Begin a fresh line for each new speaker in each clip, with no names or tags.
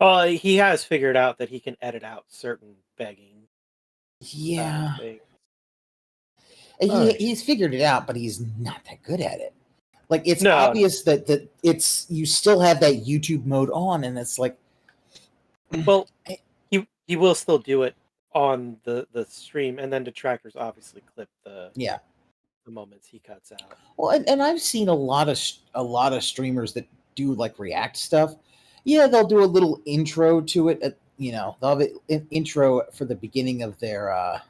He has figured out that he can edit out certain begging
Yeah.
things.
He's figured it out, but he's not that good at it. Like, it's
No,
obvious that it's you still have that YouTube mode on, and it's like,
well, he will still do it on the stream, and then detractors obviously clip the moments he cuts out.
Well, and I've seen a lot of streamers that do like react stuff. Yeah, they'll do a little intro to it. They'll have an intro for the beginning of their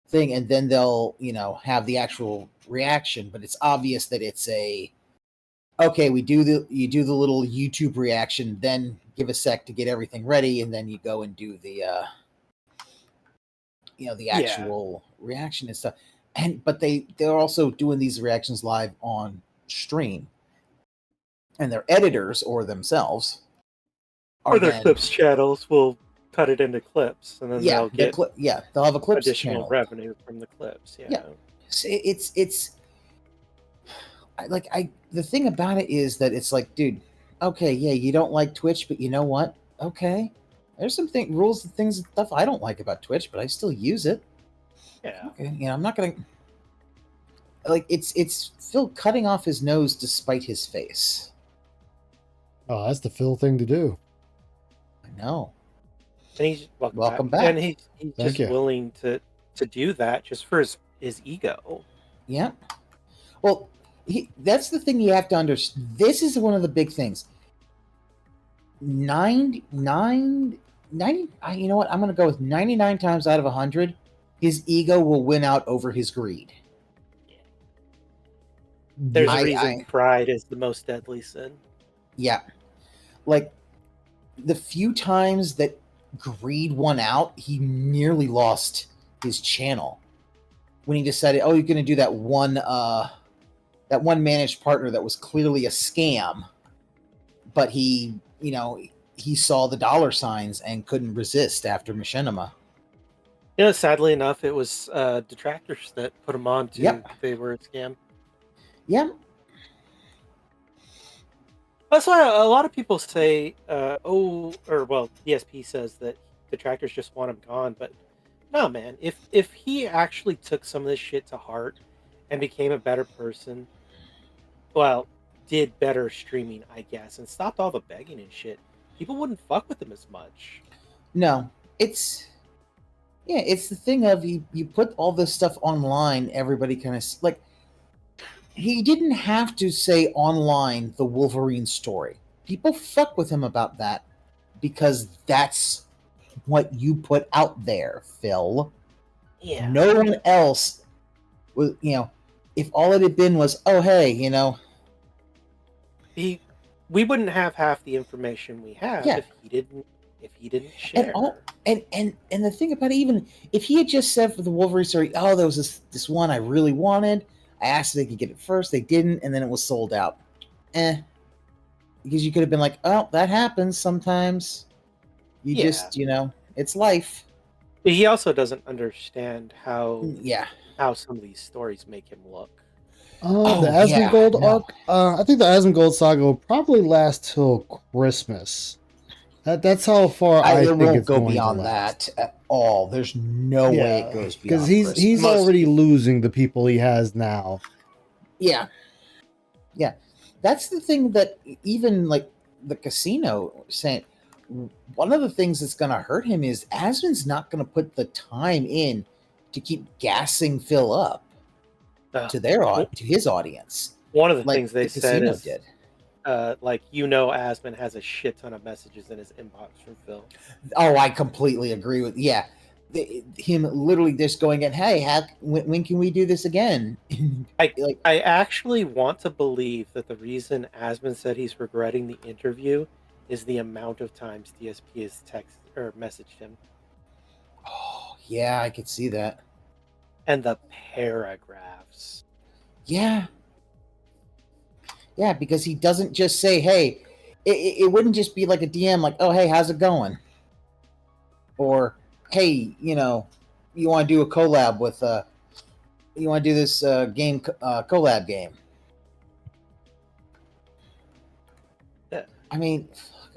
thing, and then they'll have the actual reaction. But it's obvious that it's okay. You do the little YouTube reaction, then give a sec to get everything ready, and then you go and do the the actual reaction and stuff. But they're also doing these reactions live on stream, and their editors or themselves
or their clips channels will cut it into clips, and then they'll get
they'll have a clips
additional
channel.
revenue from the clips.
It's like the thing about it is that it's like, dude, okay, yeah, you don't like Twitch, but you know what? Okay, there's some rules and things and stuff I don't like about Twitch, but I still use it.
Yeah.
Okay, I'm not gonna like it's Phil cutting off his nose despite his face.
Oh, that's the Phil thing to do.
I know.
And he's
welcome back.
And he's just willing to do that just for his ego.
Yeah. Well, that's the thing you have to understand. This is one of the big things. 90, you know what? I'm going to go with 99 times out of 100. His ego will win out over his greed.
There's a reason pride is the most deadly sin.
Yeah. Like, the few times that greed won out, he nearly lost his channel. When he decided, you're going to do that one managed partner that was clearly a scam, but he saw the dollar signs and couldn't resist after Machinima.
Sadly enough, it was detractors that put him on to they were a scam.
Yeah.
That's why a lot of people say, DSP says that detractors just want him gone, but no, man. If he actually took some of this shit to heart and became a better person, did better streaming, I guess, and stopped all the begging and shit, people wouldn't fuck with him as much.
No, it's the thing of you put all this stuff online, everybody kind of like. He didn't have to say online the Wolverine story. People fuck with him about that because that's what you put out there, Phil.
Yeah.
No one else was, if all it had been was, oh, hey,
we wouldn't have half the information we have if he didn't share.
And the thing about it, even if he had just said for the Wolverine story, there was this one I really wanted. I asked if they could get it first. They didn't, and then it was sold out. Because you could have been like, oh, that happens sometimes. You just, it's life.
But he also doesn't understand how some of these stories make him look.
The Asmongold arc? I think the Asmongold saga will probably last till Christmas. That's how far I think
won't
it's
go
going
beyond that at all. There's no way it goes beyond
because he's already losing the people he has now.
Yeah. That's the thing that even like the casino saying. One of the things that's going to hurt him is Asmon's not going to put the time in to keep gassing Phil up to his audience.
One of the things they said is did. Asmon has a shit ton of messages in his inbox from Phil.
Oh, I completely agree with him literally just going in, hey, when can we do this again?
I actually want to believe that the reason Asmon said he's regretting the interview is the amount of times DSP has texted or messaged him.
Oh, yeah, I could see that.
And the paragraphs.
Yeah. Yeah, because he doesn't just say, hey, it wouldn't just be like a DM like, oh, hey, how's it going? Or, hey, you want to do a collab with, you want to do this game, collab game.
Yeah.
I mean,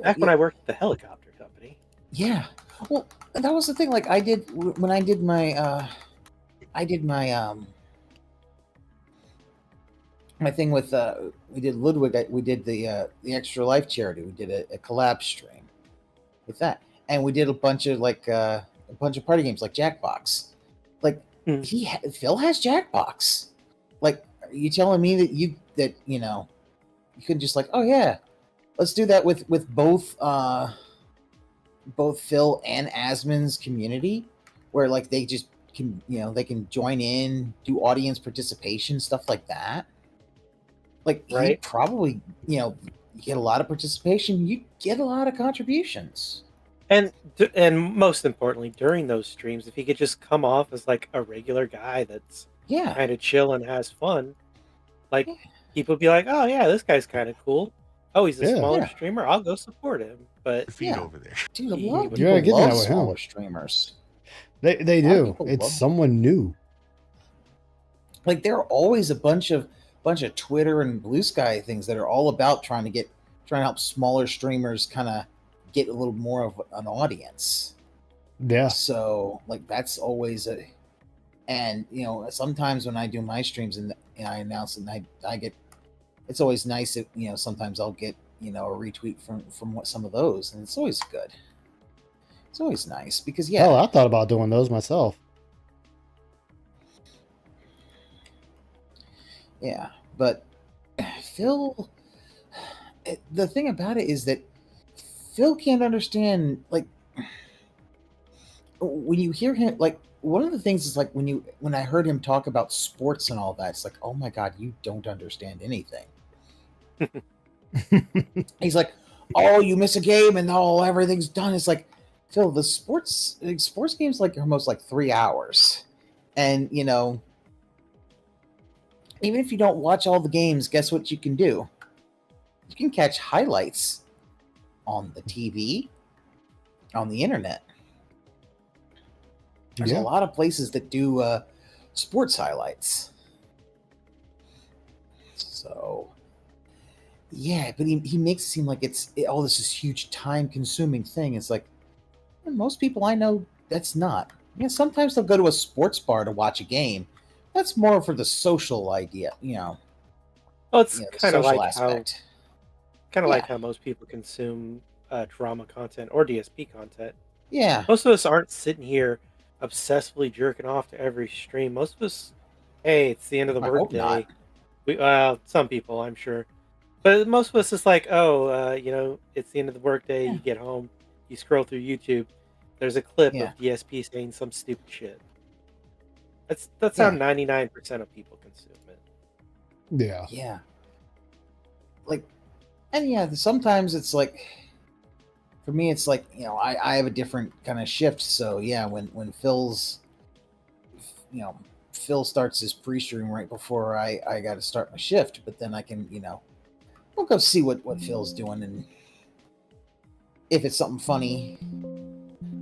Back when I worked at the helicopter company.
Yeah. Well, that was the thing. Like I did when I did my my thing with we did Ludwig. We did the Extra Life charity. We did a collab stream with that, and we did a bunch of a bunch of party games like Jackbox. Like Phil has Jackbox. Like, are you telling me that you couldn't just like, oh yeah, let's do that with both Phil and Asmon's community, where like they just can they can join in, do audience participation, stuff like that. Like
Right.
he probably get a lot of participation. You get a lot of contributions.
And most importantly, during those streams, if he could just come off as like a regular guy that's kind of chill and has fun, like people would be like, "Oh yeah, this guy's kind of cool. Oh, he's a smaller streamer. I'll go support him." But
feed over there,
dude, a lot of
Yeah,
people
get
love
that with
smaller
him.
streamers.
They do. It's someone new.
Like there are always a bunch of Twitter and Blue Sky things that are all about trying to help smaller streamers kind of get a little more of an audience.
Yeah.
So like that's always and sometimes when I do my streams and I announce it, and I get, it's always nice if sometimes I'll get a retweet from what some of those, and it's always good. It's always nice because
Hell, I thought about doing those myself.
Yeah, but Phil, the thing about it is that Phil can't understand, like, when you hear him, like, one of the things is like when I heard him talk about sports and all that, it's like, oh my God, you don't understand anything. He's like, oh, you miss a game and everything's done. It's like, Phil, the sports games like are almost like 3 hours, and even if you don't watch all the games, guess what you can do? You can catch highlights on the TV, on the internet. There's a lot of places that do sports highlights. So, yeah, but he makes it seem like this is huge time-consuming thing. It's like, most people I know, that's not. Yeah, sometimes they'll go to a sports bar to watch a game. That's more for the social idea,
Well, it's kind of like
aspect.
how most people consume drama content or DSP content.
Yeah.
Most of us aren't sitting here obsessively jerking off to every stream. Most of us, hey, it's the end of the workday. Some people, I'm sure, but most of us is like, it's the end of the workday. You get home, you scroll through YouTube. There's a clip of DSP saying some stupid shit. That's how 99% of people consume it.
Yeah.
Yeah. Like, and sometimes it's like, for me, it's like, I have a different kind of shift. So yeah, when Phil starts his pre-stream right before I got to start my shift, but then I can, we'll go see what Phil's doing, and if it's something funny.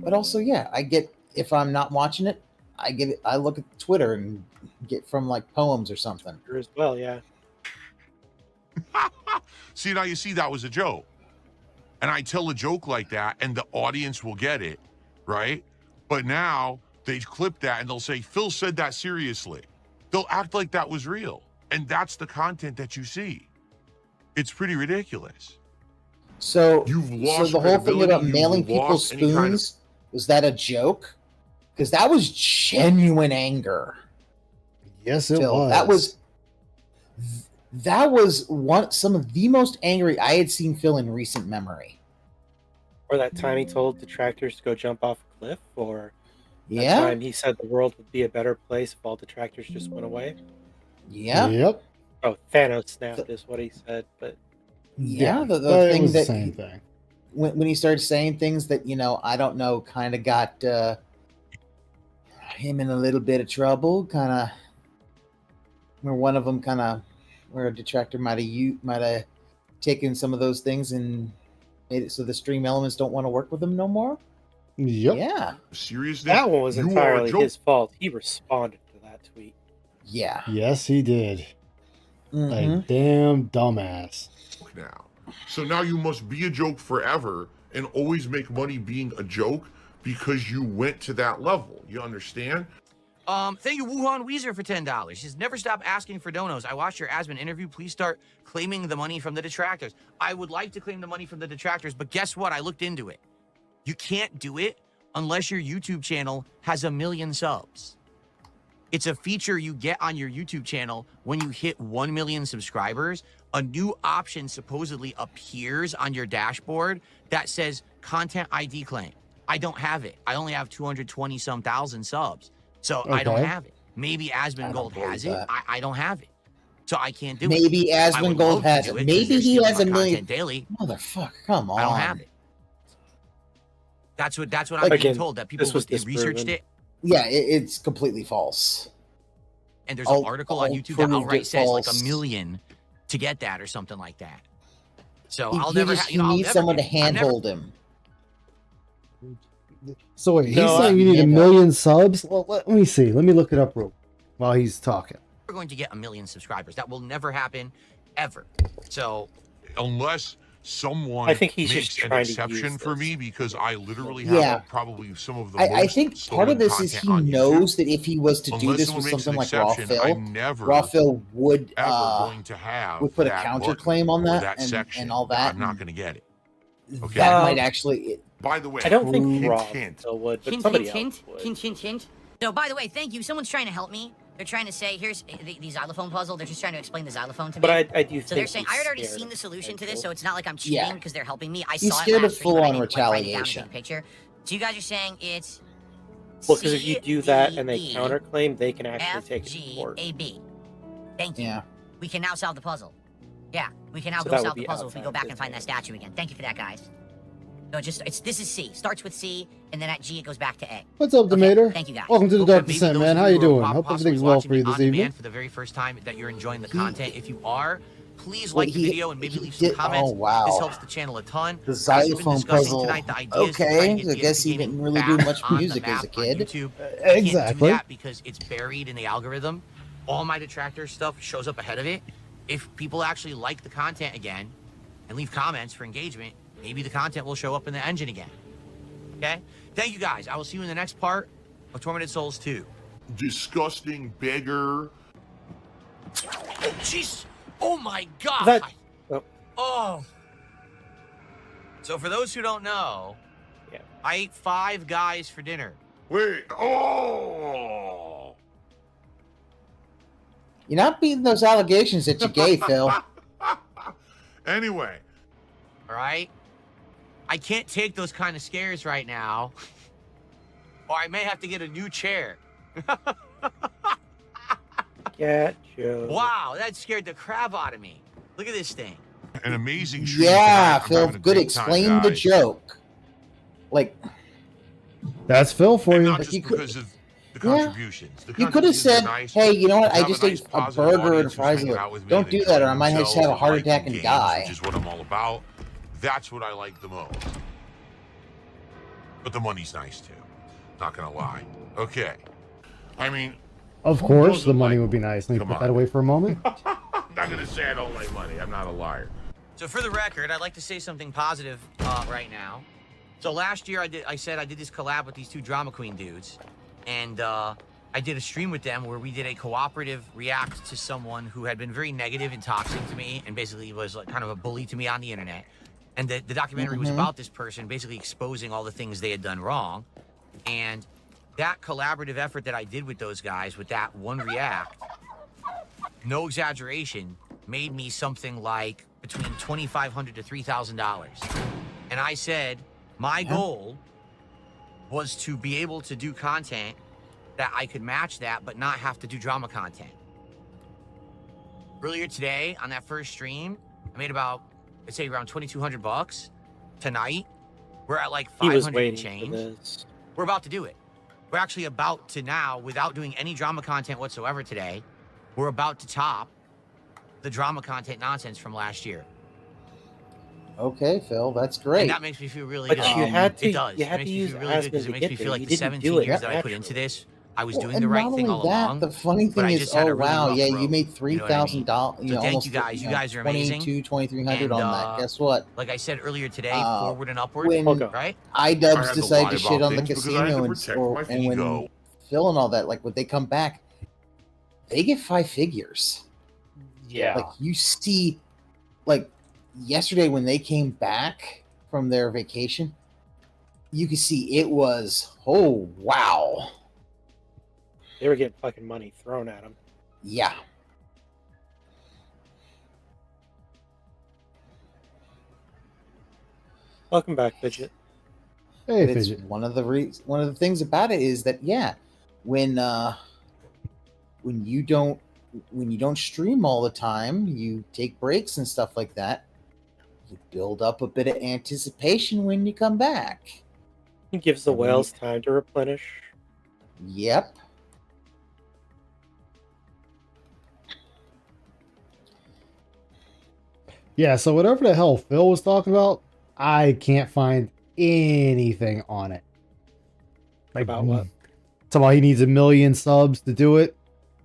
But also, I get, if I'm not watching it, I look at Twitter and get from like poems or something.
As well, yeah.
See, now you see that was a joke. And I tell a joke like that and the audience will get it, right? But now they clip that and they'll say, Phil said that seriously. They'll act like that was real. And that's the content that you see. It's pretty ridiculous.
So,
you've lost
the whole thing about mailing people spoons, was that a joke? Because that was genuine anger.
Yes, it was.
That was some of the most angry I had seen Phil in recent memory.
Or that time he told detractors to go jump off a cliff, or that time he said the world would be a better place if all detractors just went away.
Yeah.
Yep.
Oh, Thanos snapped is what he said, but
the thing was the same thing. When he started saying things that I don't know, kind of got him in a little bit of trouble, kind of where one of them where a detractor might have taken some of those things and made it so the stream elements don't want to work with them no more.
Yep.
Yeah.
Seriously?
That one was entirely his fault. He responded to that tweet.
Yeah.
Yes, he did.
Mm-hmm.
Like, damn dumbass.
Now, So now you must be a joke forever and always make money being a joke because you went to that level. You understand?
Thank you, Wuhan Weezer, for $10. He says, never stop asking for donos. I watched your Asman interview. Please start claiming the money from the detractors. I would like to claim the money from the detractors, but guess what? I looked into it. You can't do it unless your YouTube channel has 1 million subs. It's a feature you get on your YouTube channel when you hit 1 million subscribers. A new option supposedly appears on your dashboard that says content ID claim. I don't have it. I only have 220-some thousand subs. So I don't have it. Maybe Asmongold has it. I don't have it. So I can't do it.
Maybe Asmongold has it. Maybe he has 1 million.
Daily.
Motherfucker, come on.
I don't have it. That's what I'm being told, that people researched it.
Yeah, it's completely false.
And there's an article on YouTube that outright says like 1 million to get that or something like that. So I'll never have,
you need someone to handhold him.
So wait, he's saying you need 1 million subs? Well, let me see. Let me look it up while he's talking.
We're going to get 1 million subscribers. That will never happen, ever. So
unless someone
I think he's
makes
just
an
trying to
exception
use
for
this.
me, because I literally have probably some of the most
I think part of this is he knows that if he was to do this with something like Raw Phil would put a counterclaim on that and all that.
I'm not going to get it. Okay.
That might actually.
By the way,
I don't think Raw
hint.
Phil would, but somebody else would.
Hint. So, by the way, thank you. Someone's trying to help me. They're trying to say, here's the xylophone puzzle. They're just trying to explain the xylophone to me.
But I do think
so they're saying, I had already seen the solution to this, so it's not like I'm cheating because they're helping me. I
He's
saw
scared
it
of
last stream, but I
full-on
didn't, like, write it down in the
retaliation.
big picture. So you guys are saying it's
Well, because if you do that and they counterclaim, they can actually take it to court.
FGAB. Thank you.
Yeah.
We can now solve the puzzle. Yeah, we can now
So
go
that would
solve the
be
puzzle if we go
outside
back
this
and find that
area.
statue again. Thank you for that, guys. No, this is C. Starts with C, and then at G it goes back to A.
What's up,
Okay,
Demeter?
thank you, guys.
Welcome to the
Okay,
Dark
maybe
Descent,
those
man.
of
How
you
you
who are
doing? Hope
possibly
everything's well
watching
for you
me
this
on demand
evening.
for the very first time, that you're enjoying the content. If you are, please like the video and maybe leave some
Oh,
comments.
wow.
This helps the channel a ton.
The
As we've been
xylophone
discussing
puzzle.
tonight, the idea is to try to
Okay,
get
I guess
DSP
he didn't
gaming
really do
back
much
on the
music as a
map on
kid.
YouTube. I can't
Exactly.
do that because it's buried in the algorithm. All my detractor stuff shows up ahead of it. If people actually like the content again and leave comments for engagement, maybe the content will show up in the engine again. Okay? Thank you, guys. I will see you in the next part of Tormented Souls 2.
Disgusting beggar.
Oh, jeez. Oh, my God.
That- oh.
Oh. So for those who don't know,
Yeah.
I ate 5 guys for dinner.
Wait. Oh.
You're not beating those allegations that you gave, Phil.
Anyway.
All right? I can't take those kind of scares right now, or I may have to get a new chair.
Get Joe.
Wow, that scared the crap out of me. Look at this thing.
An amazing stream
Yeah,
tonight. I'm
Phil.
having a
Good.
great time,
Explain the
guys.
joke. Like,
That's Phil for
And
you.
not
But
just
you could-
because of the contributions. The
you could have
contributions are
said,
nice.
"Hey, you know what? I
Have
just
nice,
ate a
positive
burger and
audience who's
fries.
hanging out with me
Don't
and
do that, or I might
enjoying
just have a
themselves
heart
and
attack
liking
and
games,
die."
Which is what I'm all about. That's what I like the most. But the money's nice too. Not gonna lie. Okay. I mean,
Of
who
course,
doesn't
the money
like
would be nice. Let me
Come
put
on.
that away for a moment.
I'm not gonna say I don't like money. I'm not a liar.
So for the record, I'd like to say something positive right now. So last year I said I did this collab with these 2 drama queen dudes, and I did a stream with them where we did a cooperative react to someone who had been very negative and toxic to me, and basically was like kind of a bully to me on the internet. And the documentary was about this person basically exposing all the things they had done wrong. And that collaborative effort that I did with those guys, with that one react, no exaggeration, made me something like between $2,500 to $3,000. And I said, my goal was to be able to do content that I could match that, but not have to do drama content. Earlier today, on that first stream, I made about, I'd say around $2,200. Tonight, we're at like
He was
500 and
waiting for
change.
this.
We're about to do it. We're actually about to now, without doing any drama content whatsoever today, we're about to top the drama content nonsense from last year.
Okay, Phil, that's great.
And that makes me feel really
But
good.
you had to.
It does.
You had
it
to
makes
use
me feel really good because
Aspen
it
to
makes me
get
feel
there.
like
You
the
didn't
17
do it
years that I put into
naturally.
this I was doing
and
the right
not
thing
only
all
that,
along.
the funny
but
thing
I
is,
just had
oh
a really
wow,
rough
yeah,
road,
you made
you know what I mean?
$3,000,
So thank
almost
you guys. You guys are amazing.
2,300
And
on that. Guess what?
like I said earlier today, forward and upward,
When
right?
I
iDubbbz
had to
decide
lie
to shit
about
on the
things because I had to
casino
protect my
and when
ego.
Phil and all that, like when they come back, they get 5 figures.
Yeah.
Like you see, like yesterday when they came back from their vacation, you could see it was, oh wow,
They were getting fucking money thrown at them.
yeah.
Welcome back, Fidget.
Hey,
But it's
Fidget.
one of the things about it is that when you don't stream all the time, you take breaks and stuff like that. You build up a bit of anticipation when you come back.
It gives the
And when
whales time to replenish.
Yep.
Yeah, so whatever the hell Phil was talking about, I can't find anything on it. Like,
About what?
Talking about he needs 1 million subs to do it.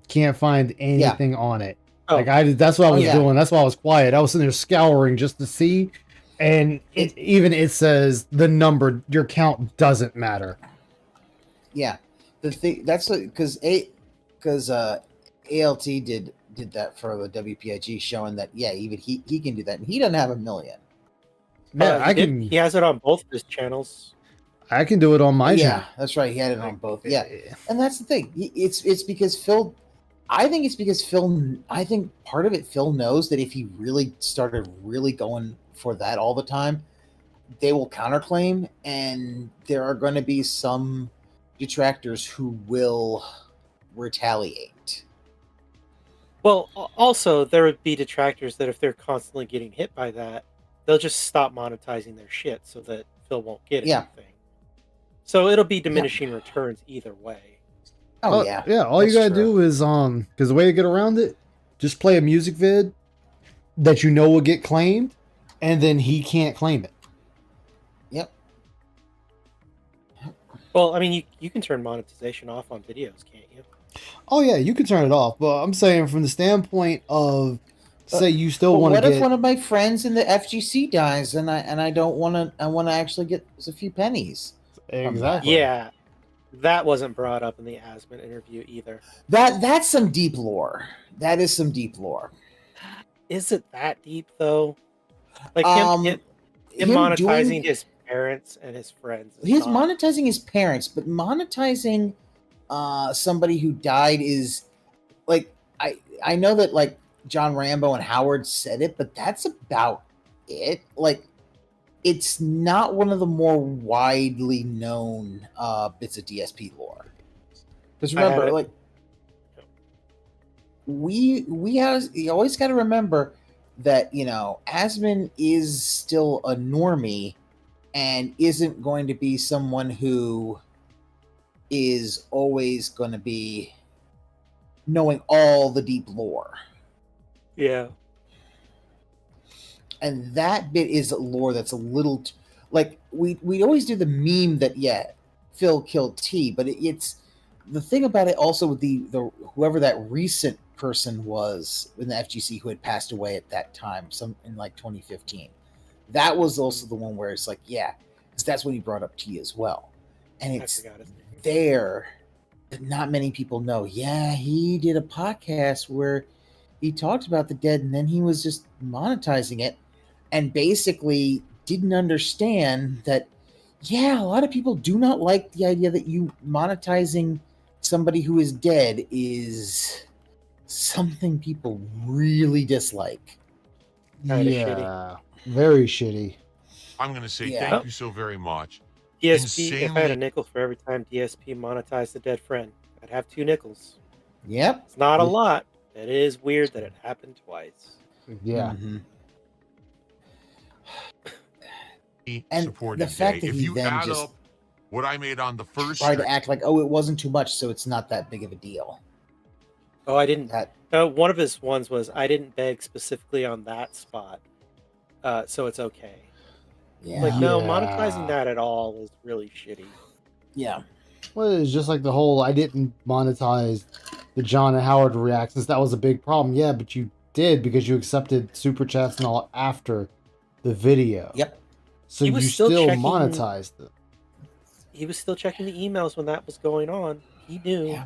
Can't find anything on it.
Oh.
Like that's what I was
yeah.
doing. That's why I was quiet. I was sitting there scouring just to see, and it says the number, your count doesn't matter.
Yeah, the thing that's because ALT did that for the WPIG, showing that even he can do that, and he doesn't have 1 million.
Yeah,
He has it on both of his channels.
I can do it on my channel.
Yeah, that's right. He had it on both. Yeah, and that's the thing. It's because Phil. I think it's because Phil. I think part of it, Phil knows that if he really started really going for that all the time, they will counterclaim, and there are going to be some detractors who will retaliate.
Well, also there would be detractors that if they're constantly getting hit by that, they'll just stop monetizing their shit so that Phil won't get anything. So it'll be diminishing returns either way.
Oh yeah.
Yeah, all you gotta do is because the way to get around it, just play a music vid that you know will get claimed, and then he can't claim it.
Yep.
Well, I mean, you can turn monetization off on videos, can't you?
Oh yeah, you can turn it off, but I'm saying from the standpoint of, say you still want to
get. What
if
one of my friends in the FGC dies, and I don't want to? I want to actually get a few pennies.
Exactly.
Yeah, that wasn't brought up in the Asman interview either.
That's some deep lore. That is some deep lore.
Is it that deep though? Like him monetizing his parents and his friends.
He's monetizing his parents, but monetizing somebody who died is like I know that like John Rambo and Howard said it, but that's about it. Like it's not one of the more widely known bits of DSP lore. Because remember, like you always got to remember that Asman is still a normie and isn't going to be someone who is always going to be knowing all the deep lore.
Yeah.
And that bit is lore that's a little like we always do the meme that Phil killed T, but it's the thing about it also with the whoever that recent person was in the FGC who had passed away at that time, some in like 2015. That was also the one where it's like, because that's when he brought up T as well. And it's there that not many people know. Yeah, he did a podcast where he talked about the dead and then he was just monetizing it and basically didn't understand that, a lot of people do not like the idea that you monetizing somebody who is dead is something people really dislike.
Yeah, very shitty.
I'm going to say thank you so very much.
DSP, if I had a nickel for every time DSP monetized a dead friend, I'd have 2 nickels.
Yep.
It's not a lot. It is weird that it happened twice.
Yeah.
Mm-hmm.
And the fact that if you add up what I made on the first
try to act like, it wasn't too much, so it's not that big of a deal.
Oh, I didn't. One of his ones was I didn't beg specifically on that spot, so it's okay.
Yeah.
Like no, monetizing that at all is really shitty.
Yeah.
Well, it's just like the whole I didn't monetize the John and Howard reactions. That was a big problem. Yeah, but you did because you accepted super chats and all after the video.
Yep.
So
He was
you
still
still
checking-
monetized it.
He was still checking the emails when that was going on. He knew.
Yeah.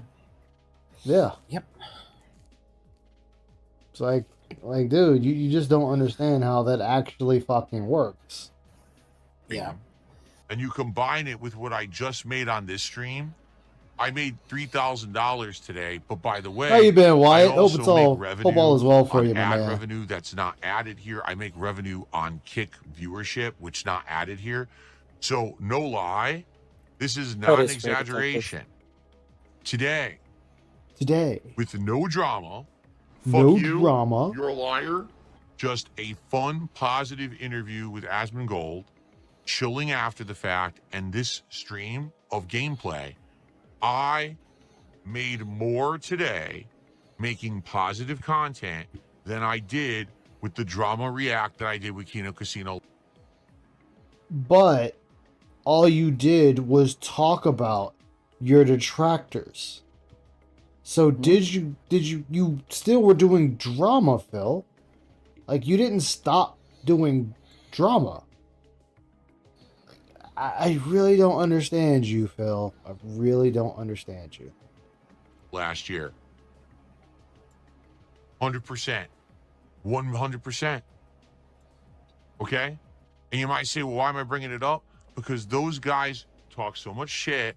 Yeah.
Yep.
It's like dude, you just don't understand how that actually fucking works.
Yeah.
And you combine it with what I just made on this stream, I made $3,000 today. But by the way,
How you been, Wyatt?
I
Hope
also
it's all
make revenue
hope all is well for
on
you, my
ad
man.
revenue that's not added here. I make revenue on Kick viewership, which not added here. So no lie, this is not an
is great,
exaggeration. Today, with no drama,
No
fuck you,
drama.
you're a liar. Just a fun, positive interview with Asmongold, chilling after the fact, and this stream of gameplay. I made more today making positive content than I did with the drama react that I did with Kino Casino.
But all you did was talk about your detractors. So did you still were doing drama, Phil? Like, you didn't stop doing drama. I really don't understand you, Phil. I really don't understand you.
Last year. 100%. 100%. Okay? And you might say, well, why am I bringing it up? Because those guys talk so much shit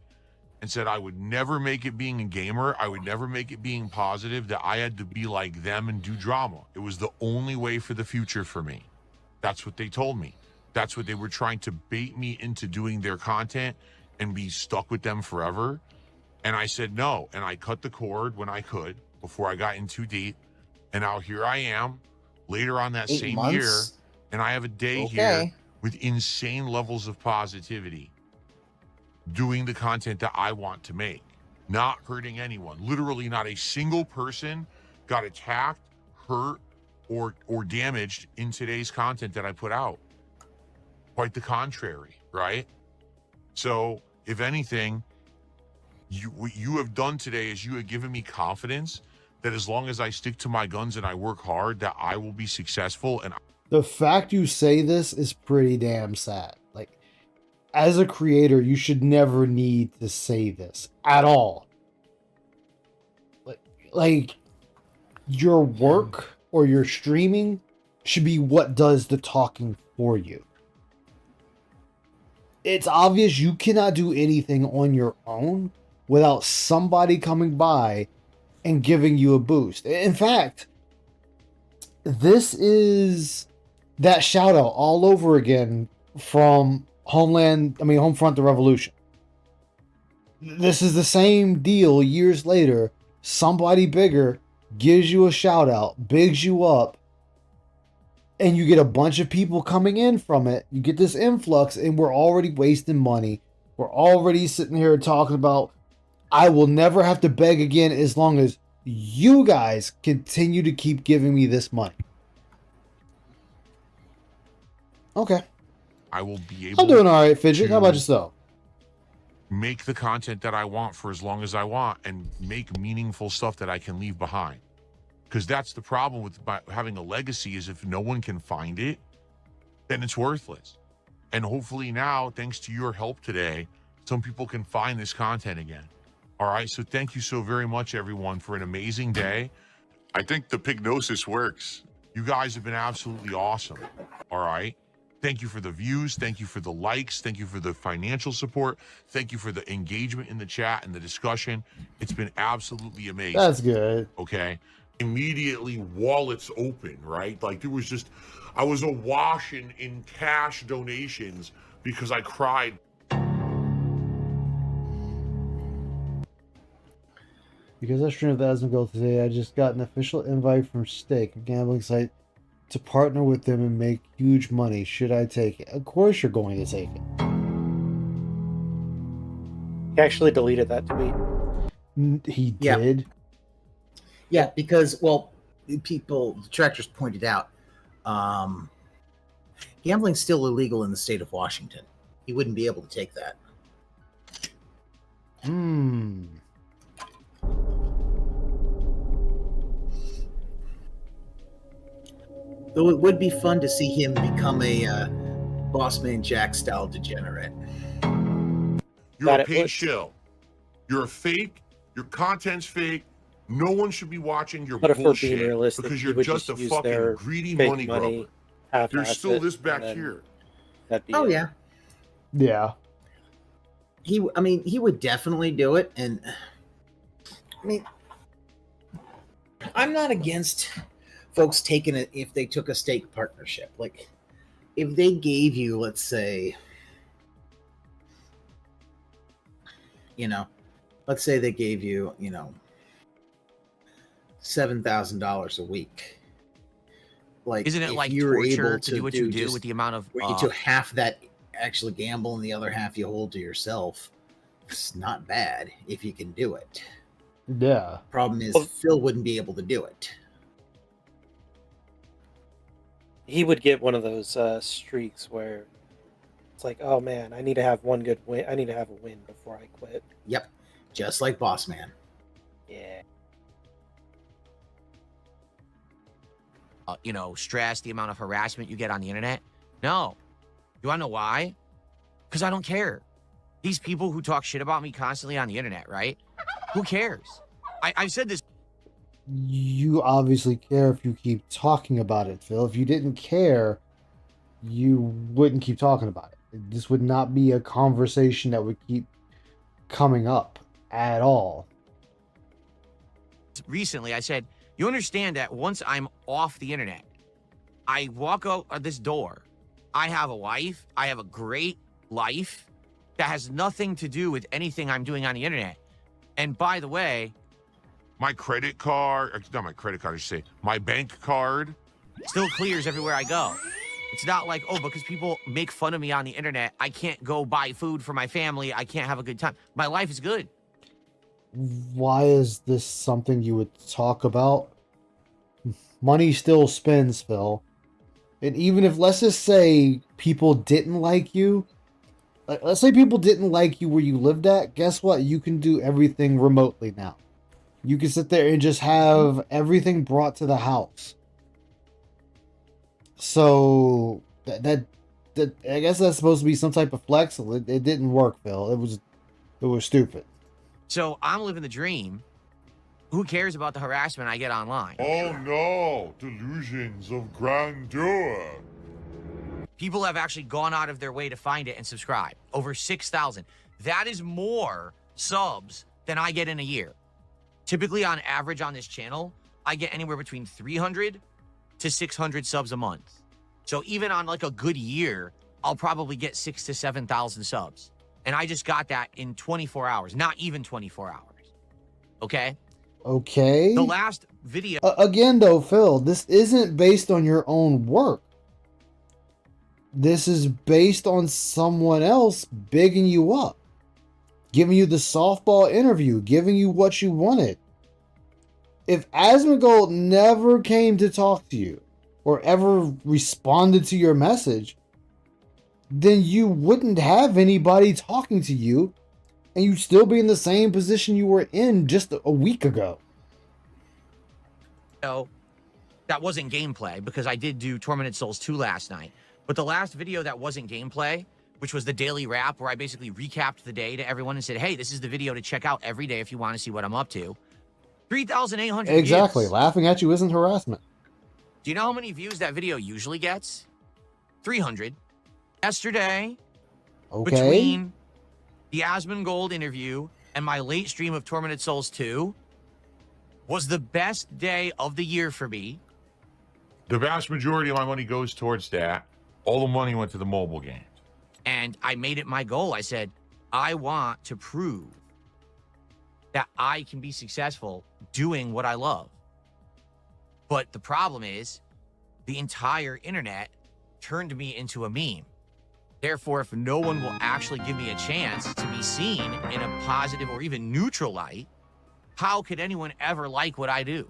and said I would never make it being a gamer. I would never make it being positive, that I had to be like them and do drama. It was the only way for the future for me. That's what they told me. That's what they were trying to bait me into doing their content and be stuck with them forever. And I said no. And I cut the cord when I could before I got in too deep. And now here I am later on that
8
same
months?
year. And I have a day here with insane levels of positivity, doing the content that I want to make, not hurting anyone. Literally not a single person got attacked, hurt, or damaged in today's content that I put out. Quite the contrary, right? So if anything, what you have done today is you have given me confidence that as long as I stick to my guns and I work hard, that I will be successful. And
The fact you say this is pretty damn sad. Like, as a creator, you should never need to say this at all. Like your work or your streaming should be what does the talking for you. It's obvious you cannot do anything on your own without somebody coming by and giving you a boost. In fact, this is that shout out all over again from Homefront the Revolution. This is the same deal years later. Somebody bigger gives you a shout out, bigs you up, and you get a bunch of people coming in from it. You get this influx, and we're already wasting money. We're already sitting here talking about, I will never have to beg again as long as you guys continue to keep giving me this money. Okay.
I will be able
I'm doing all right, Fidget. How about
to
yourself?
make the content that I want for as long as I want and make meaningful stuff that I can leave behind. Because that's the problem with having a legacy, is if no one can find it, then it's worthless. And hopefully now, thanks to your help today, some people can find this content again. All right, so thank you so very much, everyone, for an amazing day. I think the Pignosis works. You guys have been absolutely awesome. All right. Thank you for the views. Thank you for the likes. Thank you for the financial support. Thank you for the engagement in the chat and the discussion. It's been absolutely amazing.
That's good.
Okay. Immediately wallets open, right? Like there was just, I was awash in cash donations because I cried.
Because I streamed the Asmongold today, I just got an official invite from Stake, a gambling site, to partner with them and make huge money. Should I take it? Of course you're going to take it.
He actually deleted that tweet.
He
Yeah.
did?
Yeah, because, well, detractors pointed out, gambling's still illegal in the state of Washington. He wouldn't be able to take that.
Hmm.
Though it would be fun to see him become a Bossman Jack style degenerate.
You're a
That it
paid
would.
shill. You're a fake. Your content's fake. No one should be watching your
But if we're being
bullshit
realistic,
because
he
you're
would
just a
use
fucking
their
greedy
fake
money
money,
grubber.
half-ass
There's still
it,
this
and
back
then
here.
that'd be
Oh
it.
yeah,
Yeah.
he would definitely do it, and I mean, I'm not against folks taking it if they took a stake partnership. Like, if they gave you, let's say, let's say they gave you, $7,000 a week. Like,
Isn't it
if
like
you were
torture
able
to do what you do
just
with the amount of
where you took half that actually gamble and the other half you hold to yourself, it's not bad if you can do it.
Yeah.
Problem is,
Well-
Phil wouldn't be able to do it.
He would get one of those streaks where it's like, oh man, I need to have one good win. I need to have a win before I quit.
Yep, just like Boss Man.
Yeah.
stress, the amount of harassment you get on the internet? No. You want to know why? Because I don't care. These people who talk shit about me constantly on the internet, right? Who cares? I've said this.
You obviously care if you keep talking about it, Phil. If you didn't care, you wouldn't keep talking about it. This would not be a conversation that would keep coming up at all.
Recently, I said, you understand that once I'm off the internet, I walk out of this door, I have a wife, I have a great life that has nothing to do with anything I'm doing on the internet. And by the way,
My credit card, not my credit card, I should say, my bank card.
still clears everywhere I go. It's not like, oh, because people make fun of me on the internet, I can't go buy food for my family, I can't have a good time. My life is good.
Why is this something you would talk about? Money still spins, Phil. And even if, let's just say, people didn't like you, let's say people didn't like you where you lived at, guess what? You can do everything remotely now. You can sit there and just have everything brought to the house. So that I guess that's supposed to be some type of flex. It didn't work, Phil. It was stupid.
So I'm living the dream. Who cares about the harassment I get online?
Oh no, delusions of grandeur.
People have actually gone out of their way to find it and subscribe. Over 6,000. That is more subs than I get in a year. Typically, on average on this channel, I get anywhere between 300 to 600 subs a month. So even on like a good year, I'll probably get 6,000 to 7,000 subs. And I just got that in 24 hours, not even 24 hours. Okay?
Okay.
The last video.
Again, though, Phil, this isn't based on your own work. This is based on someone else bigging you up, giving you the softball interview, giving you what you wanted. If Asmongold never came to talk to you or ever responded to your message, then you wouldn't have anybody talking to you and you'd still be in the same position you were in just a week ago.
That wasn't gameplay because I did do Tormented Souls 2 last night. But the last video that wasn't gameplay, which was the daily wrap where I basically recapped the day to everyone and said, hey, this is the video to check out every day if you want to see what I'm up to. 3,800
Exactly.
views.
Laughing at you isn't harassment.
Do you know how many views that video usually gets? 300. Yesterday,
Okay.
between the Asmongold interview and my late stream of Tormented Souls 2, was the best day of the year for me.
The vast majority of my money goes towards that. All the money went to the mobile games.
And I made it my goal. I said, I want to prove that I can be successful doing what I love. But the problem is, the entire internet turned me into a meme. Therefore, if no one will actually give me a chance to be seen in a positive or even neutral light, how could anyone ever like what I do?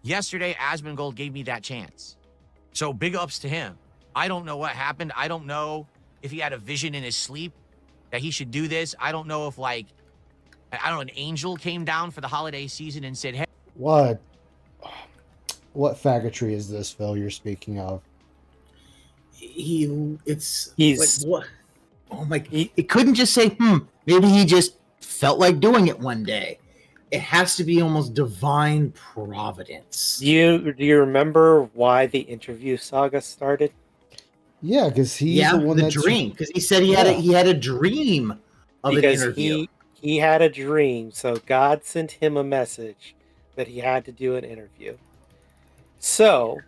Yesterday, Asmongold gave me that chance. So big ups to him. I don't know what happened. I don't know if he had a vision in his sleep that he should do this. I don't know if like, I don't know, an angel came down for the holiday season and said, hey.
What faggotry is this, Phil, you're speaking of?
He's like,
He's
what? Oh my!
he,
It couldn't just say, maybe he just felt like doing it one day. It has to be almost divine providence.
do you remember why the interview saga started?
Yeah, because he's the one
the
that's
dream. Because he said he had a dream of
Because
an interview.
he had a dream, so God sent him a message that he had to do an interview. So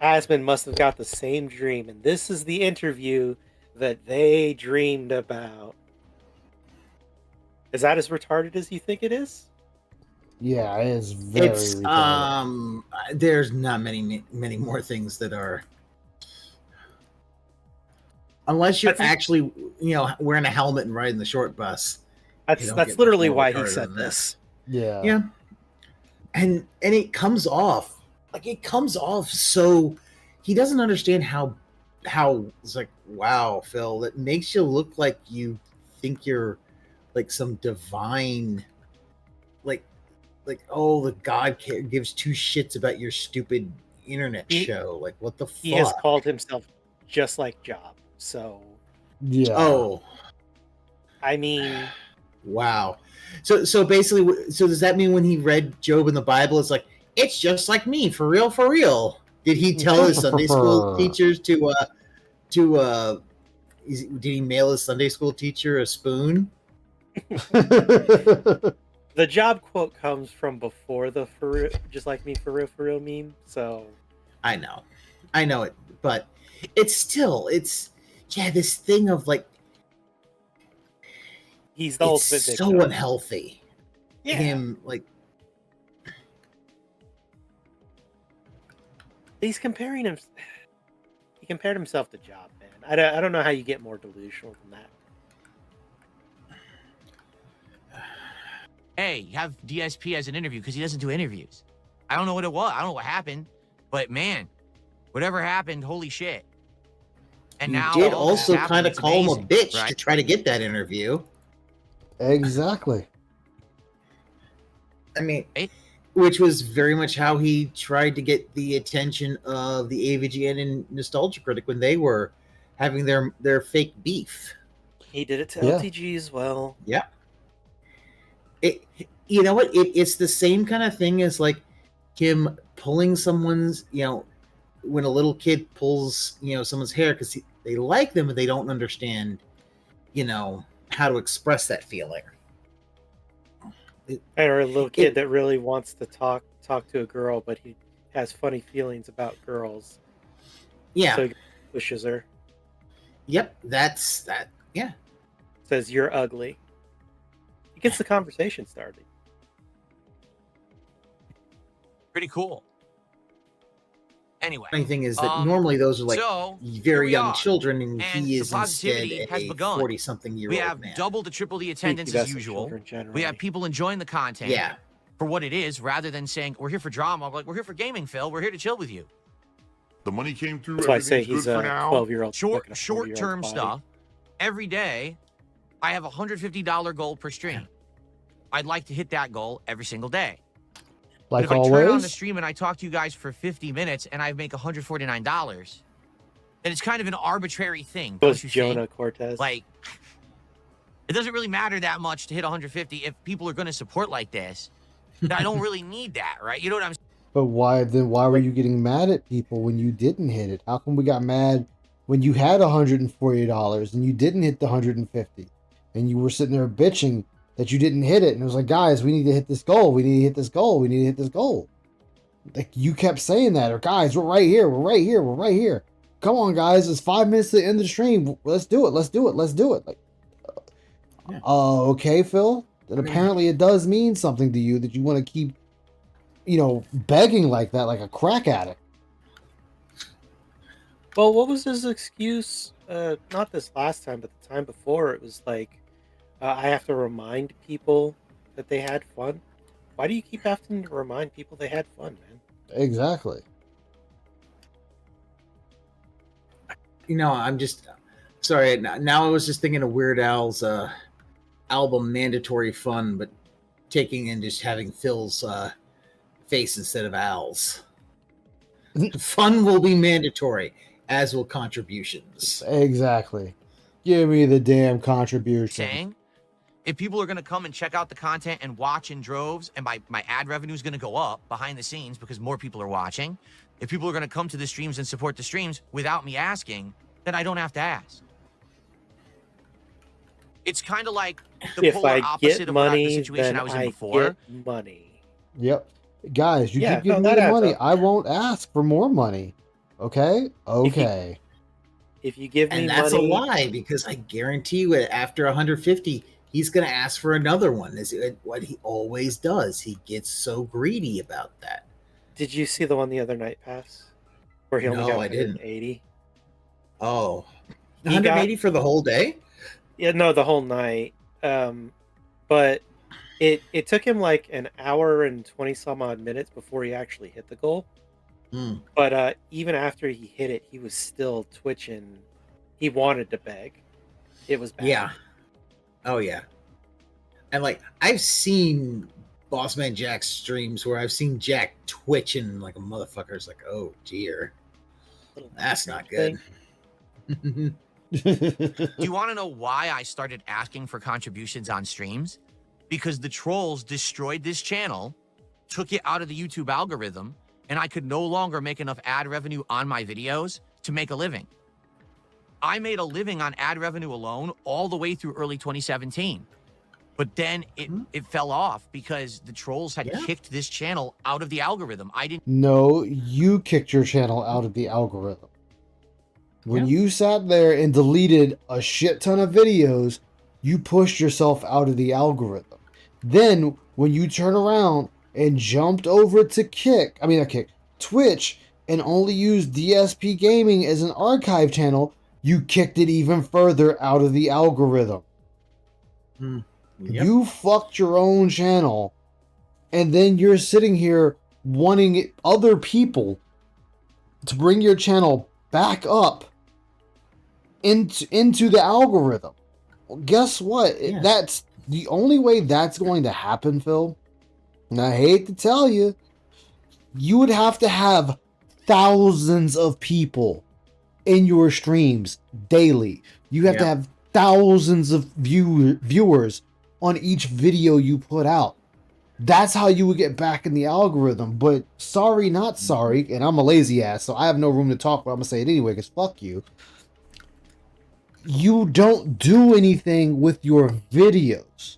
Asmund must have got the same dream, and this is the interview that they dreamed about. Is that as retarded as you think it is?
Yeah, it is very
It's
retarded.
There's not many more things that are, unless you're actually wearing a helmet and riding the short bus.
That's literally why he said this.
Yeah.
And it comes off so he doesn't understand how it's like, wow, Phil, that makes you look like you think you're like some divine, like oh, the God gives two shits about your stupid internet show. Like, what the fuck?
He has called himself just like Job. So
Yeah.
Oh,
I mean,
wow. So basically, so does that mean when he read Job in the Bible, it's like, it's just like me, for real, for real? Did he tell his Sunday school teachers did he mail his Sunday school teacher a spoon?
the Job quote comes from before the for real, just like me, for real meme. So
I know it, but it's this thing of like,
he's the ultimate
so
victim.
Unhealthy.
Yeah.
Him like,
he's comparing him. He compared himself to Job, man. I don't know how you get more delusional than that.
Hey, have DSP as an interview because he doesn't do interviews. I don't know what it was. I don't know what happened, but man, whatever happened, holy shit. And now
did also kind of call
amazing,
him a bitch
right?
to try to get that interview.
Exactly.
I mean, which was very much how he tried to get the attention of the AVGN and Nostalgia Critic when they were having their fake beef.
He did it to LTG as well.
Yeah. You know what? It's the same kind of thing as like him pulling someone's, when a little kid pulls, someone's hair because they like them, but they don't understand, how to express that feeling.
Or a little kid that really wants to talk to a girl, but he has funny feelings about girls.
Yeah.
So he pushes her.
Yep, that's that. Yeah.
Says you're ugly. He gets the conversation started.
Pretty cool. Anyway,
funny thing is that normally those are like very young
are.
children, and
And
he
the
is instead
positivity has
a
begun.
40-something-year-old
We have
man.
double to triple the attendance as usual. We have people enjoying the content
Yeah.
for what it is, rather than saying we're here for drama. Like, we're here for gaming, Phil. We're here to chill with you.
The money came through.
That's why I say
everything's
he's
good
a
for now.
12-year-old.
Short-term stuff. Every day, I have a $150 goal per stream. I'd like to hit that goal every single day.
Like
but if I turn on the
always.
stream and I talk to you guys for 50 minutes and I make $149, then it's kind of an arbitrary thing.
Was Jonah Cortez?
Like, it doesn't really matter that much to hit 150 if people are going to support like this. I don't really need that, right? You know what I'm saying?
But why were you getting mad at people when you didn't hit it? How come we got mad when you had $140 and you didn't hit the 150 and you were sitting there bitching that you didn't hit it, and it was like, guys, we need to hit this goal. We need to hit this goal. We need to hit this goal. Like, you kept saying that, or guys, we're right here. We're right here. We're right here. Come on, guys. It's 5 minutes to the end of the stream. Let's do it. Let's do it. Let's do it. Like, okay, Phil. Then apparently it does mean something to you that you want to keep, begging like that, like a crack addict.
Well, what was his excuse? Not this last time, but the time before. It was like, I have to remind people that they had fun. Why do you keep having to remind people they had fun, man?
Exactly.
I'm just, Sorry, now I was just thinking of Weird Al's album Mandatory Fun, but taking and just having Phil's face instead of Al's. Fun will be mandatory, as will contributions.
Exactly. Give me the damn contribution.
Saying, if people are going to come and check out the content and watch in droves, and my ad revenue is going to go up behind the scenes because more people are watching, if people are going to come to the streams and support the streams without me asking, then I don't have to ask. It's kind of like the
If
polar
I
opposite
get
of
money,
the situation
then
I was in
I
before.
get money.
Yep. Guys, you
Yeah,
keep giving
no,
me
that
the
adds
money.
up.
I won't ask for more money. Okay? Okay.
If you give me
And that's
money,
a lie, because I guarantee you after 150, he's going to ask for another one. Is what he always does. He gets so greedy about that.
did you see the one the other night pass? Where he only
No,
got
I didn't.
180?
Oh,
He
180 for the whole day?
Yeah, no, the whole night. But it took him like an hour and 20 some odd minutes before he actually hit the goal. But even after he hit it, he was still twitching. He wanted to beg. It was bad.
Yeah. Oh, yeah. And like, I've seen Bossman Jack's streams where I've seen Jack twitching like a motherfucker. It's like, oh, dear. That's not good.
Do you want to know why I started asking for contributions on streams? Because the trolls destroyed this channel, took it out of the YouTube algorithm, and I could no longer make enough ad revenue on my videos to make a living. I made a living on ad revenue alone all the way through early 2017. But then it fell off because the trolls had kicked this channel out of the algorithm. I didn't.
No, you kicked your channel out of the algorithm. When you sat there and deleted a shit ton of videos, you pushed yourself out of the algorithm. Then, when you turn around and jumped over to Twitch, and only used DSP Gaming as an archive channel, you kicked it even further out of the algorithm.
Yep.
You fucked your own channel, and then you're sitting here wanting other people to bring your channel back up into the algorithm. Well, guess what? That's the only way that's going to happen, Phil. And I hate to tell you, you would have to have thousands of people in your streams daily. You have to have thousands of viewers on each video you put out. That's how you would get back in the algorithm. But sorry, not sorry, and I'm a lazy ass, so I have no room to talk, but I'm gonna say it anyway, because fuck you. You don't do anything with your videos.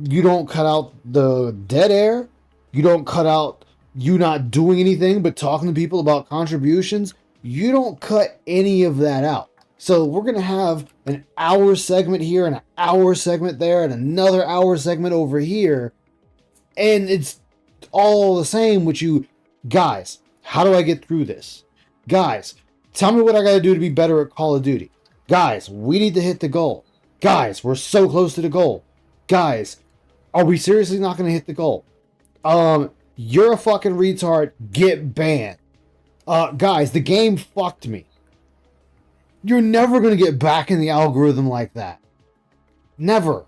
You don't cut out the dead air. You don't cut out you not doing anything but talking to people about contributions. You don't cut any of that out. So we're going to have an hour segment here and an hour segment there and another hour segment over here. And it's all the same with you. Guys, how do I get through this? Guys, tell me what I got to do to be better at Call of Duty. Guys, we need to hit the goal. Guys, we're so close to the goal. Guys, are we seriously not going to hit the goal? You're a fucking retard. Get banned. Guys, the game fucked me. You're never going to get back in the algorithm like that. Never.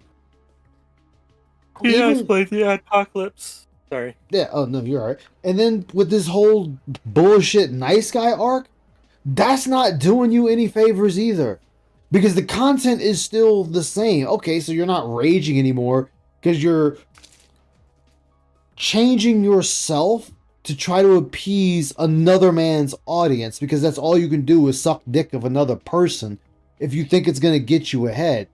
Yeah, it's like the apocalypse. Sorry.
Yeah, oh no, you're alright. And then with this whole bullshit nice guy arc, that's not doing you any favors either. Because the content is still the same. Okay, so you're not raging anymore because you're changing yourself to try to appease another man's audience, because that's all you can do is suck dick of another person if you think it's going to get you ahead.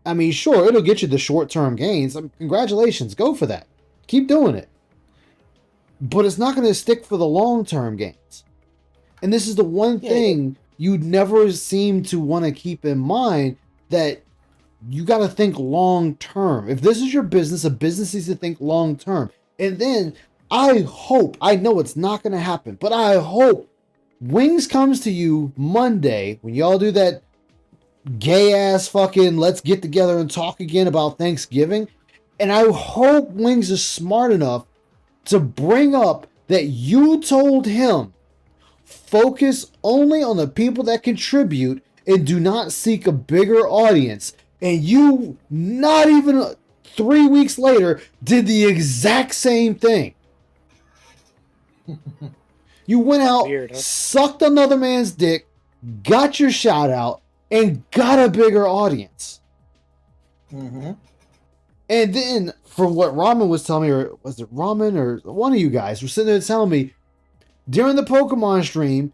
I mean, sure, it'll get you the short-term gains. Congratulations, go for that. Keep doing it. But it's not going to stick for the long-term gains. And this is the one thing you'd never seem to want to keep in mind, that you got to think long-term. If this is your business, a business needs to think long-term. And then I hope, I know it's not going to happen, but I hope Wings comes to you Monday when y'all do that gay-ass fucking let's get together and talk again about Thanksgiving. And I hope Wings is smart enough to bring up that you told him focus only on the people that contribute and do not seek a bigger audience, and you, not even 3 weeks later, did the exact same thing. You went out,
Weird, huh?
sucked another man's dick, got your shout out, and got a bigger audience.
Mm-hmm.
And then, from what Ramen was telling me, or was it Ramen or one of you guys were sitting there telling me, during the Pokemon stream,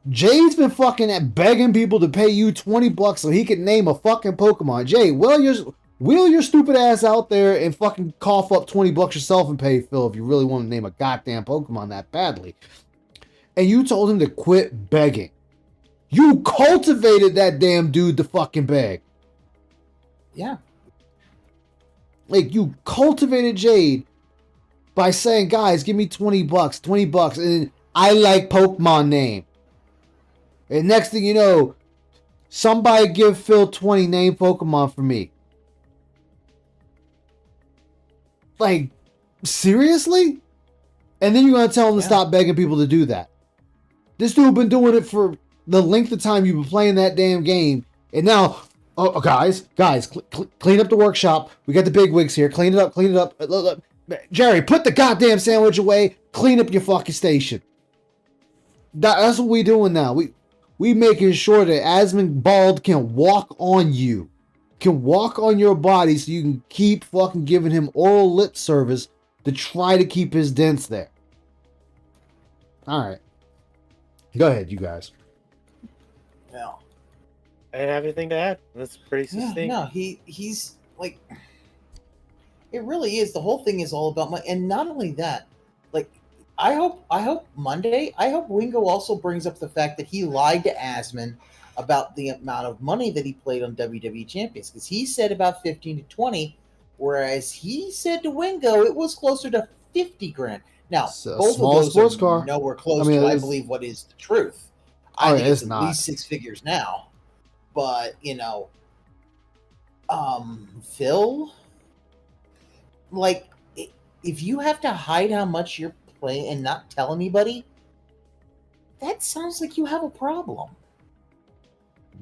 Jay's been fucking begging people to pay you $20 so he can name a fucking Pokemon. Jay, wheel your stupid ass out there and fucking cough up $20 yourself and pay Phil if you really want to name a goddamn Pokemon that badly. And you told him to quit begging. You cultivated that damn dude to fucking beg.
Yeah.
Like, you cultivated Jade by saying, guys, give me $20, $20, and I like Pokemon name. And next thing you know, somebody give Phil 20 name Pokemon for me. Like, seriously? And then you're going to tell him to stop begging people to do that. This dude been doing it for the length of time you've been playing that damn game. And now, guys, clean up the workshop. We got the big wigs here. Clean it up. Look, Jerry, put the goddamn sandwich away. Clean up your fucking station. That's what we doing now. We making sure that Asmongold can walk on you. Can walk on your body so you can keep fucking giving him oral lip service to try to keep his dents there. Alright. Go ahead, you guys.
Yeah.
I didn't have anything to add. That's pretty succinct.
Yeah, no, he's like, it really is. The whole thing is all about money, and not only that, like, I hope Monday, I hope Wingo also brings up the fact that he lied to Asmon about the amount of money that he played on WWE Champions, because he said about 15 to 20, whereas he said to Wingo it was closer to 50 grand. Now, both of those
sports
are
car.
nowhere close to, I believe, what is the truth. I think it's at least 6 figures now. But, you know, Phil, like, if you have to hide how much you're playing and not tell anybody, that sounds like you have a problem.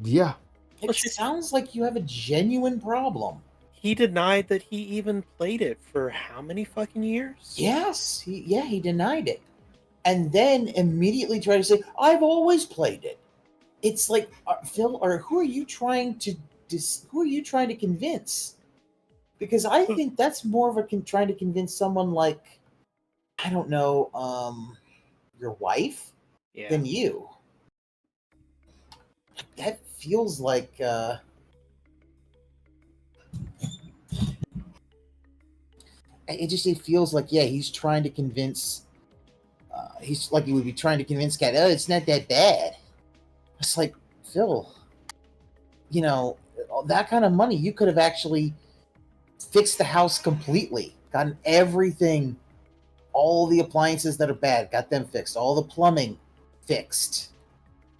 Yeah.
It sounds like you have a genuine problem.
He denied that he even played it for how many fucking years?
Yes, he denied it. And then immediately tried to say, I've always played it. It's like, Phil, or who are you trying to convince? Because I think that's more of a trying to convince someone like, I don't know, your wife than you. That feels like it feels like, yeah, he's trying to convince. He's like he would be trying to convince Kat, oh, it's not that bad. It's like, Phil, you know, that kind of money, you could have actually fixed the house completely, gotten everything, all the appliances that are bad, got them fixed, all the plumbing fixed.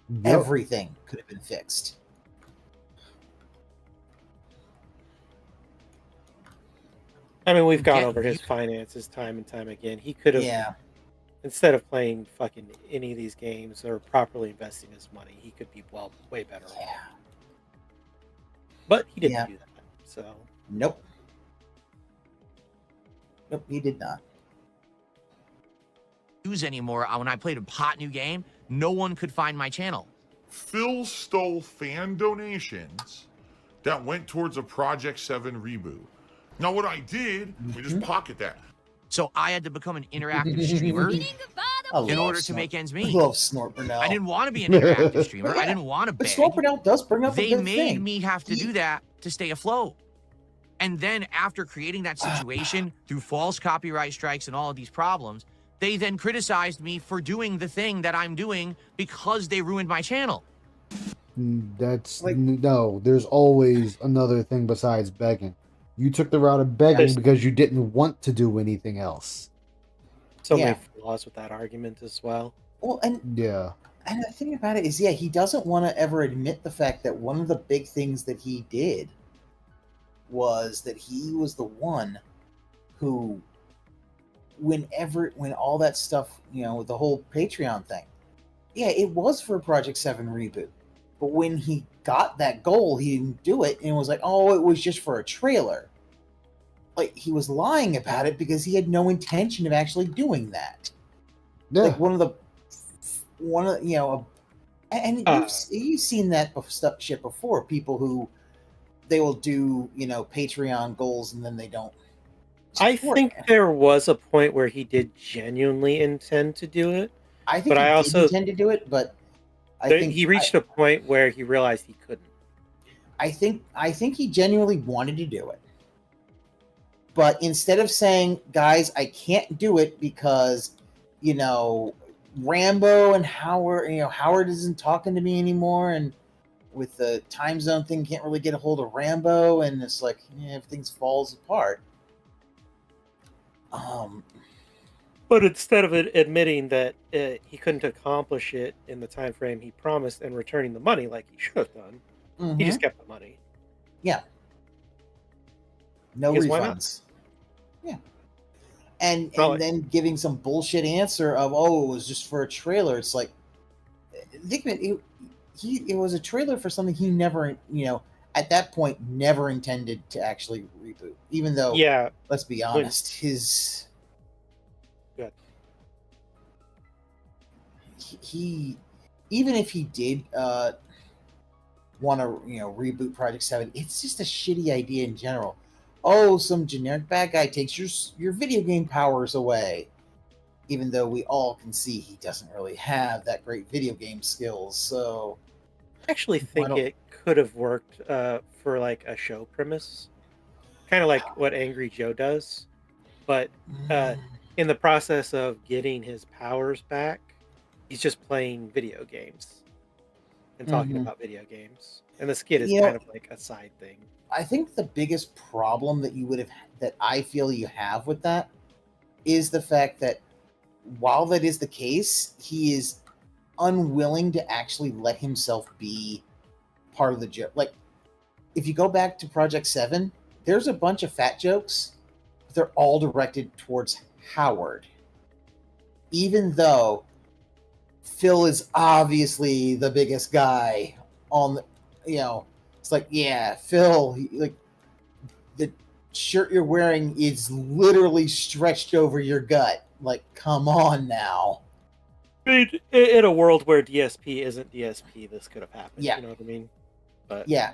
Yep. Everything could have been fixed.
I mean, we've gone over his finances time and time again. He could have, instead of playing fucking any of these games or properly investing his money, he could be way better off. But he didn't do that. So
Nope, he did not.
Use anymore. When I played a hot new game, no one could find my channel.
Phil stole fan donations that went towards a Project 7 reboot. Now, what I did, we just pocket that.
So I had to become an interactive streamer in order to make ends meet.
I love Snort Brunel.
I didn't want to be an interactive streamer. I didn't want to beg.
But Snort Brunel does bring up a good thing.
They made me have to do that to stay afloat. And then after creating that situation through false copyright strikes and all of these problems, they then criticized me for doing the thing that I'm doing because they ruined my channel.
That's no, there's always another thing besides begging. You took the route of begging because you didn't want to do anything else.
So many flaws with that argument as well.
Well, and the thing about it is, he doesn't want to ever admit the fact that one of the big things that he did was that he was the one who, when all that stuff, you know, the whole Patreon thing, it was for a Project 7 reboot. But when he got that goal, he didn't do it, and was like, "Oh, it was just for a trailer." Like, he was lying about it because he had no intention of actually doing that.
Yeah.
Like one of the and you've seen that shit before. People who they will do Patreon goals and then they don't.
I think there was a point where he did genuinely intend to do it.
I think
but
he
I
did
also
intend to do it, but I think
he reached a point where he realized he couldn't.
I think he genuinely wanted to do it. But instead of saying, "Guys, I can't do it because, Rambo and Howard isn't talking to me anymore, and with the time zone thing, can't really get a hold of Rambo, and it's like, everything falls apart."
But instead of admitting that he couldn't accomplish it in the time frame he promised and returning the money like he should have done, he just kept the money.
Yeah. No
Because
refunds. Yeah. And
Probably.
then giving some bullshit answer of, "Oh, it was just for a trailer." It's like, it was a trailer for something he never, at that point, never intended to actually reboot. Even though, let's be honest, he even if he did want to reboot Project 7, it's just a shitty idea in general. Oh, some generic bad guy takes your video game powers away, even though we all can see he doesn't really have that great video game skills. So
I actually think it could have worked for like a show premise, kind of like what Angry Joe does, but in the process of getting his powers back, he's just playing video games and talking about video games, and the skit is kind of like a side thing.
I think the biggest problem that I feel you have with that is the fact that while that is the case, he is unwilling to actually let himself be part of the joke. Like, if you go back to Project 7, there's a bunch of fat jokes. They're all directed towards Howard. Even though Phil is obviously the biggest guy on the, it's like, yeah, Phil, like, the shirt you're wearing is literally stretched over your gut. Like, come on now.
In a world where DSP isn't DSP, this could have happened.
Yeah.
You know what I mean? But
yeah,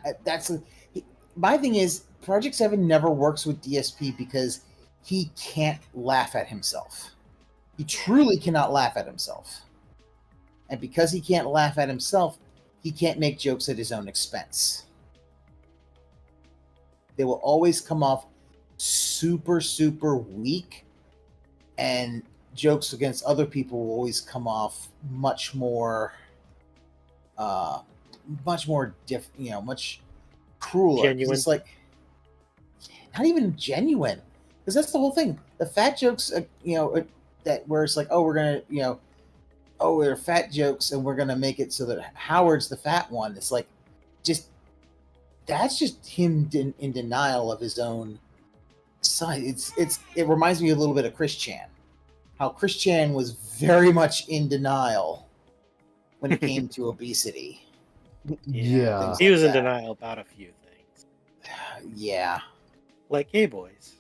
my thing is, Project 7 never works with DSP because he can't laugh at himself. He truly cannot laugh at himself. And because he can't laugh at himself, he can't make jokes at his own expense. They will always come off super, super weak, and jokes against other people will always come off much more much crueler.
Genuine.
It's like, not even genuine, because that's the whole thing. The fat jokes, that where it's like, oh, we're gonna, oh, they're fat jokes, and we're gonna make it so that Howard's the fat one. It's like, that's just him in denial of his own side. It reminds me a little bit of Chris Chan, how Chris Chan was very much in denial when it came to obesity.
Yeah.
He was in denial about a few things.
Yeah.
Like gay boys.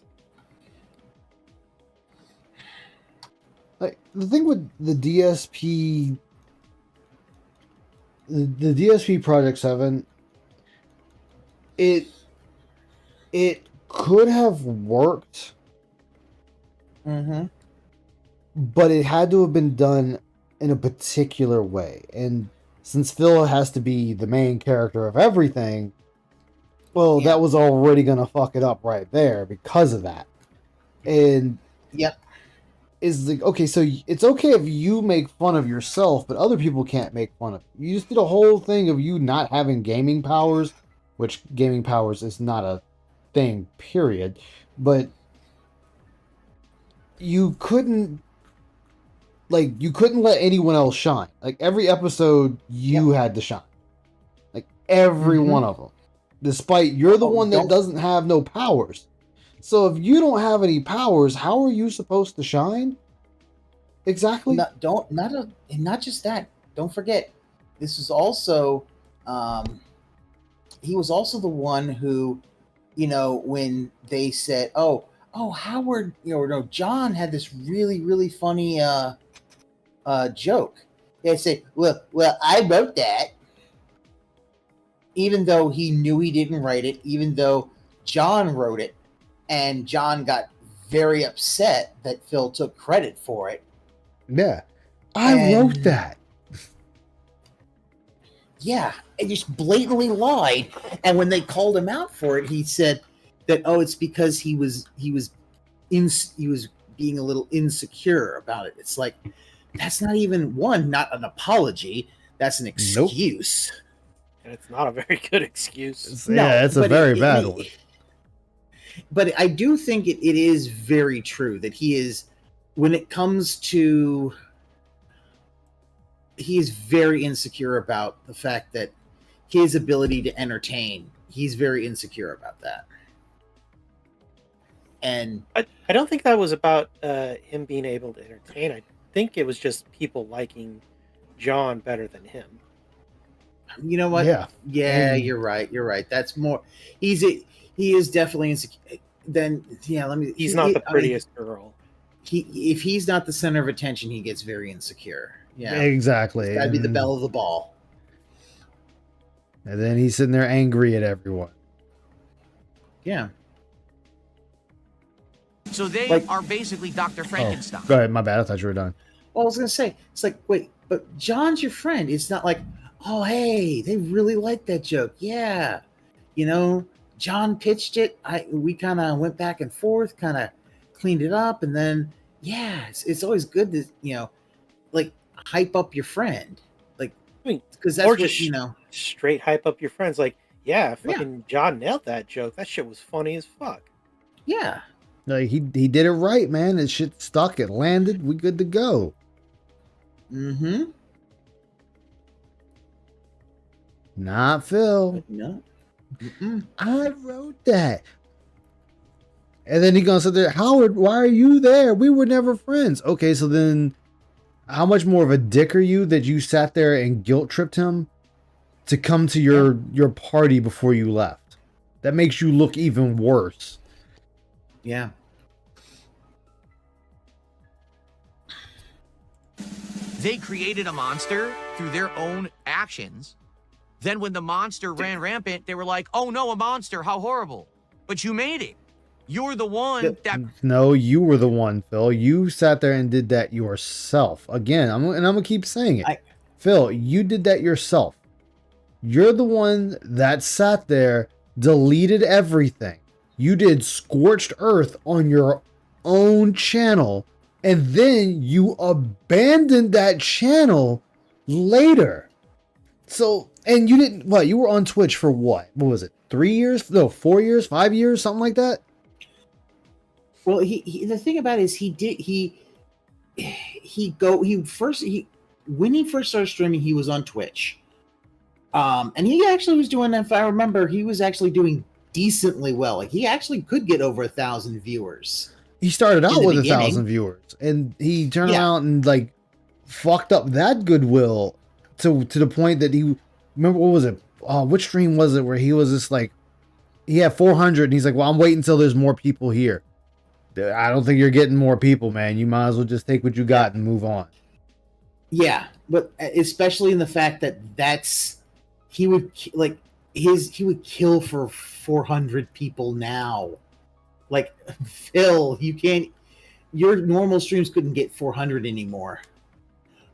Like, the thing with the DSP, the DSP Project 7, it could have worked, but it had to have been done in a particular way. And since Phil has to be the main character of everything, well, that was already going to fuck it up right there because of that. And is like, okay, so it's okay if you make fun of yourself, but other people can't make fun of you. You just did a whole thing of you not having gaming powers, which gaming powers is not a thing, period. But you couldn't let anyone else shine. Like, every episode, you had to shine. Like, every one of them. Despite you're the one that doesn't have no powers. So if you don't have any powers, how are you supposed to shine? Exactly.
Not just that. Don't forget, this is also he was also the one who, when they said, "Oh, Howard," no, John had this really, really funny joke. They say, "Well, I wrote that," even though he knew he didn't write it, even though John wrote it, and John got very upset that Phil took credit for it.
Yeah, I wrote that.
Yeah, and just blatantly lied. And when they called him out for it, he said that it's because he was being a little insecure about it. It's like, that's not even not an apology. That's an excuse.
Nope. And it's not a very good excuse.
It's a very bad one.
But I do think it is very true that he is, when it comes to, he is very insecure about the fact that his ability to entertain, he's very insecure about that. And
I don't think that was about him being able to entertain. I think it was just people liking John better than him.
You know what? Yeah, you're right. That's more. He is definitely insecure. Then
He's not the prettiest girl.
If he's not the center of attention, he gets very insecure. Yeah,
exactly.
He's gotta be the belle of the ball.
And then he's sitting there angry at everyone.
Yeah.
So they are basically Dr. Frankenstein.
Go ahead, my bad. I thought you were done.
Well, I was gonna say, it's like, wait, but John's your friend. It's not like, oh, hey, they really like that joke. Yeah, John pitched it. We kind of went back and forth, kind of cleaned it up, and then it's always good to like hype up your friend, like, because that's
or
what,
just straight hype up your friends. Like, fucking John nailed that joke. That shit was funny as fuck.
Yeah.
Like he did it right, man. It shit stuck. It landed. We good to go.
Mm-hmm.
Not Phil.
No.
I wrote that. And then he gonna sit there, Howard, why are you there? We were never friends. Okay, so then how much more of a dick are you that you sat there and guilt tripped him to come to your party before you left? That makes you look even worse.
Yeah.
They created a monster through their own actions. Then when the monster ran rampant, they were like, oh no, a monster, how horrible. But you made it. You're the one that...
No, you were the one, Phil. You sat there and did that yourself. Again, I'm going to keep saying it. Phil, you did that yourself. You're the one that sat there, deleted everything. You did Scorched Earth on your own channel, and then you abandoned that channel later. So, and you didn't, you were on Twitch for what? What was it? 3 years? No, 4 years, 5 years, something like that?
Well, he the thing about it is when he first started streaming, he was on Twitch. And he actually was doing, if I remember, he was actually doing decently well. Like, he actually could get over 1,000 viewers.
He started out with 1,000 viewers, and he turned around and like fucked up that goodwill to the point that he, remember, what was it? Which stream was it where he was just like, he had 400 and he's like, well, I'm waiting until there's more people here. I don't think you're getting more people, man. You might as well just take what you got and move on.
Yeah, but especially in the fact that he would kill for 400 people now. Like, Phil, your normal streams couldn't get 400 anymore.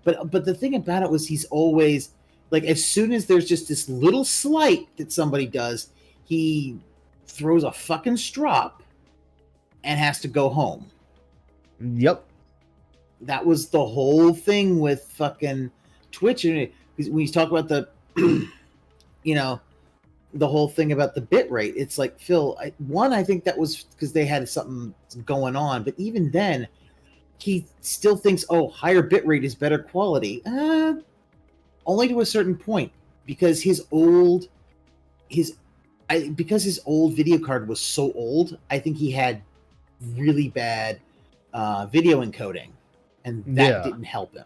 But the thing about it was, he's always like, as soon as there's just this little slight that somebody does, he throws a fucking strop and has to go home.
Yep.
That was the whole thing with fucking Twitch. When you talk about the, the whole thing about the bit rate, it's like, Phil, I think that was because they had something going on. But even then, he still thinks, higher bit rate is better quality. Only to a certain point, because his old video card was so old. I think he had really bad video encoding, and that didn't help him.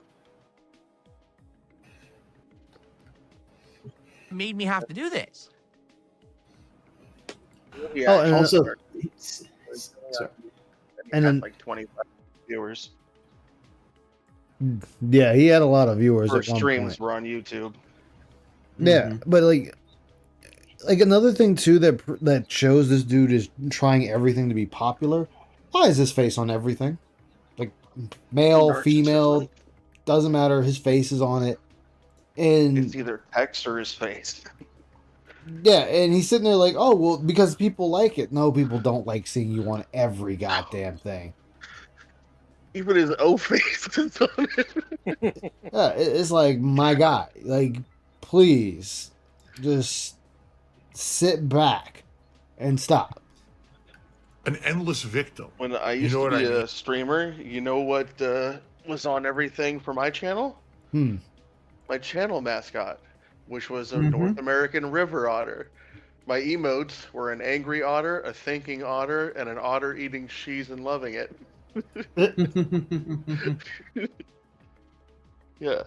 Made me have to do this.
Yeah,
Oh, and
Also,
sorry.
and then-
like 25 viewers.
Yeah, he had a lot of viewers
First
at one
streams
point.
were on YouTube.
Yeah, but like another thing too that shows this dude is trying everything to be popular. Why is his face on everything? Like male, female,
Narcissism.
doesn't matter. His face is on it, and
It's either text or his face.
yeah, and he's sitting there like, oh well, because people like it. No, people don't like seeing you on every goddamn thing.
Even his O face is on it.
Yeah, it's like my guy, like please, just sit back and stop.
An endless victim.
When I
You
used
know
to
what
be
I mean?
a streamer, you know what was on everything for my channel? My channel mascot, which was a North American river otter. My emotes were an angry otter, a thinking otter, and an otter eating cheese and loving it. Yeah.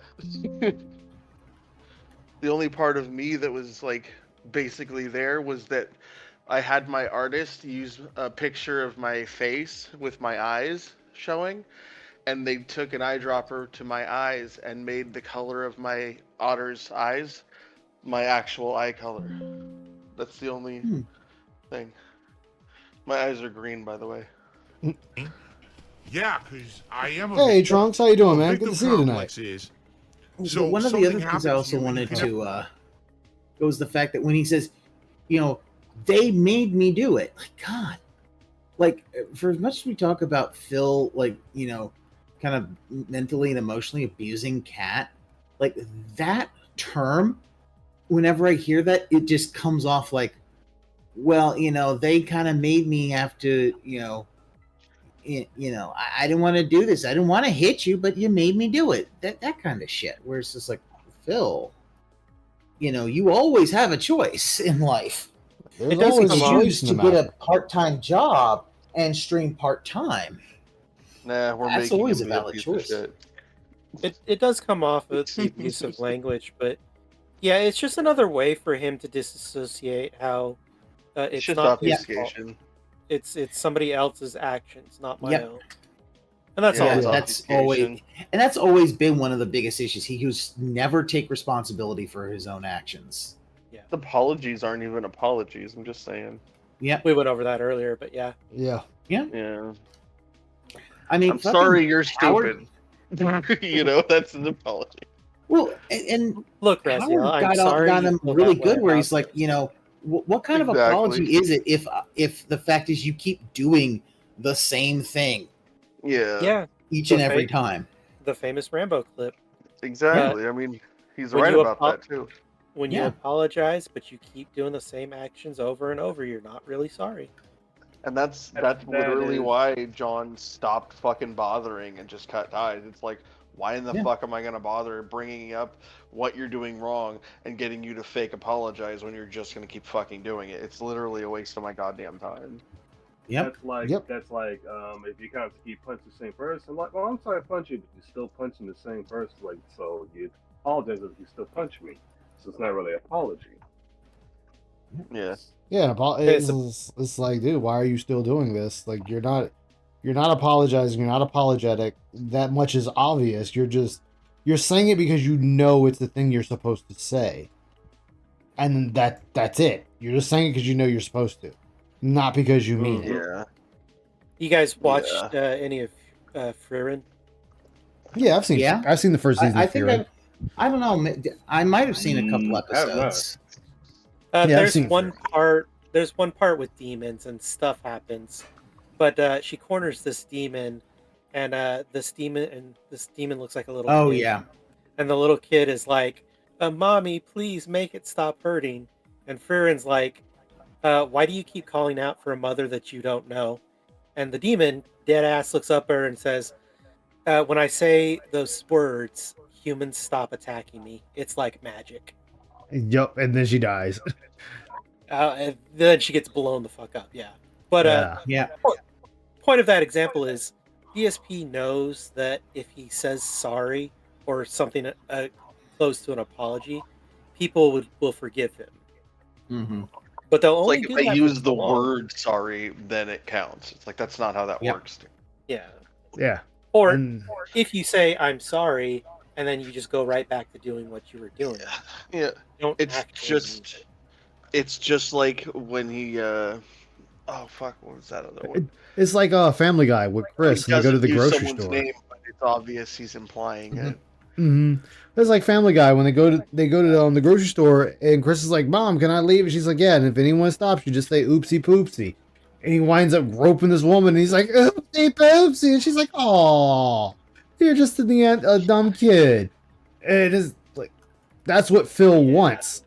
The only part of me that was like basically there was that I had my artist use a picture of my face with my eyes showing, and they took an eyedropper to my eyes and made the color of my otter's eyes my actual eye color. That's the only thing. My eyes are green, by the way.
Yeah, because I am a
Hey
victim.
Trunks, how you doing, man?
Victim
Good to see you tonight.
complex is,
So one of the
something
other things
happens
I
to
also
you and you
wanted
can-
to was the fact that when he says, they made me do it. Like, God, like for as much as we talk about Phil, like, kind of mentally and emotionally abusing Kat, like that term, whenever I hear that, it just comes off like, well, they kind of made me have to, I didn't want to do this. I didn't want to hit you, but you made me do it. That kind of shit. Where it's just like, Phil, you always have a choice in life.
There's
It does
always a
come off-
choice
Choose
in
to
the
get
matter.
a part-time job and stream part-time.
Nah, we're
That's
making
always
him
a
be a
valid
piece
choice.
of shit.
It does come off of the abusive language, but yeah, it's just another way for him to disassociate how
It's
it's
just
not his fault.
obfuscation.
It's somebody else's actions, not my
Yep.
own. And that's
Yeah,
all.
it's
that's
obfuscation.
that's always been one of the biggest issues. He was never take responsibility for his own actions.
Apologies aren't even apologies. I'm just saying.
Yep.
We went over that earlier, but yeah.
Yeah.
Yeah.
I mean,
I'm
fucking
sorry you're
Howard-
stupid. That's an apology.
Well, and
Look,
Howard
Raziel, I'm
got
sorry.
got
you
him
feel
really
that way
good, where
about
he's like,
this.
what kind of
Exactly.
apology is it if the fact is you keep doing the same thing
Yeah.
Yeah,
each
The
and every
fake-
time?
the famous Rambo clip.
Exactly. I mean, he's
when
right
you
about
apo-
that too.
When you
Yeah.
apologize, but you keep doing the same actions over and over, you're not really sorry.
And that's
That
literally
is-
why John stopped fucking bothering and just cut ties. It's like, why in the
Yeah.
fuck am I gonna bother bringing up what you're doing wrong and getting you to fake apologize when you're just gonna keep fucking doing it? It's literally a waste of my goddamn time.
Yep.
That's like
Yep.
if you kind of keep punching the same person, like, well, I'm sorry I punched you, but you're still punching the same person. Like, so you apologize if you still punch me. So it's not really an apology.
Yeah.
Yeah,
It's
it's like, dude, why are you still doing this? Like, you're not apologizing. You're not apologetic. That much is obvious. You're saying it because you know it's the thing you're supposed to say, and that's it. You're just saying it because you know you're supposed to, not because you mean it.
Yeah.
You guys watched any of Frieren?
Yeah, I've seen.
Yeah.
I've seen the first season.
I
of
think
Fear.
I don't know. I might have seen a couple
I have not.
episodes.
Yeah, I've
There's
seen
one
Frieren.
part. There's one part with demons and stuff happens, but she corners this demon, and this demon looks like a little.
Oh
kid.
yeah.
And the little kid is like, "Mommy, please make it stop hurting." And Friren's like, "Why do you keep calling out for a mother that you don't know?" And the demon, dead ass, looks up at her and says, "When I say those words, humans stop attacking me. It's like magic."
Yep, and then she dies.
And then she gets blown the fuck up. Yeah, but
Yeah.
Yeah.
point of that example is DSP knows that if he says sorry or something close to an apology, people will forgive him.
Mm-hmm.
But they'll
It's
only
like
do
if I
that
use
for
the
so long.
word sorry, then it counts. It's like that's not how that
Yep.
works.
Yeah.
Yeah.
Or
And
if you say I'm sorry, and then you just go right back to doing what you were doing.
Yeah.
Don't
It's
actually use
just
it.
it's just like when he oh fuck, what was that other one?
it's like a Family Guy with Chris,
He
and they go to
doesn't
the
use
grocery
someone's
store.
name, but it's obvious he's implying it.
Mm-hmm. It's like Family Guy when they go to the grocery store, and Chris is like, "Mom, can I leave?" And she's like, "Yeah." And if anyone stops you, just say "oopsie poopsie," and he winds up roping this woman. And he's like, "Oopsie poopsie," and she's like, "Oh, you're just in the end a dumb kid." And it is like that's what Phil wants.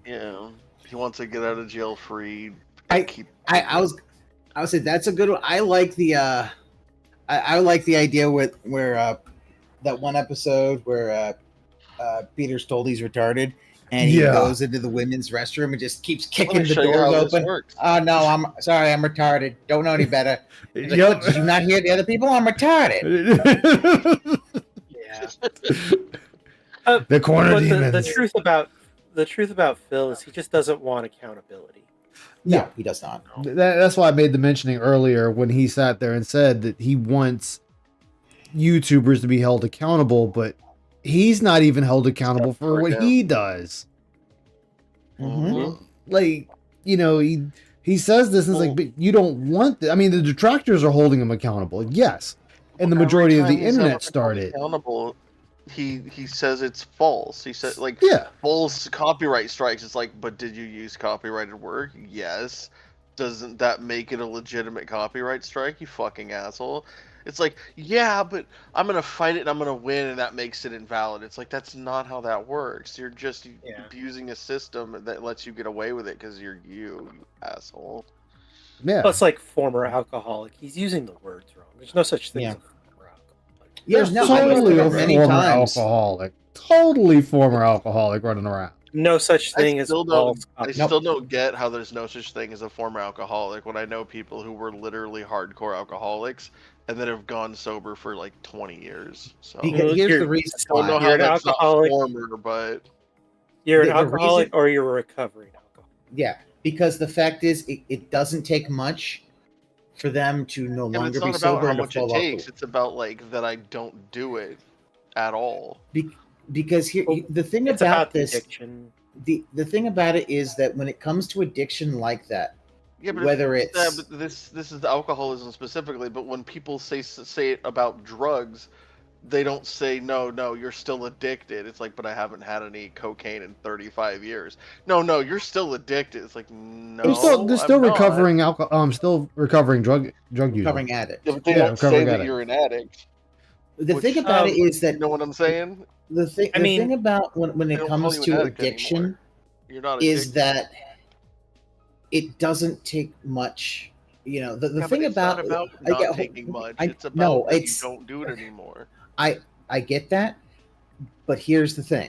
Yeah. He wants to get out of jail free.
I was say that's a good one. I like the I like the idea where that one episode where Peter's told he's retarded and he
Yeah.
goes into the women's restroom and just keeps
Let me
kicking the
show you
doors
how this
open.
works.
Oh no, I'm sorry, I'm retarded. Don't know any better. He's like,
Yep.
"What, did you not hear the other people? I'm retarded."
Yeah.
The corner
But
demons.
the truth about Phil is he just doesn't want accountability.
No, he does not.
That's why I made the mentioning earlier when he sat there and said that he wants YouTubers to be held accountable, but he's not even held accountable for what he does.
Mhm.
Like, he says this and it's like, but you don't want I mean, the detractors are holding him accountable, yes. And the majority of the internet started.
Accountable, he says it's false. He said like
Yeah.
false copyright strikes. It's like, but did you use copyrighted work? Yes. Doesn't that make it a legitimate copyright strike? You fucking asshole. It's like, yeah, but I'm gonna fight it and I'm gonna win, and that makes it invalid. It's like that's not how that works. You're just abusing a system that lets you get away with it because you're you asshole.
Yeah.
Plus, like former alcoholic, he's using the words wrong. There's no such thing as a former alcoholic.
Yeah,
There's
no, I looked
totally
it
a
up many
former
times.
alcoholic. Totally former alcoholic running around.
No such thing
I
as
still
false.
don't get how there's no such thing as a former alcoholic when I know people who were literally hardcore alcoholics and then have gone sober for like 20 years. So
Because here's the reason
I don't know
why.
how
You're an
that's
alcoholic.
not former, but
You're an
The
alcoholic
reason-
or you're a recovering alcoholic.
Yeah, because the fact is, it doesn't take much for them to no
yeah, but
longer
it's
be
not about
sober
how
and to
much it
fall off
takes. It's about like that I don't do it at all.
because here the thing
It's
about
about the
this
addiction.
the thing about it is that when it comes to addiction like that,
Yeah, but
whether
yeah,
it's
but this is the alcoholism specifically. But when people say it about drugs, they don't say no, you're still addicted. It's like, but I haven't had any cocaine in 35 years. No, you're still addicted. It's like, no,
They're still
I'm not.
recovering alcohol. Still recovering drug user.
recovering addict.
Yeah, but they
Yeah,
don't say
recovering
that
addict.
you're an addict.
The
Which,
thing about it is that
You know what I'm saying?
the thing
I mean,
thing about when
They
it
don't call
comes
you an
to
addict
addiction
anymore. You're not
is
addicted.
that it doesn't take much. The
Yeah, but
thing
it's
about
not about
I
not
get-
taking much.
I-
It's about
no,
that
it's-
you don't do it anymore.
I get that, but here's the thing: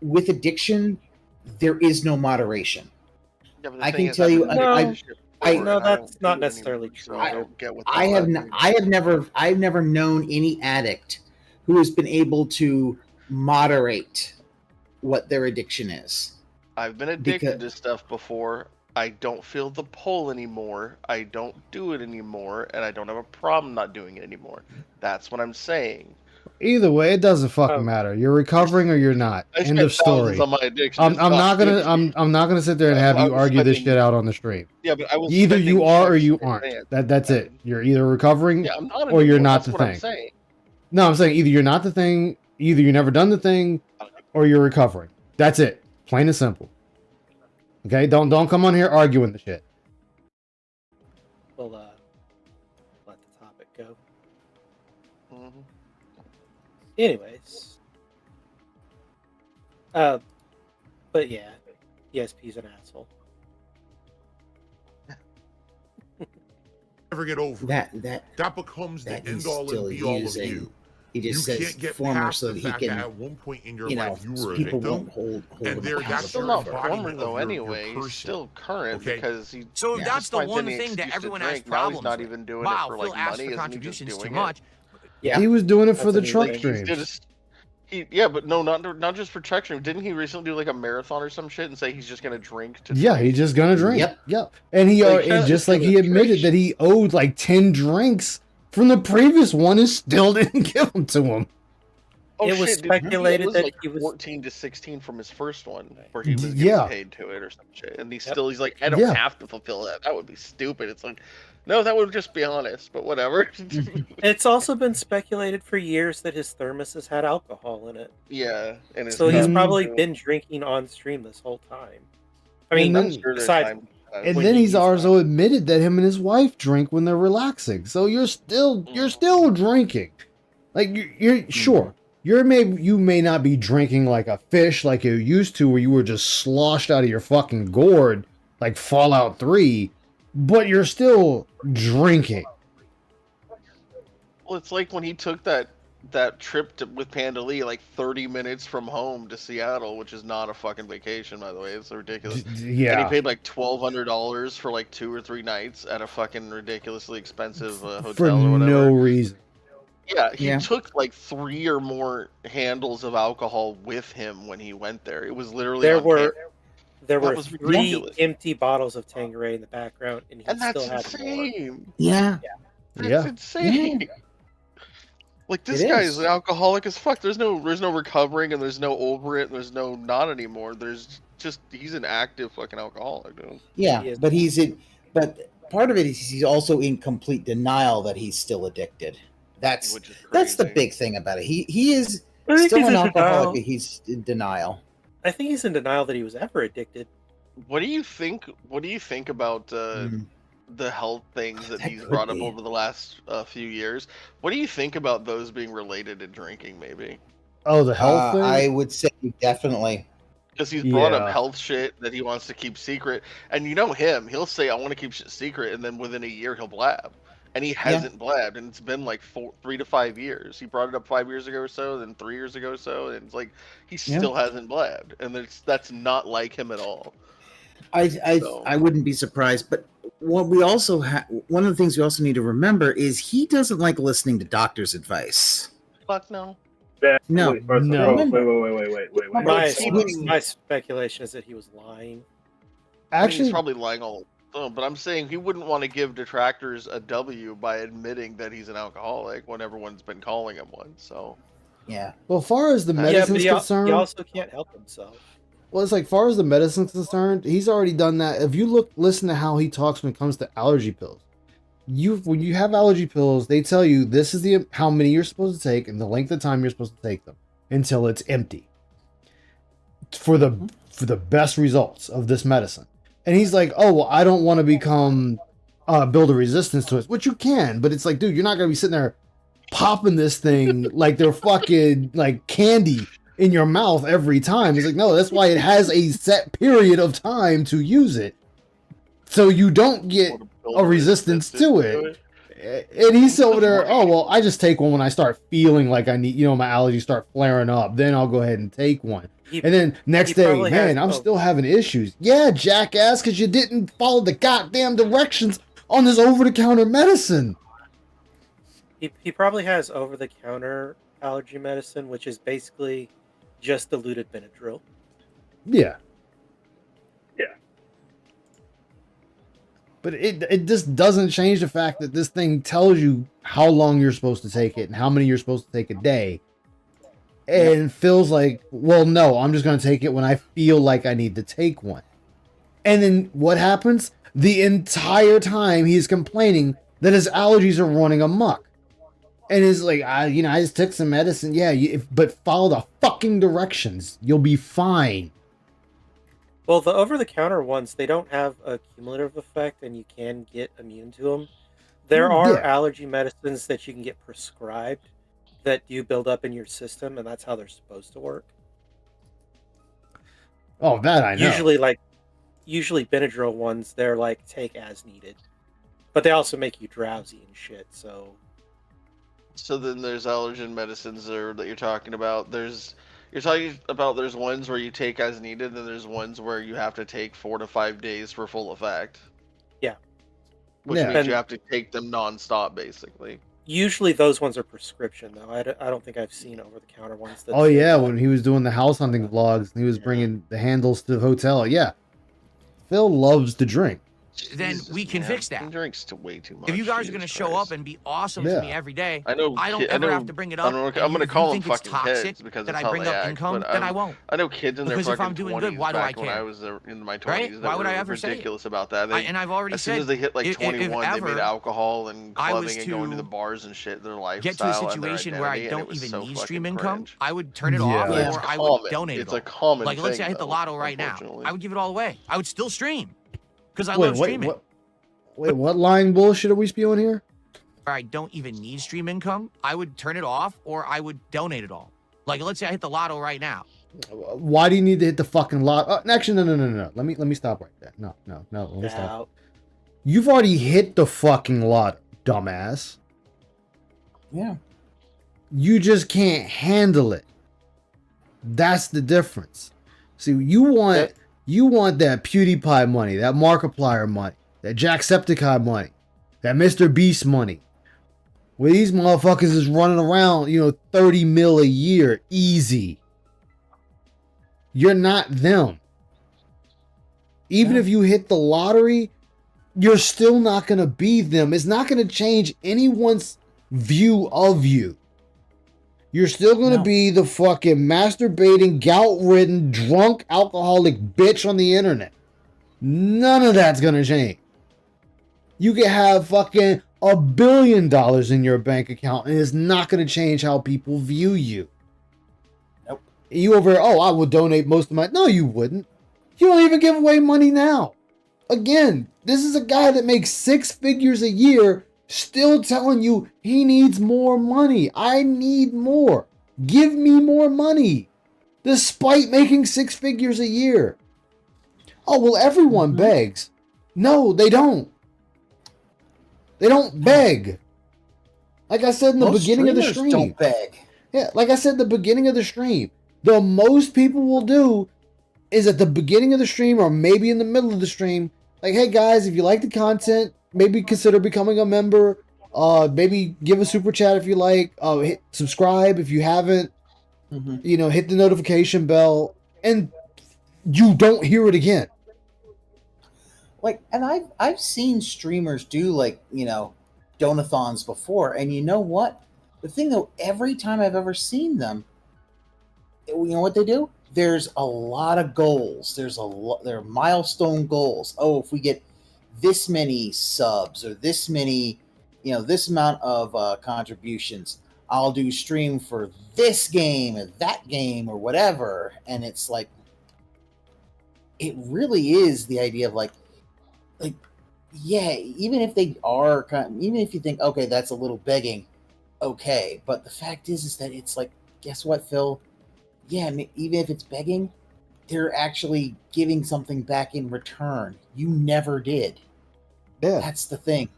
with addiction, there is no moderation.
Yeah, but the
I
thing
can
is,
tell
I've
you,
been doing
I-
this shit
I-
before,
No,
and I
that's
don't
not
do it
necessarily
anymore,
true.
so I don't get what the
I
fuck
have
I'm
n-
doing.
I've never known any addict who has been able to moderate what their addiction is.
I've been addicted
because-
to stuff before. I don't feel the pull anymore. I don't do it anymore, and I don't have a problem not doing it anymore. That's what I'm saying.
Either way, it doesn't fucking
Oh.
matter. You're recovering or you're not.
I
End
spent
of story.
thousands on my addiction.
I'm
It's
not gonna.
50.
I'm not gonna sit there and have
I
you
was
argue this
spending-
shit out on the stream.
Yeah, but I was
Either you
spending
are or
checks
you
in
aren't.
advance.
That's it. You're either recovering
Yeah, I'm not
or you're
anymore.
not
That's
the
what I'm
thing.
saying.
No, I'm saying either you're not the thing, either you've never done the thing, or you're recovering. That's it. Plain and simple. Okay, don't come on here arguing the shit.
We'll let the topic go.
Mhm.
Anyways. But yeah, ESP's an asshole.
Never get over it.
that
becomes the
that
end
he's
all
still
and be all of
using.
you.
He
You
just says
can't get
former
past
so
the
that he
fact that
can,
at one point in your
you know,
life you were a
people
victim.
won't hold
and
him
there-
He's
that's
still
accountable.
not
your embodiment
former
of
though.
your
Anyway,
person.
he's still current
Okay.
because he.
So
Yeah.
that's the
finds
one
any
thing that
excuse to
everyone has
drink. Now he's
problems
not
with.
even doing
Wow,
it for
Phil
like
asked
money.
for
Isn't he
contributions
just
too
doing
much.
Yeah.
He was doing it for
That's
the
what he
truck
did.
He's
streams.
just But no, not just for texturing. Didn't he recently do like a marathon or some shit and say he's just gonna drink to?
Yeah,
drink?
he's just gonna drink.
Yep.
And he
Like,
and just like he
that's
admitted that he owed like 10 drinks from the previous one and still didn't give them to him.
Oh,
It was
shit, dude,
speculated
was
that
like
he was
14 to 16 from his first one, where he was
Yeah.
getting paid to it or some shit, and he's like, I don't
Yeah.
have to fulfill that. That would be stupid. It's like, no, that would just be honest. But whatever.
It's also been speculated for years that his thermos has had alcohol in it.
Yeah, and his
So he's
cup,
probably
too.
been drinking on stream this whole time. I
And
mean,
then-
I'm sure there's
aside,
time.
And
when
then
he
he's
needs
also
that.
admitted that him and his wife drink when they're relaxing. So you're still drinking. Like you're sure. You may not be drinking like a fish like you used to, where you were just sloshed out of your fucking gourd like Fallout 3, but you're still drinking.
Well, it's like when he took that trip with Panda Lee, like 30 minutes from home to Seattle, which is not a fucking vacation, by the way. It's ridiculous. And he
Yeah.
paid like $1,200 for like 2 or 3 nights at a fucking ridiculously expensive hotel
For
or whatever.
no reason.
Yeah, he
Yeah.
took like 3 or more handles of alcohol with him when he went there. It was literally
There
on
were
camera.
there
That
were
was
3
ridiculous.
empty bottles of Tanqueray in the background, and he
And that's
still had more.
insane.
Yeah.
That's
Yeah.
insane. Like, this
It
guy
is.
is an alcoholic as fuck. There's no recovering, and there's no over it, and there's no not anymore. There's just, he's an active fucking alcoholic, dude.
Yeah,
He is.
but part of it is he's also in complete denial that he's still addicted. That's
Which is
the
crazy.
big thing about it. He is
I think
still
he's
an
in
alcoholic,
denial.
but he's in denial.
I think he's in denial that he was ever addicted.
What do you think? What do you think about the health things that
That
he's
could
brought up
be.
over the last few years? What do you think about those being related to drinking? Maybe
Oh, the health thing?
I would say definitely.
because he's brought up
Yeah.
health shit that he wants to keep secret, and you know him, he'll say, "I want to keep shit secret," and then within a year he'll blab. And he hasn't blabbed, and it's been like 3 to 5 years. He brought it up 5 years ago or so, then 3 years ago or so, and it's like he still hasn't blabbed, and that's not like him at all.
I wouldn't be surprised, but what we also one of the things we also need to remember is he doesn't like listening to doctors' advice.
Fuck no.
No,
Wait, first of
no.
all, wait.
My speculation is that he was lying.
I mean, he's
Actually,
probably lying all. But I'm saying he wouldn't want to give detractors a W by admitting that he's an alcoholic when everyone's been calling him one. So
yeah.
well, far as the
Yeah,
medicine's
but he
concerned,
also can't help himself.
well, it's like far as the medicine's concerned, he's already done that. If you listen to how he talks when it comes to allergy pills, when you have allergy pills, they tell you this is how many you're supposed to take and the length of time you're supposed to take them until it's empty. For the best results of this medicine. And he's like, oh, well, I don't want to build a resistance to it, which you can, but it's like, dude, you're not going to be sitting there popping this thing like they're fucking like candy in your mouth every time. He's like, no, that's why it has a set period of time to use it. So you don't get a resistance to it. And he's over there, oh, well, I just take one when I start feeling like I need, my allergies start flaring up. Then I'll go ahead and take one. And then next day,
probably
man,
has
I'm
both.
still having issues. Yeah, jackass, because you didn't follow the goddamn directions on this over-the-counter medicine.
He probably has over-the-counter allergy medicine, which is basically just diluted Benadryl.
Yeah.
Yeah.
But it just doesn't change the fact that this thing tells you how long you're supposed to take it and how many you're supposed to take a day. And feels like, well, no, I'm just going to take it when I feel like I need to take one. And then what happens? The entire time he's complaining that his allergies are running amok. And he's like, I just took some medicine. Yeah, but follow the fucking directions. You'll be fine.
Well, the over-the-counter ones, they don't have a cumulative effect, and you can get immune to them. There are allergy medicines that you can get prescribed that do build up in your system, and that's how they're supposed to work.
Oh, that I know.
Usually Benadryl ones, they're like take as needed, but they also make you drowsy and shit. So
then there's allergen medicines that you're talking about. You're talking about there's ones where you take as needed, and there's ones where you have to take 4 to 5 days for full effect.
Yeah.
Which
Yeah.
means you have to take them nonstop, basically.
Usually those ones are prescription though. I don't think I've seen over the counter ones that
Oh
say
yeah,
that.
when he was doing the house hunting vlogs, and he was
Yeah.
bringing the handles to the hotel. Yeah, Phil loves to drink.
Then
Jesus,
we can
man.
fix that.
He drinks way too much.
If you guys are
Jesus
going to show
Christ.
up and be awesome to me
Yeah.
every day,
I know.
I don't
I
ever
know,
have to bring it
I
up.
don't know,
and
I'm gonna
if
call
you
them
think it's
fucking
toxic
kids because
that
that's
I
how
bring
they
up
act.
income,
But
then I won't.
I know kids in their
Because if
fucking
I'm doing
20s
good, why do I
back when I
care?
was in my 20s
Right?
that
Why would
were
I ever say it?
ridiculous about that. They,
And I've already
as soon
said,
as they hit like
if
21, they made
ever
alcohol and
I was
clubbing and going to the
to
bars and shit. Their
get to a
lifestyle and their
situation where I
identity, and it
don't
was
even
so
need
fucking
stream income,
cringe.
I would turn it
Yeah.
off,
But
or
it's
I
common.
would donate it
It's
all.
a common
Like, let's say I
thing,
hit the
though,
lotto right now,
unfortunately.
I would give it all away. I would still stream because I
Wait,
love streaming.
what lying bullshit are we spewing here?
Or I don't even need stream income, I would turn it off, or I would donate it all. Like, let's say I hit the lotto right now.
Why do you need to hit the fucking lot? Actually, no. Let me stop right there. No. Let me stop.
Doubt.
You've already hit the fucking lot, dumbass.
Yeah.
You just can't handle it. That's the difference. See, you want that PewDiePie money, that Markiplier money, that Jacksepticeye money, that Mr. Beast money. Where these motherfuckers is running around, 30 mil a year, easy. You're not them. Even if you hit the lottery, you're still not going to be them. It's not going to change anyone's view of you. You're still going to be the fucking masturbating, gout-ridden, drunk, alcoholic bitch on the internet. None of that's going to change. You can have fucking $1 billion in your bank account, and it's not going to change how people view you.
Nope.
You over here, I would donate most of my... No, you wouldn't. You don't even give away money now. Again, this is a guy that makes 6 figures a year, still telling you he needs more money. I need more. Give me more money. Despite making 6 figures a year. Oh, well, everyone begs. No, they don't. They don't beg. Like I said in the beginning of the stream.
Don't beg.
Yeah, like I said in the beginning of the stream. The most people will do is at the beginning of the stream or maybe in the middle of the stream, like, hey guys, if you like the content, maybe consider becoming a member. Maybe give a super chat if you like. Hit subscribe if you haven't. Hit the notification bell, and you don't hear it again.
Like, and I've seen streamers do donathons before, and you know what? The thing though, every time I've ever seen them, you know what they do? There's a lot of goals. There are milestone goals. Oh, if we get this many subs or this many, this amount of contributions, I'll do stream for this game or that game or whatever. And it's like, it really is the idea of yeah, even if they are even if you think, okay, that's a little begging, okay, but the fact is that it's like, guess what, Phil? Yeah, I mean, even if it's begging, they're actually giving something back in return. You never did.
Yeah.
That's the thing.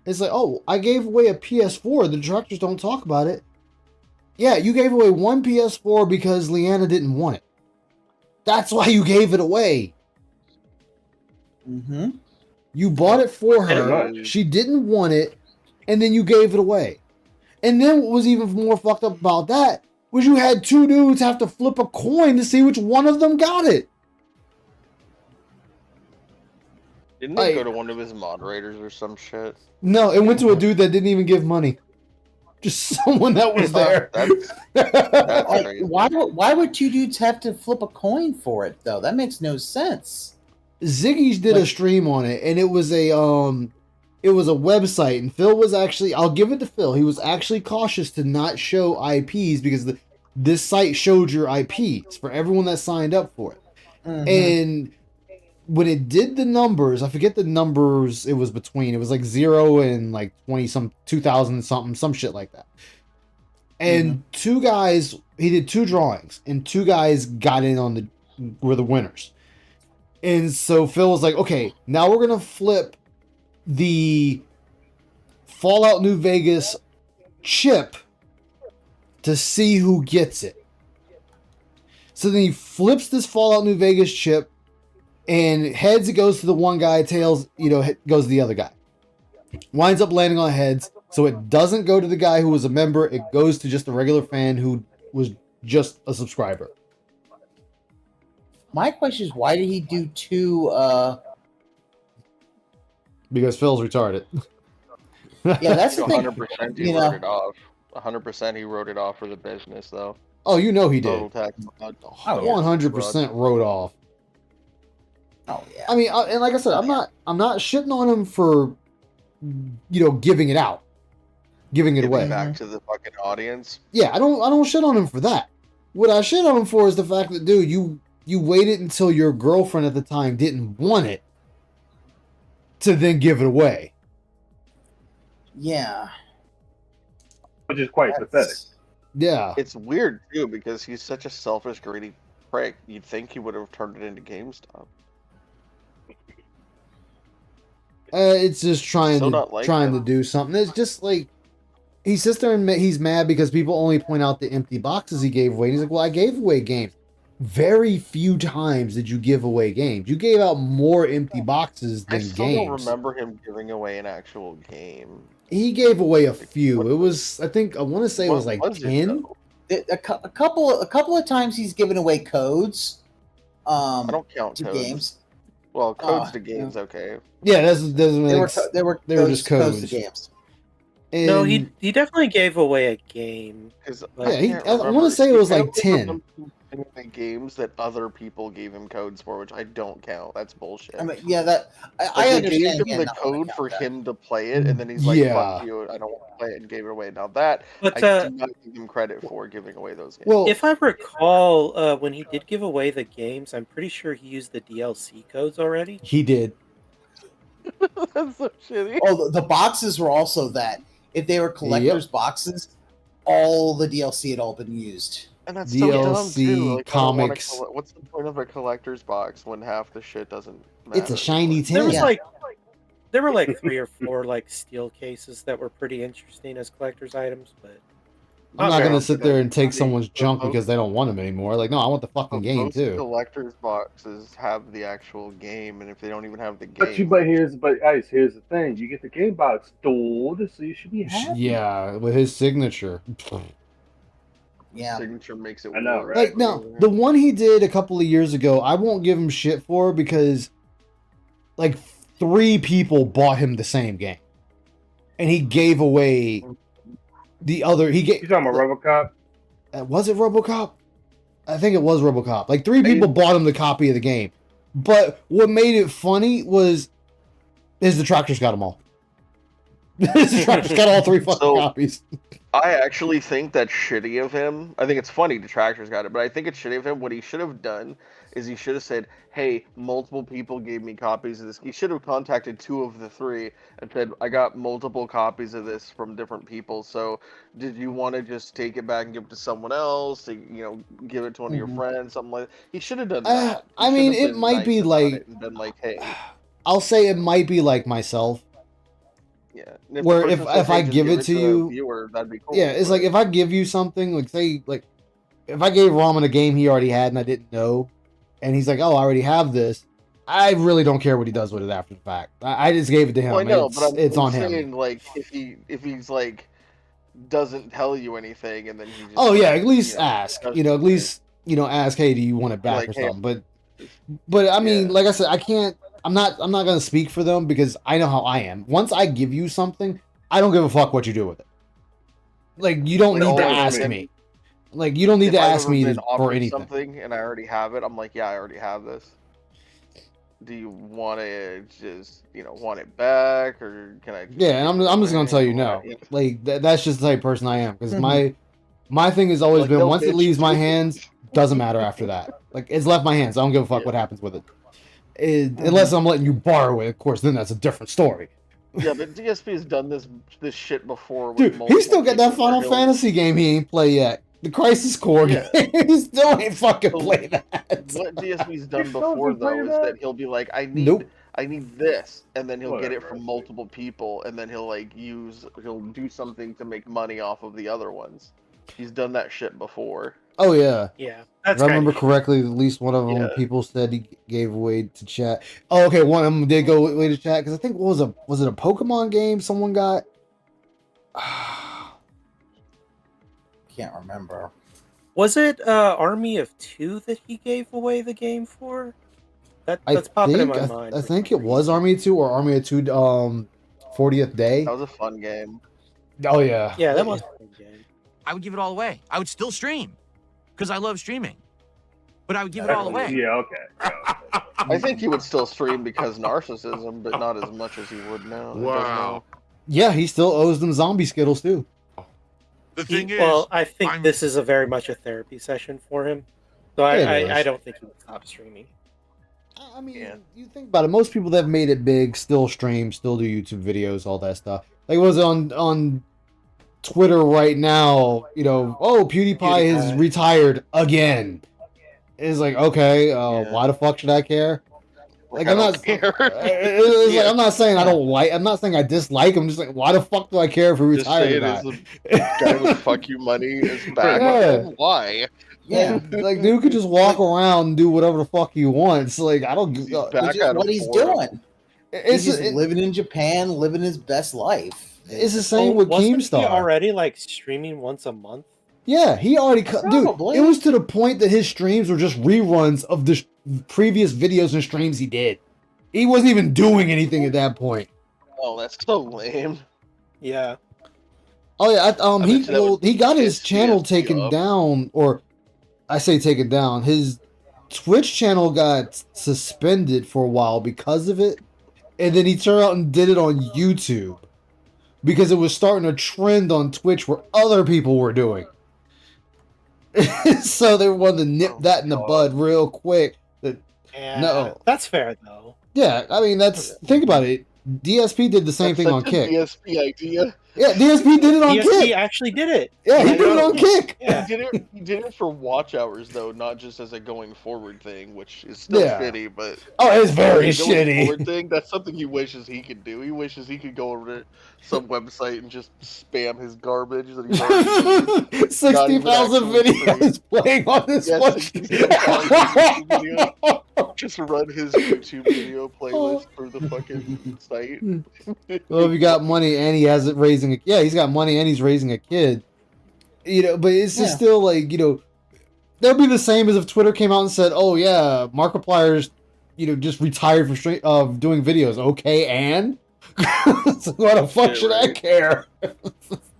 It's like, oh, I gave away a PS4. The directors don't talk about it. Yeah, you gave away one PS4 because Leanna didn't want it. That's why you gave it away.
Mm-hmm.
You bought it for her. She didn't want it, and then you gave it away. And then what was even more fucked up about that was you had 2 dudes have to flip a coin to see which one of them got it.
Didn't they go to one of his moderators or some shit?
No, it went to a dude that didn't even give money. Just someone that was there.
That's crazy. Why would 2 dudes have to flip a coin for it though? That makes no sense.
Ziggy's did a stream on it, and it was a website, and Phil was actually, I'll give it to Phil, he was actually cautious to not show IPs because this site showed your IPs for everyone that signed up for it. And when it did the numbers, I forget the numbers it was between, it was like 0 and like 2000 something, some shit like that. And 2 guys, he did 2 drawings, and 2 guys got in were the winners. And so Phil was like, okay, now we're going to flip the Fallout New Vegas chip to see who gets it. So then he flips this Fallout New Vegas chip, and heads it goes to the one guy, tails, goes to the other guy. winds up landing on heads. So it doesn't go to the guy who was a member. It goes to just a regular fan who was just a subscriber.
My question is, why did he do 2?
Because Phil's retarded.
Yeah, that's the thing.
100% he wrote it off. 100% he wrote it off for the business, though.
Oh, you know he did.
Total tax.
100% wrote off.
Oh yeah.
I mean, and like I said, I'm not shitting on him for, giving it out, giving it away
back to the fucking audience.
Yeah, I don't shit on him for that. What I shit on him for is the fact that, dude, you waited until your girlfriend at the time didn't want it to then give it away.
Yeah.
Which is quite pathetic.
Yeah.
It's weird, too, because he's such a selfish, greedy prick. You'd think he would have turned it into GameStop.
It's just trying to do something. It's just like he sits there and he's mad because people only point out the empty boxes he gave away. And he's like, well, I gave away games. Very few times did you give away games. You gave out more empty boxes than games.
I don't remember him giving away an actual game.
He gave away a few. It was, I want to say it was like 10.
A couple of times he's given away codes.
I don't count
to
codes.
games.
Well, codes to games, okay.
Yeah, they were just codes
to games.
And
no, he definitely gave away a game.
Yeah, I want to say it was like 10.
Games that other people gave him codes for, which I don't count. That's bullshit.
I mean, yeah, I understand.
Gave him the code for him to play it, and then he's like, "Fuck you! I don't want to play it," and gave it away. Now that I do not give him credit for giving away those games.
Well, if I recall, when he did give away the games, I'm pretty sure he used the DLC codes already.
He did.
That's so shitty.
Oh, the boxes were also that. If they were collector's boxes, all the DLC had all been used.
And that's
DLC,
so dumb too. Like,
comics.
What's the point of a collector's box when half the shit doesn't matter?
It's a shiny 10.
There were like 3 or 4 like steel cases that were pretty interesting as collector's items, but
I'm not gonna sit there and take someone's junk because they don't want them anymore. Like, no, I want the fucking game
most
too.
Collector's boxes have the actual game, and if they don't even have the game,
But here's the thing: you get the game box stored, so you should be happy.
Yeah, with his signature.
Yeah,
signature makes it.
I know, right?
Like, no, the one he did a couple of years ago, I won't give him shit for because, like, 3 people bought him the same game, and he gave away the other. You
talking about RoboCop?
Was it RoboCop? I think it was RoboCop. Like 3 people bought him the copy of the game, but what made it funny was his detractors got them all. His detractors got all 3 fucking copies.
I actually think that's shitty of him. I think it's funny detractors got it, but I think it's shitty of him. What he should have done is he should have said, hey, multiple people gave me copies of this. He should have contacted 2 of the 3 and said, I got multiple copies of this from different people, so did you want to just take it back and give it to someone else? To, give it to one of your friends, something like that. He should have done that.
I mean, it might be like...
Been like, hey.
I'll say it might be like myself.
Yeah.
Where if I give it to you,
viewer, that'd be cool.
Yeah, it's like if I give you something, like say, like if I gave Ramen a game he already had and I didn't know, and he's like, "Oh, I already have this," I really don't care what he does with it after the fact. I just gave it to him.
Well, I know, but
it's on
saying,
him.
Like if he's like doesn't tell you anything, and then he
just at least ask. At least ask. Hey, do you want it back or something? But I mean, like I said, I can't. I'm not gonna speak for them because I know how I am. Once I give you something, I don't give a fuck what you do with it. Like you don't need to ask me. Like you don't need to ask me for anything.
Something and I already have it. I'm like, yeah, I already have this. Do you want to just want it back or can I?
Yeah, and I'm just gonna tell you no. Like that's just the type of person I am because my thing has always been once it leaves my hands, doesn't matter after that. Like it's left my hands. I don't give a fuck what happens with it. Unless I'm letting you borrow it, of course, then that's a different story.
Yeah, but DSP has done this shit before.
Dude, he still got that Final Fantasy game he ain't play yet. The Crisis Core game. He still ain't fucking play that.
What DSP's done before though is that he'll be like, I need this, and then he'll get it from multiple people, and then he'll do something to make money off of the other ones. He's done that shit before.
Oh yeah.
Yeah,
If
that's
I
kind
remember
of
correctly, at least one of them
Yeah.
people said he gave away to chat. Oh, okay, one of them did go away to chat because I think was it a Pokemon game someone got?
Can't remember.
Was it Army of Two that he gave away the game for? That's
I
popping in
think
my mind.
I
for
think
some
it was
reason.
Army of Two or Army of Two 40th day.
That was a fun game.
Oh yeah.
Yeah, that must have been a game.
I would give it all away. I would still stream because I love streaming, but I would give it all away.
Yeah, okay. Yeah, okay.
I think he would still stream because narcissism, but not as much as he would now.
Wow.
Yeah, he still owes them zombie skittles too.
The thing is,
Well, I think
I'm-
this is a very much a therapy session for him. So
It
I
is.
don't think he would stop streaming.
I mean,
Yeah.
you think about it. Most people that have made it big still stream, still do YouTube videos, all that stuff. Like, was on Twitter right now? You know, oh, PewDiePie is
PewDiePie.
retired again. It's like, okay,
Yeah.
why the fuck should I care? Like,
I
I'm
don't
not.
care.
It's like, I'm not saying I don't like. I'm not saying I dislike him. Just like, why the fuck do I care if he
Just
retired or
saying,
not?
is the guy with fuck you money is back.
Yeah.
Why?
Yeah.
Like, dude could just walk around and do whatever the fuck he wants. Like, I don't.
He's
It's
back
Which is
at
what
him
he's
for it.
doing. He's just
it-
living in Japan, living his best life.
it's the same with
Wasn't he
Keemstar.
already like streaming once a month?
Yeah, he already cut. Dude,
Probably.
it was to the point that his streams were just reruns of the previous videos and streams he did. He wasn't even doing anything at that point.
Oh, that's so lame.
Yeah.
Oh yeah,
I bet you that would
he got his
piss
channel
DSP
taken
off.
down, or I say taken down. His Twitch channel got suspended for a while because of it, and then he turned out and did it on YouTube because it was starting a trend on Twitch where other people were doing. So they wanted to nip
Oh,
that in the
God.
bud real quick.
Yeah,
No.
that's fair though.
Yeah, I mean think about it. DSP did the same
That's
thing on
such a
Kick.
DSP idea.
Yeah, DSP did it on
DSP
Kick.
actually did it.
Yeah, he
I
did it
know.
on Kick.
Yeah.
He did it for watch hours though, not just as a going forward thing, which is still
Yeah.
shitty. But
Oh, it's very
the going
shitty.
forward thing, that's something he wishes he could do. He wishes he could go over to some website and just spam his garbage that he's already made.
60,000
actually
videos playing on this
Yes,
one.
60,000 videos. Just run his YouTube video playlist through the fucking site.
Well, if you got money and he has it raising a he's got money and he's raising a kid. You know, but it's just
Yeah.
still like, you know, that'd be the same as if Twitter came out and said, "Oh yeah, Markiplier's, you know, just retired from doing videos." Okay, and so what the fuck
Yeah,
should I
right.
care?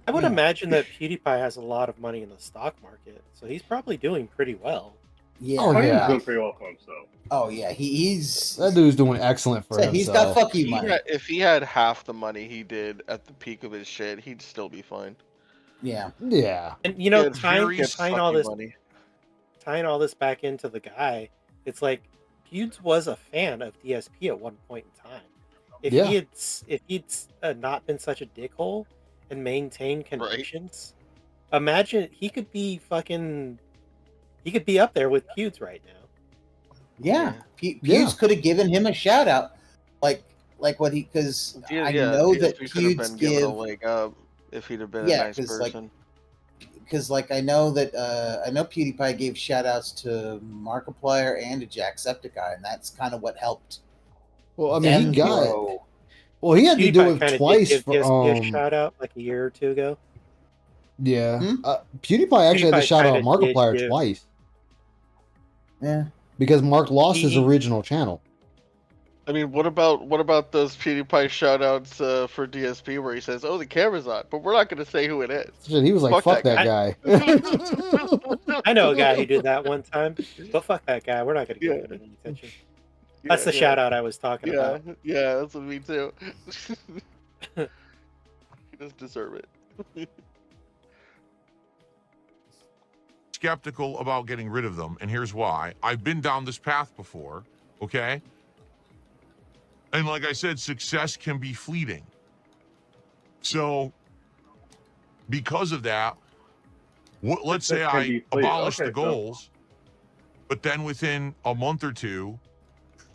I would
Yeah.
imagine that PewDiePie has a lot of money in the stock market, so he's probably doing pretty well.
Yeah.
Oh,
He's
yeah.
doing pretty well for himself.
Oh yeah. He's
That dude's doing excellent for
so he's got
himself.
fuck you money.
If he had half the money he did at the peak of his shit, he'd still be fine.
Yeah.
Yeah.
And you know,
It's
tying,
very
tying
sucky
all this
money.
tying all this back into the guy, it's like Pewds was a fan of DSP at one point in time. If
Yeah.
he'd not been such a dickhole and maintained connections, imagine he could be up there with Pewds right now.
Yeah.
Yeah.
Pewds could have given him a shout out, like what he because I know that
DSP could have
Pewds
been given a
give
leg up if he'd have been
Yeah,
a nice
'cause, like,
person.
because like I know PewDiePie gave shout outs to Markiplier and to Jacksepticeye, and that's kind of what helped.
Well, I mean,
them
he got.
grow.
Well, he had to do
PewDiePie
it
kinda
twice
did
for
give DSP a shout out like a year or two ago.
Yeah.
Hmm?
PewDiePie actually had to
PewDiePie
shout out
kinda did
Markiplier
give-
twice
Yeah.
because Mark lost his
He-
original channel.
I mean, what about those PewDiePie shout outs for DSP where he says, "Oh, the camera's on," but we're not going to say who it is.
Shit, he was like,
Fuck
"Fuck
that
that guy."
I know a guy who did that one time, but fuck that guy. We're not going to give him any attention. That's the shout out I was talking
Yeah,
about.
yeah, that's what me too. He doesn't deserve it.
Skeptical about getting rid of them, and here's why. I've been down this path before, okay? And like I said, success can be fleeting. So, because of that, let's say
Success can
I
be fleeting.
abolish
Okay,
the goals, but then within a month or two,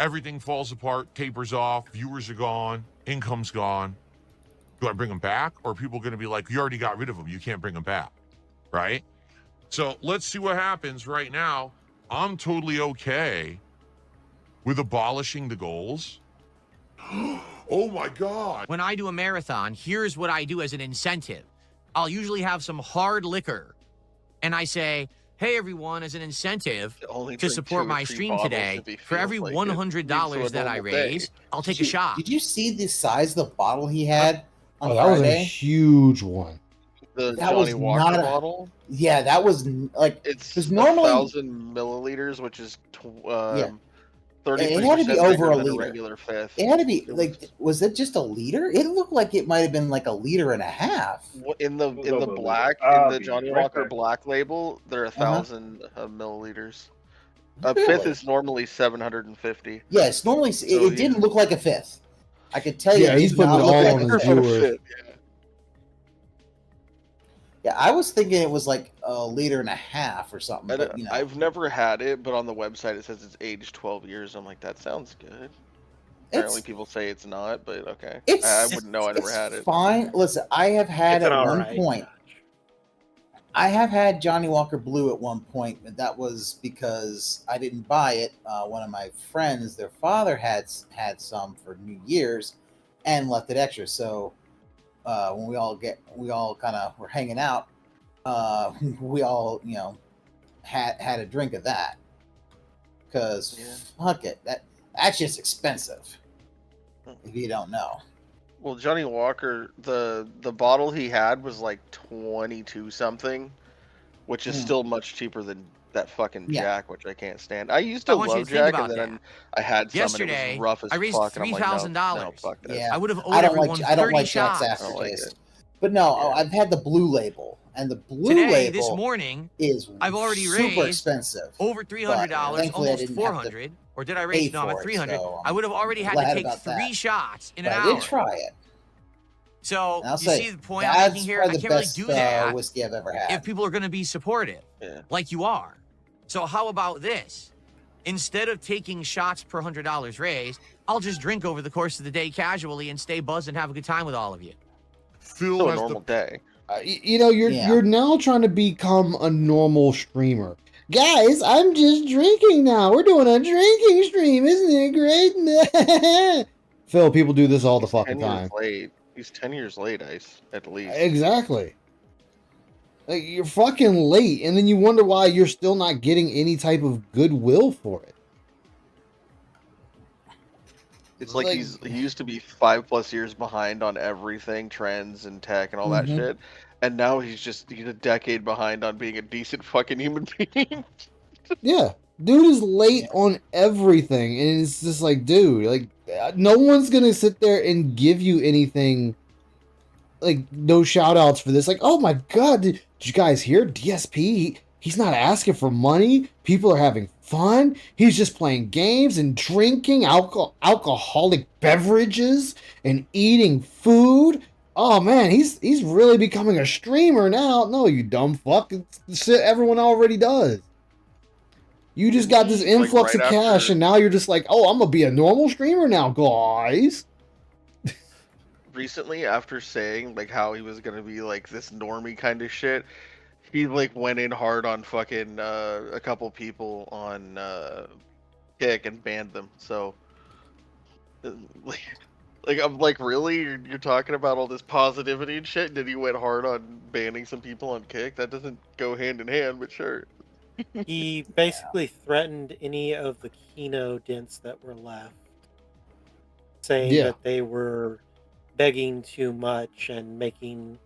everything falls apart, tapers off, viewers are gone, income's gone. Do I bring them back? Or are people going to be like, you already got rid of them, you can't bring them back, right? So let's see what happens right now. I'm totally okay with abolishing the goals. Oh my God.
When I do a marathon, here's what I do as an incentive. I'll usually have some hard liquor. And I say, hey, everyone, as an incentive
Only
to
drink
support
2 or
my
3
stream
bottles
today,
if he
for every
feels like it.
$100 that I
Normal day.
raise, I'll take a shot.
Did you see the size of the bottle he had on
Oh, that was a
Friday?
huge one.
The
That
Johnny
was
Walker
not a-
bottle.
Yeah, that was like
It's
because normally
1,000 milliliters, which is
Yeah.
33%
It had to be over
bigger
a
than a
liter.
regular fifth.
it had to be like, was it just a liter? It looked like it might have been like a liter and a half.
In the
It was over a
black,
liter.
in the Johnny
Right
Walker
there.
black label, they're 1,000 milliliters. A
Really?
fifth is normally 750.
Yes, normally
So
it didn't look like a fifth. I could tell you.
Yeah,
it
he's
did
putting
not
it
look
all
like
on
a
his
fifth.
viewers.
Yeah, I was thinking it was like a liter and a half or something. But you know,
I've never had it, but on the website it says it's aged 12 years. I'm like, that sounds good. Apparently, people say it's not, but okay. I wouldn't know. I never had it.
Fine. Listen, I have had
It's
at
an
one
alright
point. I have had Johnny Walker Blue at one point, but that was because I didn't buy it. One of my friends, their father had some for New Year's, and left it extra. So when we all kind of were hanging out, we all had a drink of that because fuck it, that's just expensive if you don't know.
Well, Johnny Walker, the bottle he had was like 22 something, which is still much cheaper than that fucking Jack, which I can't stand. I used to love Jack, and then I had some
Yesterday,
and it was rough as
I raised
fuck, and I'm like, no, fuck that.
Yeah,
I would have owed
I don't
everyone
like
30
Jack's
shots.
aftertaste. But no, I've had the blue label, and the blue
Today,
label
this morning,
is
I've already
super
raised
expensive.
over $300,
thankfully I
almost
didn't have to
$400. Or did I raise? No, I'm
for
at
it,
300.
so
I would have already had
glad
to take
about
3
that.
shots in
But
an
I
hour.
did try it.
So
And I'll
you
say,
see the point I'm
that's
making here? I
probably
can't
the
really
best
do that
whiskey I've ever had.
if people are going to be supportive, like you are. So how about this? Instead of taking shots per $100 raised, I'll just drink over the course of the day casually and stay buzzed and have a good time with all of you.
Phil
Still
has a normal day.
You're now trying to become a normal streamer. Guys, I'm just drinking now. We're doing a drinking stream. Isn't it great? Phil, people do this all the fucking
10 years
time.
late. He's 10 years late, Ice, at least.
Exactly. Like, you're fucking late, and then you wonder why you're still not getting any type of goodwill for it.
It's like he used to be 5+ years behind on everything, trends and tech and all that shit, and now he's a decade behind on being a decent fucking human being.
Yeah, dude is late on everything, and it's just like, dude, like, no one's gonna sit there and give you anything, like, no shout outs for this. Like, oh my god, did you guys hear DSP? He's not asking for money. People are having fun. He's just playing games and drinking alcoholic beverages and eating food. Oh man, he's really becoming a streamer now. No, you dumb fuck. It's the shit everyone already does. You just got this influx of cash, and now you're just like, oh, I'm gonna be a normal streamer now, guys.
Recently, after saying like how he was gonna be like this normie kind of shit, he like went in hard on fucking a couple people on Kick and banned them. So like I'm like, really? You're talking about all this positivity and shit, and then he went hard on banning some people on Kick? That doesn't go hand in hand, but sure.
He basically threatened any of the Kino dents that were left, saying that they were begging too much and making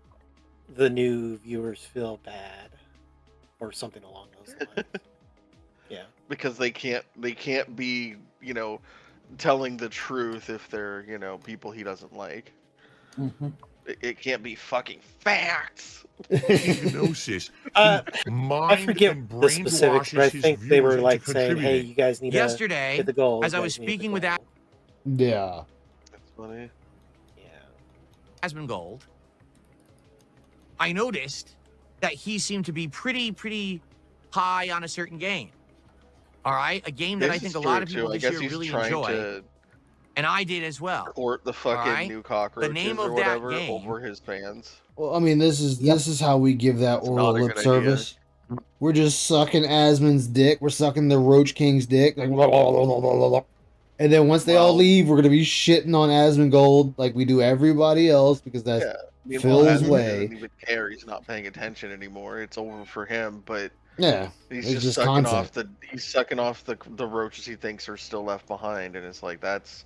the new viewers feel bad, or something along those lines. Yeah,
because they can't be, telling the truth if they're, people he doesn't like. It can't be fucking facts.
Hypnosis.
I forget the specifics, but I think they were like saying, "Hey, you guys need
Yesterday,
to hit the goal."
as I was speaking with that,
yeah,
that's funny.
Yeah, Aspen Gold, I noticed that he seemed to be pretty high on a certain game. All right, a game that I think a lot of people this year really enjoy. And I did as well.
Court the fucking new cockroaches
the name
or
of
whatever
that game,
over his fans.
Well, I mean, this is how we give that oral lip service. We're just sucking Asmon's dick. We're sucking the Roach King's dick. Like, blah, blah, blah, blah, blah, blah. And then once they all
Well,
leave, we're gonna be shitting on Asmongold like we do everybody else because that's
yeah. Meanwhile,
Phil's
Asmund doesn't
way.
even care. He's not paying attention anymore. It's over for him. But
Yeah,
he's
it's
just
just
sucking
content.
off the roaches he thinks are still left behind, and it's like that's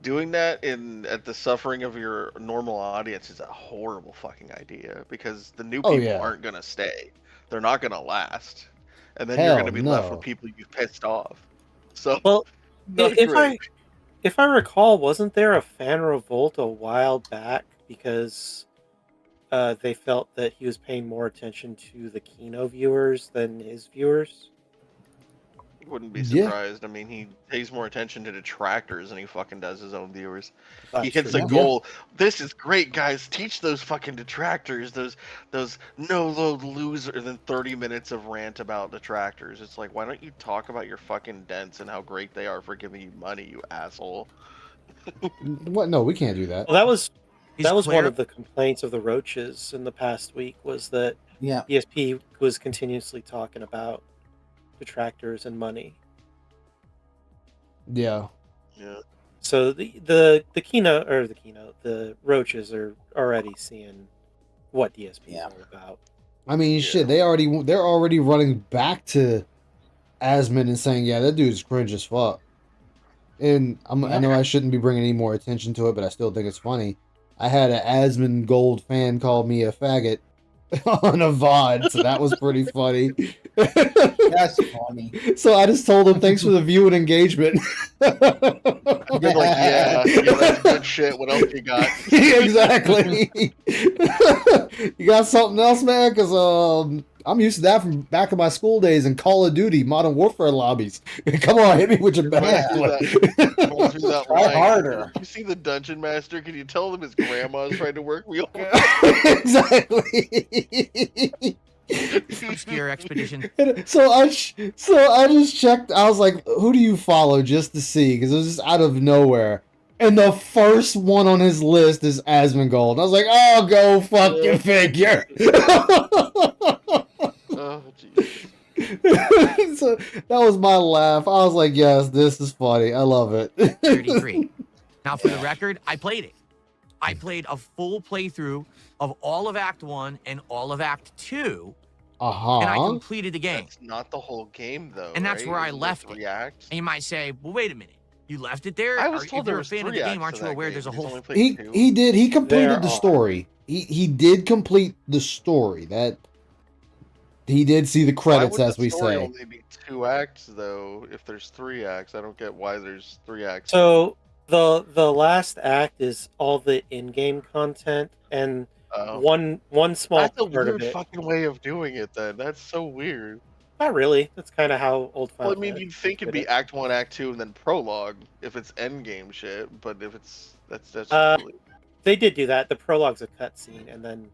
doing that in at the suffering of your normal audience is a horrible fucking idea because the new
Oh
people
yeah,
aren't gonna stay. They're not gonna last, and then you're
hell
gonna be left with
no.
people you pissed off. So
Well,
not
if
great.
I recall, wasn't there a fan revolt a while back because they felt that he was paying more attention to the Kino viewers than his viewers?
Wouldn't be
Yeah,
surprised. I mean, he pays more attention to detractors than he fucking does his own viewers. He
That's
hits
true.
a
yeah.
goal. This is great, guys. Teach those fucking detractors, those no load loser, than 30 minutes of rant about detractors. It's like, why don't you talk about your fucking dents and how great they are for giving you money, you asshole?
What? No, we can't do that.
Well, that was
Is
one
Claire-
of the complaints of the Roaches in the past week was that
Yeah.
ESP was continuously talking about detractors and money.
Yeah.
Yeah.
So the Roaches are already seeing what DSP is
Yeah.
all about.
I mean,
Yeah.
shit. They're already running back to Asmon and saying, "Yeah, that dude's cringe as fuck." And I
Yeah.
know I shouldn't be bringing any more attention to it, but I still think it's funny. I had an Asmongold fan call me a faggot on a VOD, so that was pretty funny.
That's funny.
So I just told him, "Thanks for the view and engagement."
You're like, yeah, that's good shit. What else you got?
Exactly. You got something else, man? Because I'm used to that from back in my school days in Call of Duty, Modern Warfare lobbies. Come on, hit me with your
Going
binocular.
through that
Try
line.
harder.
You see the dungeon master? Can you tell him his grandma's trying to work wheel?
Exactly.
obscure expedition.
So I just checked. I was like, "Who do you follow?" Just to see, because it was just out of nowhere. And the first one on his list is Asmongold. And I was like, "Oh, go fucking figure."
Oh, jeez.
So that was my laugh. I was like, "Yes, this is funny. I love it."
33. Now, for the record, I played it. I played a full playthrough of all of Act 1 and all of Act 2, and I
Uh-huh.
completed the game.
That's not the whole game, though.
And that's
right?
where I
Isn't
left
there
it.
3 acts?
And you might say, well, wait a minute. You left it there?
I was
If
told
you're
there
a
was
fan of
3
the
acts
game, aren't
to
you
that
aware
game,
there's a
but he's
whole...
only played
He
2.
he did. He completed
There
the
are.
story. He did complete the story. That he did see the
Why
credits,
would
as
the
we
story
say.
only be 2 acts, though? If there's 3 acts, I don't get why there's 3 acts.
So the last act is all the in-game content, and
Oh.
one small
That's a
part of
weird
it.
fucking way of doing it, then. That's so weird.
Not really. That's kind of how old Final
Well, I mean,
Fantasy
you'd think it'd
did
be
it.
Act 1, Act 2, and then prologue if it's endgame shit, but if it's... That's
Uh,
really...
They did do that. The prologue's a cutscene, and then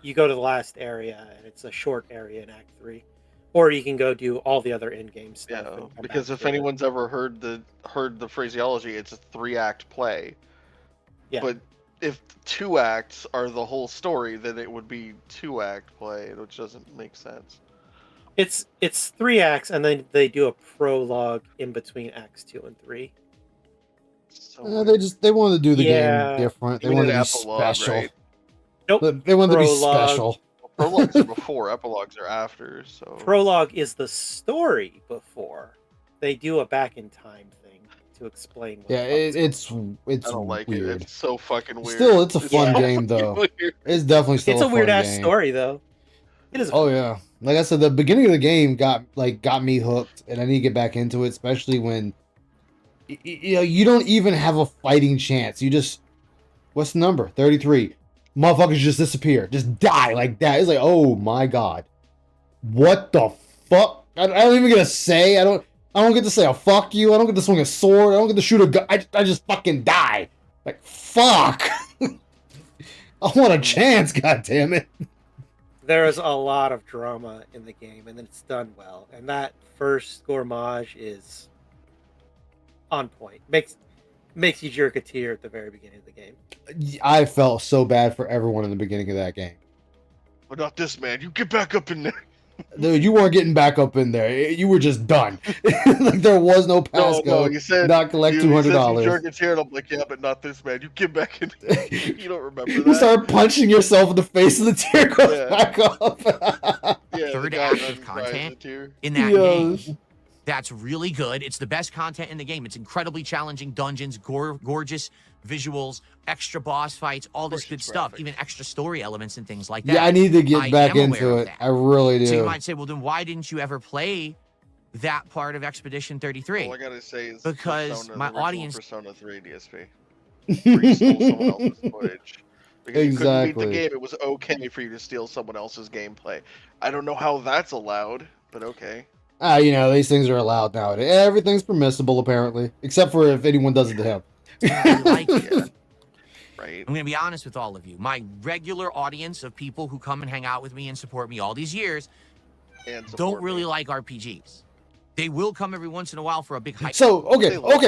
you go to the last area, and it's a short area in Act 3. Or you can go do all the other in-game stuff.
Yeah,
and come
because
back
if
for it.
anyone's ever heard the phraseology, it's a 3-act play.
Yeah.
But if 2 acts are the whole story, then it would be 2-act play, which doesn't make sense.
It's 3 acts, and then they do a prologue in between Acts 2 and 3.
So
They wanted to do the
Yeah.
game different. They
You
wanted
mean
to
an
be
epilogue,
special.
right?
Nope.
They wanted to be
Prologue.
special.
Prologues are before, epilogues are after, so...
Prologue is the story before. They do a back in time thing to explain what
Yeah,
the fuck's
it's
I don't like
weird.
it. It's so fucking weird.
Still, it's a fun
Yeah.
game though.
Weird.
It's definitely still
It's a weird
fun
ass
game.
story though. It is.
Oh yeah, like I said, the beginning of the game got me hooked, and I need to get back into it, especially when you know you don't even have a fighting chance. You just what's the number? 33. Motherfuckers just disappear, just die like that. It's like, oh my god, what the fuck? I don't even get to say. I don't get to say a fuck you. I don't get to swing a sword. I don't get to shoot a gun. I just fucking die. Like fuck. I want a chance. God damn it.
There is a lot of drama in the game, and it's done well. And that first gourmage is on point. Makes you jerk a tear at the very beginning of the game.
I felt so bad for everyone in the beginning of that game.
But not this man. You get back up in there.
Dude, you weren't getting back up in there. You were just done. Like there was no passcode.
No, you said
not collect
you said some
$200.
jerk is here, and I'm like, yeah, but not this man. You get back in. You don't remember that?
You start punching yourself in the face, and the tear goes
Yeah.
back up.
Yeah, the
Third
guy
active
cries
content
a tear.
in that
Yes.
game. That's really good. It's the best content in the game. It's incredibly challenging dungeons, gorgeous visuals, extra boss fights, all this good
Gorgeous
stuff,
graphics.
even extra story elements and things like that.
Yeah, I need to get
I
back
am aware
into
of
it.
that.
I really do.
So you might say, well, then why didn't you ever play that part of Expedition 33?
All I gotta say is
Because
Persona,
my
the original
audience-
Persona 3 DSP. Where you stole someone else's footage. Because you couldn't beat the
Exactly.
game, it was okay for you to steal someone else's gameplay. I don't know how that's allowed, but okay.
You know, these things are allowed nowadays. Everything's permissible, apparently. Except for if anyone does it to him.
I like it.
Yeah. Right.
I'm going to be honest with all of you. My regular audience of people who come and hang out with me and support me all these years
And
don't
support
really
me.
like RPGs. They will come every once in a while for a big hype.
So, okay,
They love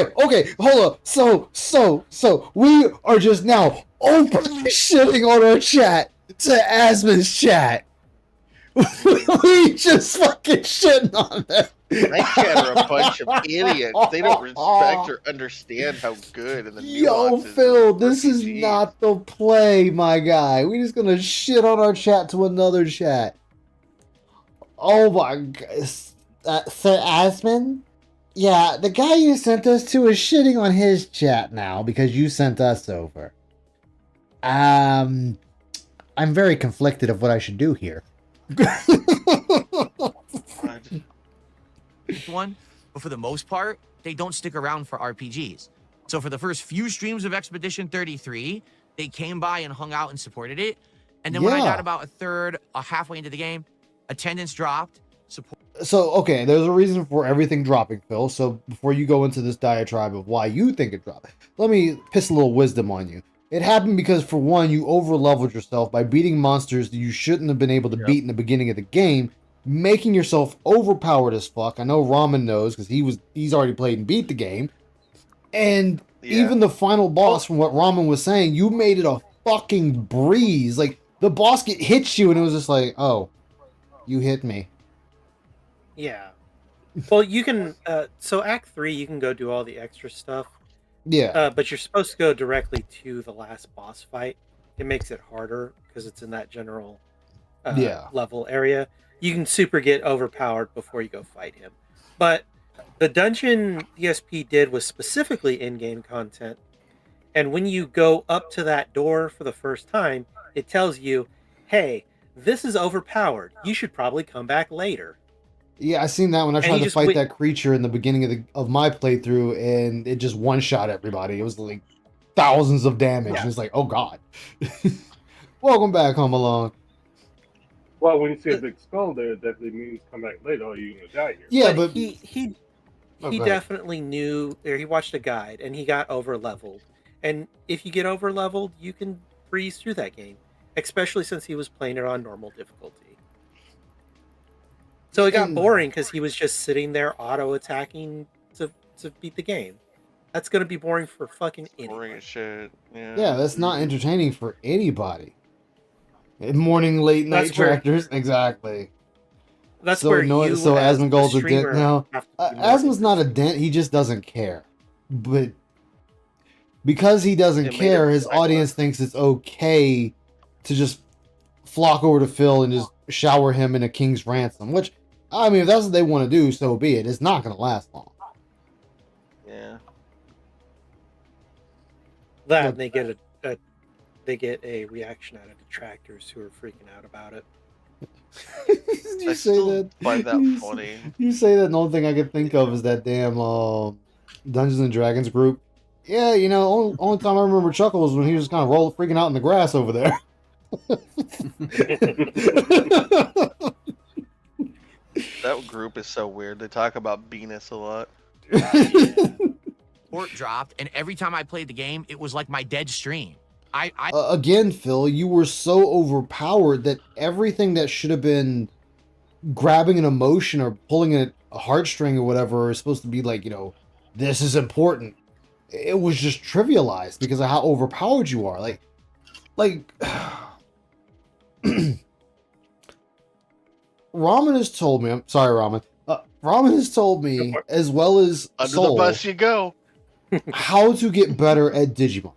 hold up. So, we are just now openly shitting on our chat to Asmon's chat. We just fucking shitting on them.
My chat are a bunch of idiots. They don't respect or understand how good and the
Yo,
nuances.
Phil,
of
this is
RPGs.
not the play, my guy. We just gonna shit on our chat to another chat. Oh my god. Sir Asmon? Yeah, the guy you sent us to is shitting on his chat now because you sent us over. I'm very conflicted of what I should do here.
One, but for the most part, they don't stick around for RPGs. So for the first few streams of Expedition 33, they came by and hung out and supported it. And then when I
Yeah.
got about a third, halfway into the game, attendance dropped. Support
So, okay, there's a reason for everything dropping, Phil. So, before you go into this diatribe of why you think it dropped, let me piss a little wisdom on you. It happened because, for one, you over-leveled yourself by beating monsters that you shouldn't have been able to beat in the beginning of the game, making yourself overpowered as fuck. I know Ramen knows because he's already played and beat the game. And
Yeah.
even the final boss, from what Ramen was saying, you made it a fucking breeze. Like, the boss hits you, and it was just like, oh, you hit me.
Yeah. Well, you can. So Act 3, you can go do all the extra stuff.
Yeah.
But you're supposed to go directly to the last boss fight. It makes it harder because it's in that general level area. You can super get overpowered before you go fight him. But the dungeon DSP did was specifically in-game content. And when you go up to that door for the first time, it tells you, hey, this is overpowered. You should probably come back later.
Yeah, I seen that when I
And
tried
you
to
just
fight
wait-
that creature in the beginning of my playthrough, and it just one-shot everybody. It was like thousands of damage.
Yeah.
And it's like, oh god. Welcome back, Home Alone.
Well, when you see a big skull there, it definitely means come back later or you're gonna die here.
Yeah,
But
but
he
Oh,
he
go ahead.
definitely knew, or he watched a guide and he got over leveled. And if you get over leveled, you can breeze through that game, especially since he was playing it on normal difficulty. So it got
And-
boring because he was just sitting there auto attacking to beat the game. That's gonna be boring for fucking
Boring
anyone.
as shit. Yeah.
yeah, that's not entertaining for anybody. Morning, late night
That's where-
tractors, exactly.
That's
So
where
no-
you,
so
as
Asmongold's
the
a dent
streamer,
now.
have to be more
Asmon's not a
interested.
dent. He just doesn't care. But because he doesn't
It made
care,
him
his
reckless.
audience thinks it's okay to just flock over to Phil and just shower him in a king's ransom. Which, I mean, if that's what they want to do, so be it. It's not going to last long.
Yeah.
That
Look-
and they get a reaction out of detractors who are freaking out about it.
you
I
say
still
that.
find that
you,
funny.
You say that, and the only thing I can think of is that damn Dungeons and Dragons group. Yeah, you know, only time I remember Chuckle was when he was kind of freaking out in the grass over there.
That group is so weird. They talk about Venus a lot.
Port dropped, and every time I played the game, it was like my dead stream. I
Again, Phil, you were so overpowered that everything that should have been grabbing an emotion or pulling a heartstring or whatever is supposed to be like, you know, this is important. It was just trivialized because of how overpowered you are. like Ramen has told me. I'm sorry, Ramen. Ramen has told me, as well as
Under
Soul,
the bus you go.
how to get better at Digimon.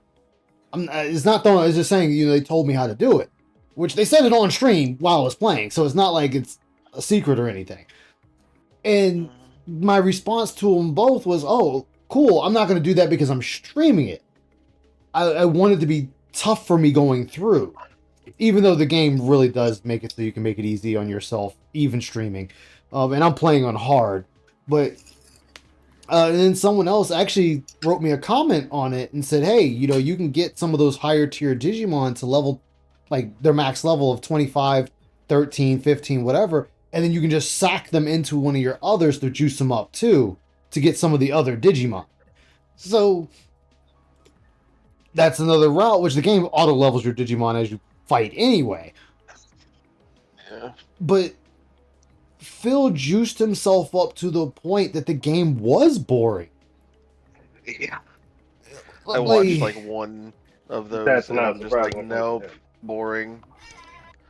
It's not throwing. It's just saying, they told me how to do it, which they said it on stream while I was playing, so it's not like it's a secret or anything. And my response to them both was, "Oh, cool. I'm not going to do that because I'm streaming it. I want it to be tough for me going through, even though the game really does make it so you can make it easy on yourself, even streaming. And I'm playing on hard, but." And then someone else actually wrote me a comment on it and said, hey, you can get some of those higher tier Digimon to level, like their max level of 25, 13, 15, whatever. And then you can just sack them into one of your others to juice them up too, to get some of the other Digimon. So that's another route, which the game auto levels your Digimon as you fight anyway.
Yeah.
But Phil juiced himself up to the point that the game was boring.
Yeah. I watched like one of those.
That's
and
not
I'm just like,
surprising.
nope, boring.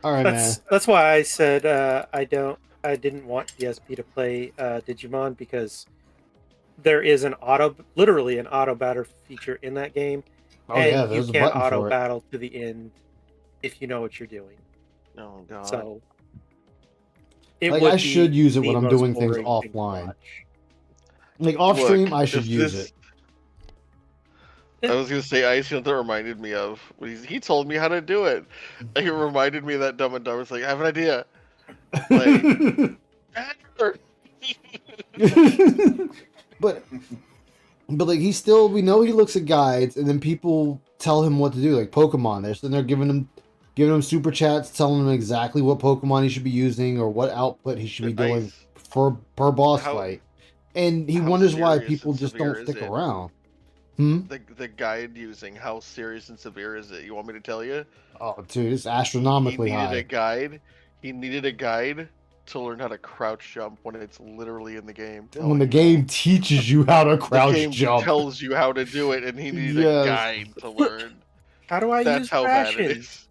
All right, man.
That's why I said I didn't want DSP to play Digimon, because there is literally an auto battle feature in that game,
Oh yeah,
and you
there's a
can't
button
auto
for it.
battle to the end if you know what you're doing.
Oh god.
So
Like, I should use it when I'm doing things offline. Like off stream, I should use it.
I was gonna say, Ice, that reminded me of. He told me how to do it. He reminded me of that Dumb and Dumber. It's like, I have an idea. Like,
but like he still, we know he looks at guides, and then people tell him what to do. Like Pokemon, they're sitting there giving him super chats, telling him exactly what Pokemon he should be using or what output he should be doing per boss fight. And he wonders why people just don't stick around.
The guide using, how serious and severe is it? You want me to tell you?
Oh, dude, it's astronomically high.
He needed a guide to learn how to crouch jump when it's literally in the game.
When the game teaches you how to crouch
the game
jump,
tells you how to do it, and he needed a guide to learn.
How do I
That's
use
how
ration?
bad it is.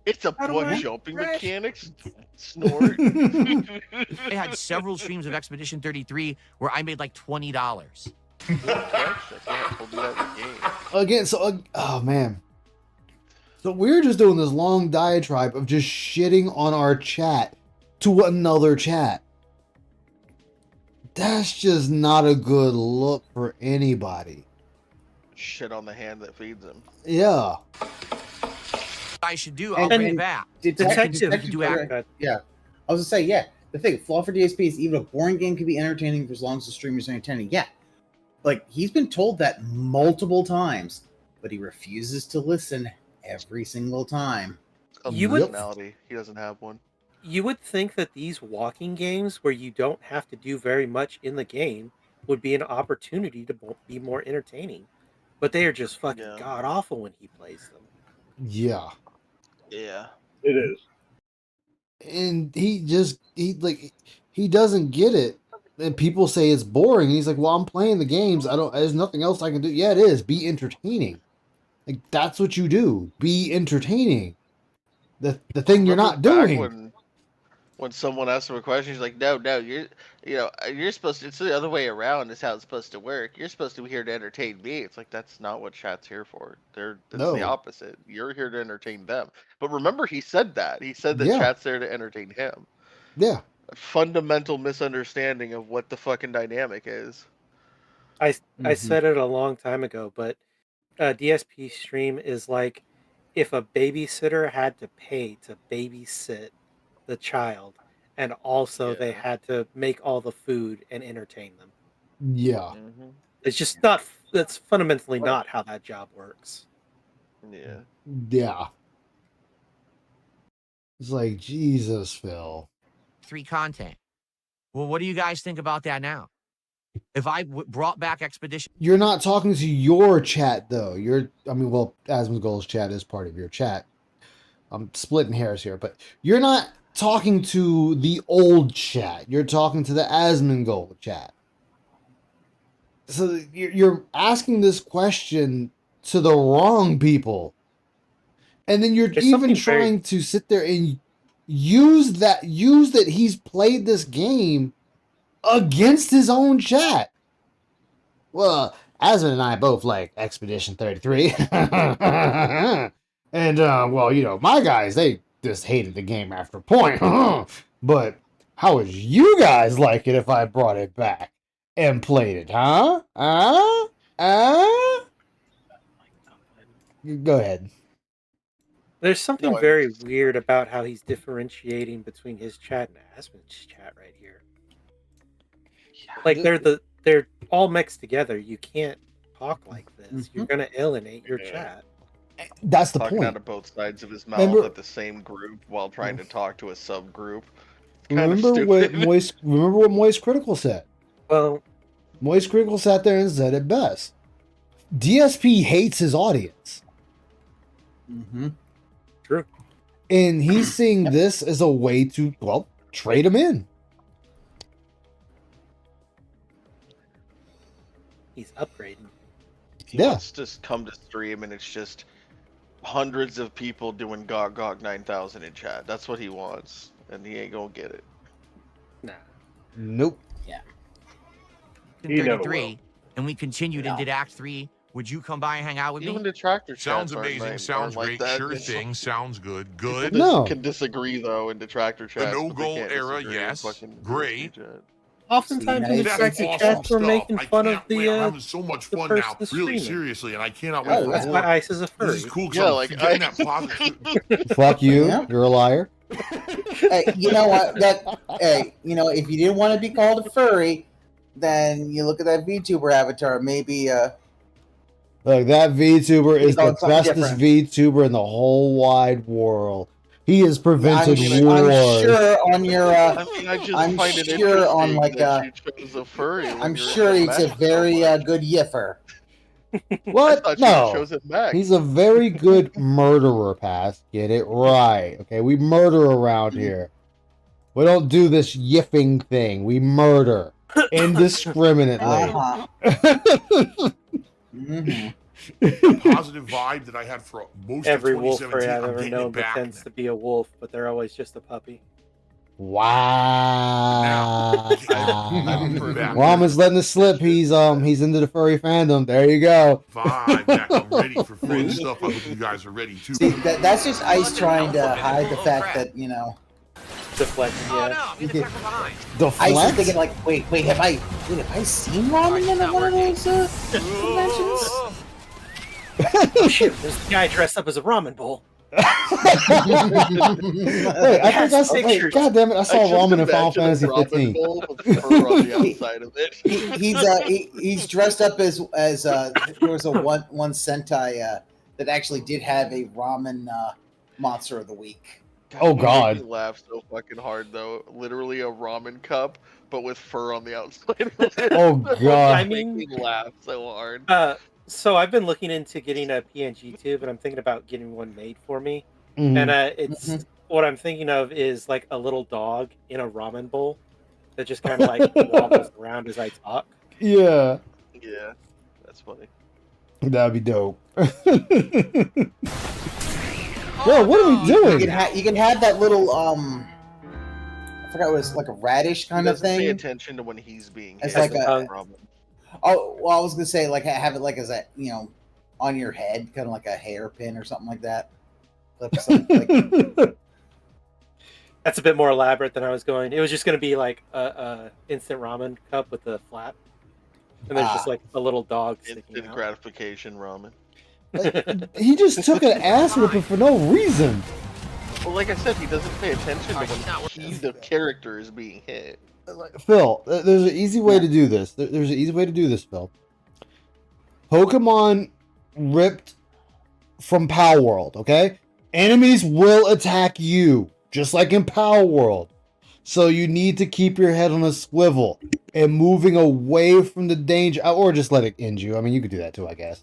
It's a butt jumping mechanics. Snort.
I had several streams of Expedition 33 where I made like $20.
Again, so oh man, so we're just doing this long diatribe of just shitting on our chat to another chat. That's just not a good look for anybody.
Shit on the hand that feeds him.
Yeah.
I should do. I'll bring it back.
Detective
do act.
Yeah, I was gonna say, yeah. The thing, flaw for DSP is even a boring game can be entertaining for as long as the streamer's entertaining. Yeah, like he's been told that multiple times, but he refuses to listen every single time.
He
doesn't have one.
You would think that these walking games, where you don't have to do very much in the game, would be an opportunity to be more entertaining, but they are just fucking god awful when he plays them.
Yeah.
Yeah.
It is.
And he doesn't get it. And people say it's boring. And he's like, well, I'm playing the games. There's nothing else I can do. Yeah, it is. Be entertaining. Like, that's what you do. Be entertaining. The thing you're not doing.
When someone asks him a question, he's like, no, you're supposed to, it's the other way around is how it's supposed to work. You're supposed to be here to entertain me. It's like, that's not what chat's here for. That's the opposite. You're here to entertain them. But remember, he said that. He said that chat's there to entertain him.
Yeah.
A fundamental misunderstanding of what the fucking dynamic is.
I said it a long time ago, but DSP stream is like if a babysitter had to pay to babysit the child, and also they had to make all the food and entertain them.
Yeah.
It's just not, that's fundamentally not how that job works.
Yeah.
Yeah. It's like, Jesus, Phil.
3 content. Well, what do you guys think about that now? If I brought back Expedition...
You're not talking to your chat, though. Asmongold's chat is part of your chat. I'm splitting hairs here, but you're not talking to the old chat. You're talking to the Asmongold chat. So you're asking this question to the wrong people. And then you're even trying to sit there and use that he's played this game against his own chat. Well, Asmund and I both like Expedition 33. And, well, you know, my guys, they just hated the game after a point. But how would you guys like it if I brought it back and played it, huh? Go ahead.
There's something very weird about how he's differentiating between his chat and Asmund's chat right here. Like they're all mixed together. You can't talk like this. You're gonna alienate your chat.
That's the
Talking
point.
out of both sides of his mouth at the same group while trying to talk to a subgroup.
Remember what Moist Critical said?
Well,
Moist Critical sat there and said it best. DSP hates his audience.
True.
And he's seeing this as a way to, well, trade him in.
He's upgrading.
He wants to just come to stream and it's just hundreds of people doing GOG 9000 in chat. That's what he wants. And he ain't gonna get it.
Nah.
Nope.
Yeah.
He never
33,
will.
and we continued and did Act 3. Would you come by and hang out with
Even
me?
the tractor
Sounds
chats aren't
amazing.
like-
Sounds
aren't
great.
like that.
Sure
It's-
thing. Sounds good. Good.
People
No.
can disagree though in detractor
The
chats.
no
but they
goal
can't
era,
disagree in
yes.
fucking
Great.
DSP chat.
Oftentimes in the
That's
distracted
awesome
chats, we're
stuff.
making
I
fun of
can't wait. I'm
the.
having so much
the
fun
person
now.
that's
Really,
streaming.
seriously, and I cannot
Oh,
wait for
That's
more.
why Ice is a furry.
This is cool. 'Cause
Yeah,
I'm
like,
getting that positive.
Fuck you.
Yeah.
You're a liar.
Hey, you know what? Hey, you know, if you didn't want to be called a furry, then you look at that VTuber avatar. Maybe
Look, that VTuber is
call
the
it something
bestest
different.
VTuber in the whole wide world. He has prevented
I'm
wars.
sure on your.
I mean, I just
I'm
find it
sure on,
interesting
like,
that you chose a furry. when
I'm
you're
sure
into
he's a
mech so
very
much.
good yiffer.
I
What?
thought you would've
No.
chosen mech.
He's a very good murderer, Pass. Get it right. Okay, we murder around here. We don't do this yiffing thing. We murder indiscriminately.
Uh-huh. Mm-hmm.
The positive vibe that I had for most
Every
of
wolf furry
2017,
I've
I'm
ever
getting
known
it back.
pretends to be a wolf, but they're always just a puppy.
Wow.
I'm back.
Ramen's letting it slip. He's into the furry fandom. There you go.
Vibe back. I'm ready for fun stuff. I hope you guys are ready too.
See, that's just Ice trying to hide the fact that, you know,
Deflect,
Oh,
yeah.
no, I'm getting attacked from behind.
The
Ice is
flex?
thinking like, wait, have I seen ramen in one of those conventions?
Oh shit, there's the guy dressed up as a ramen bowl.
Wait, I think I saw. Wait,
pictures.
God damn it! I saw
I just
ramen in Final
imagine a
Fantasy
ramen
15.
bowl with fur on the outside of it.
He's dressed up as there was a one Sentai that actually did have a ramen monster of the week.
Oh,
It made
God.
me laugh so fucking hard though. Literally a ramen cup, but with fur on the outside of it.
Oh,
That
God.
I
made
mean-
me laugh so hard.
So I've been looking into getting a PNG tube, and I'm thinking about getting one made for me.
Mhm.
And it's what I'm thinking of is like a little dog in a ramen bowl that just kind of like wobbles around as I talk.
Yeah,
Yeah, that's funny.
that'd be dope. Yo, what are we doing?
You can have that little I forgot what it was, like a radish kind
He
of
doesn't Pay
thing.
attention to when he's being
It's
hit.
like
That's
a-
the problem.
Oh, well, I was gonna say like have it like as a, you know, on your head, kind of like a hairpin or something like that. Like,
That's a bit more elaborate than I was going. It was just going to be like a instant ramen cup with a flap, and there's just like a little dog sticking
Instant
out.
gratification ramen.
He just took an ass whipping for no reason.
Well, like I said, he doesn't pay attention to
Alright, he's not
when
working.
the character is being hit.
Phil, there's an easy way to do this. There's an easy way to do this, Phil. Pokemon ripped from Power World, okay? Enemies will attack you, just like in Power World. So you need to keep your head on a swivel and moving away from the danger, or just let it end you. I mean, you could do that too, I guess.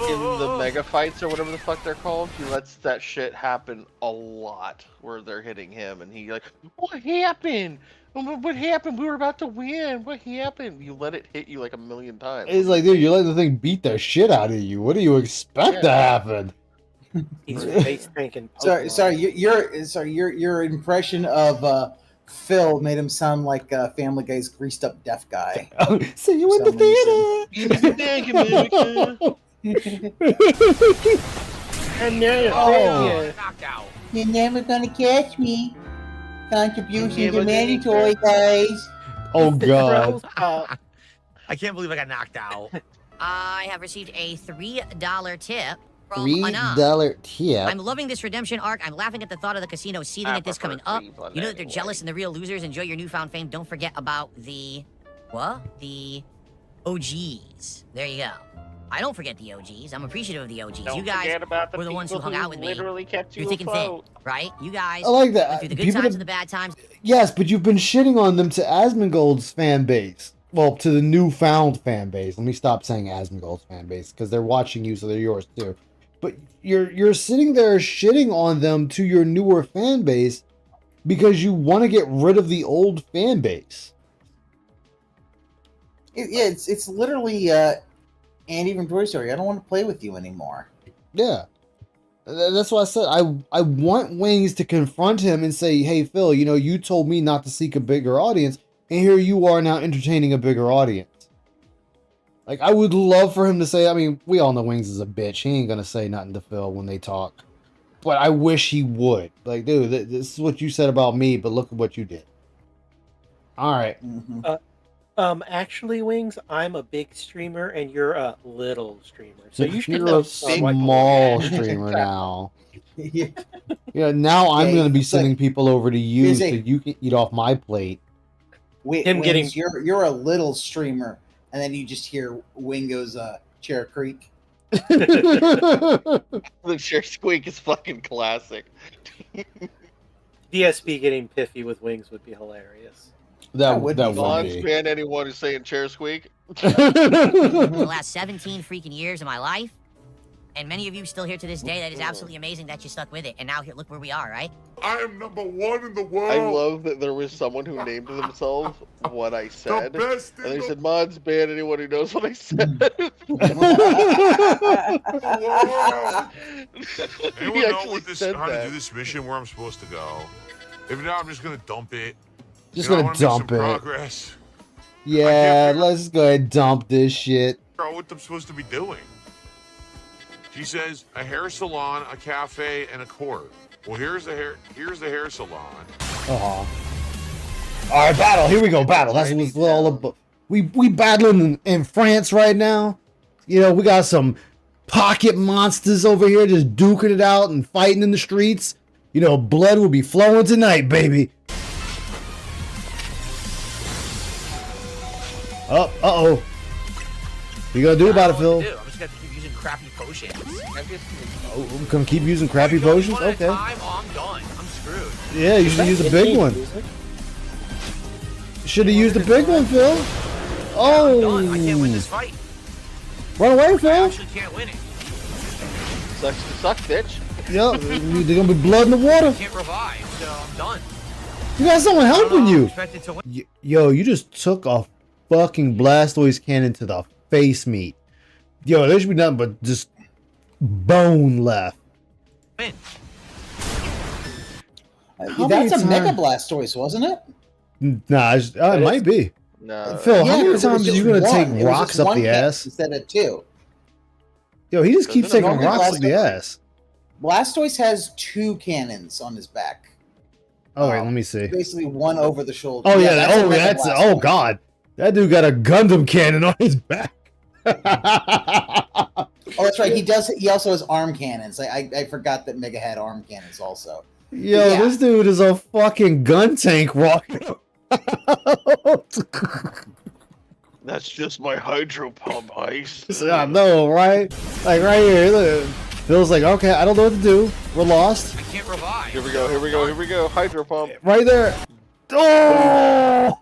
In the mega fights or whatever the fuck they're called, he lets that shit happen a lot where they're hitting him and he like, what happened? What happened? We were about to win. What happened? You let it hit you like a million times.
It's like, dude, you're letting the thing beat the shit out of you. What do you expect to
Yeah.
happen?
He's face tanking.
Sorry. Your impression of Phil made him sound like Family Guy's greased up deaf guy.
See you in the theater.
Thank you, America.
And now
Oh, knocked out.
You're never gonna catch me. Contributions
Yeah,
are
but then you
mandatory, guys.
Oh god.
I can't believe I got knocked out.
I have received a $3 tip from Anam.
$3 tip.
I'm loving this redemption arc. I'm laughing at the thought of the casino seething at this coming up. You know that they're jealous and the real losers enjoy your newfound fame. Don't forget about the... What? The OGs. There you go. I don't forget the OGs. I'm appreciative of the OGs.
Don't
you guys
forget about the
were the ones who
people
hung out with me.
literally kept you
You're thick and thin,
afloat.
right? You guys
I like
went
that.
through the good
People
times
that-
and the bad times.
Yes, but you've been shitting on them to Asmongold's fan base. Well, to the newfound fan base. Let me stop saying Asmongold's fan base because they're watching you, so they're yours too. But you're sitting there shitting on them to your newer fan base because you want to get rid of the old fan base.
It's literally Andy from Toy Story. I don't want to play with you anymore.
Yeah. That's what I said. I want Wings to confront him and say, hey, Phil, you know, you told me not to seek a bigger audience, and here you are now entertaining a bigger audience. Like, I would love for him to say, I mean, we all know Wings is a bitch. He ain't going to say nothing to Phil when they talk. But I wish he would. Like, dude, this is what you said about me, but look at what you did. All right.
Mm-hmm.
Actually, Wings, I'm a big streamer and you're a little streamer. So you should
You're
know
a small streamer now.
Yeah.
Yeah, now I'm
Yeah,
going to be
it's
sending
like-
people over to you
He's
so
a-
you can eat off my plate.
Him getting-
You're a little streamer, and then you just hear Wingo's Chair Creek.
The chair squeak is fucking classic.
DSP getting piffy with Wings would be hilarious.
That
would
would
be
Bonds
be.
ban anyone who's saying chair squeak.
For the last 17 freaking years of my life. And many of you still here to this day. That is absolutely amazing that you stuck with it. And now here, look where we are, right?
I am #1 in the world.
I love that there was someone who named themselves what I said.
the best in
And they
the
said, mods ban anyone who knows what I said.
world.
He
Anyone know
actually
what this,
said
how to
that.
do this mission, where I'm supposed to go? If not, I'm just gonna dump it.
Just
You know, I
gonna
wanna make some
dump it.
Progress.
Yeah,
figure-
let's go ahead and dump this shit.
Figure out what I'm supposed to be doing. She says a hair salon, a cafe, and a court. Well, here's the hair salon.
All right, battle. Here we go. Battle. That's what it's all about. We battling in France right now. You know, we got some pocket monsters over here just duking it out and fighting in the streets. You know, blood will be flowing tonight, baby. Oh, uh-oh. What you gonna do about it, Phil?
I'm just gonna keep using crappy potions.
Oh, I'm gonna keep using crappy
If you use
potions?
one at a
Okay.
time, I'm done. I'm screwed.
Yeah, you should use a big one. Should have used a big one, Phil.
I'm done. I can't win
Oh.
this fight.
Run away,
I
Phil.
actually can't win it.
Sucks to suck, bitch.
Yep, there's gonna be blood in the water.
I can't revive, so I'm done.
You got someone
I don't know
helping
how I'm
you.
expected to win.
Yo, you just took a fucking Blastoise cannon to the face meat. Yo, there should be nothing but just bone left.
Win.
How many
That's a Mega
times-
Blastoise, wasn't it?
Nah, it might be.
No.
Phil, how many
'cause it was
times are you
just
gonna take
one. It was
rocks
just
up
one
the
hit
ass?
instead of two.
Yo, he just keeps
Doesn't it
taking
normally
rocks up the
Blastoise-
ass.
Blastoise has two cannons on his back.
Oh wait, let me see.
Basically, one over the shoulder.
Oh yeah,
a Mega
that's
Blastoise.
oh god, that dude got a Gundam cannon on his back.
Oh, that's right. He does. He also has arm cannons. I forgot that Mega had arm cannons also.
Yo,
Yeah.
this dude is a fucking gun tank rocking.
That's just my hydro pump ice.
I know, right? Like right here, look. Phil's like, okay, I don't know what to do. We're lost.
I can't revive.
Here we go, here we go, here we go. Hydro pump.
Right there. Oh!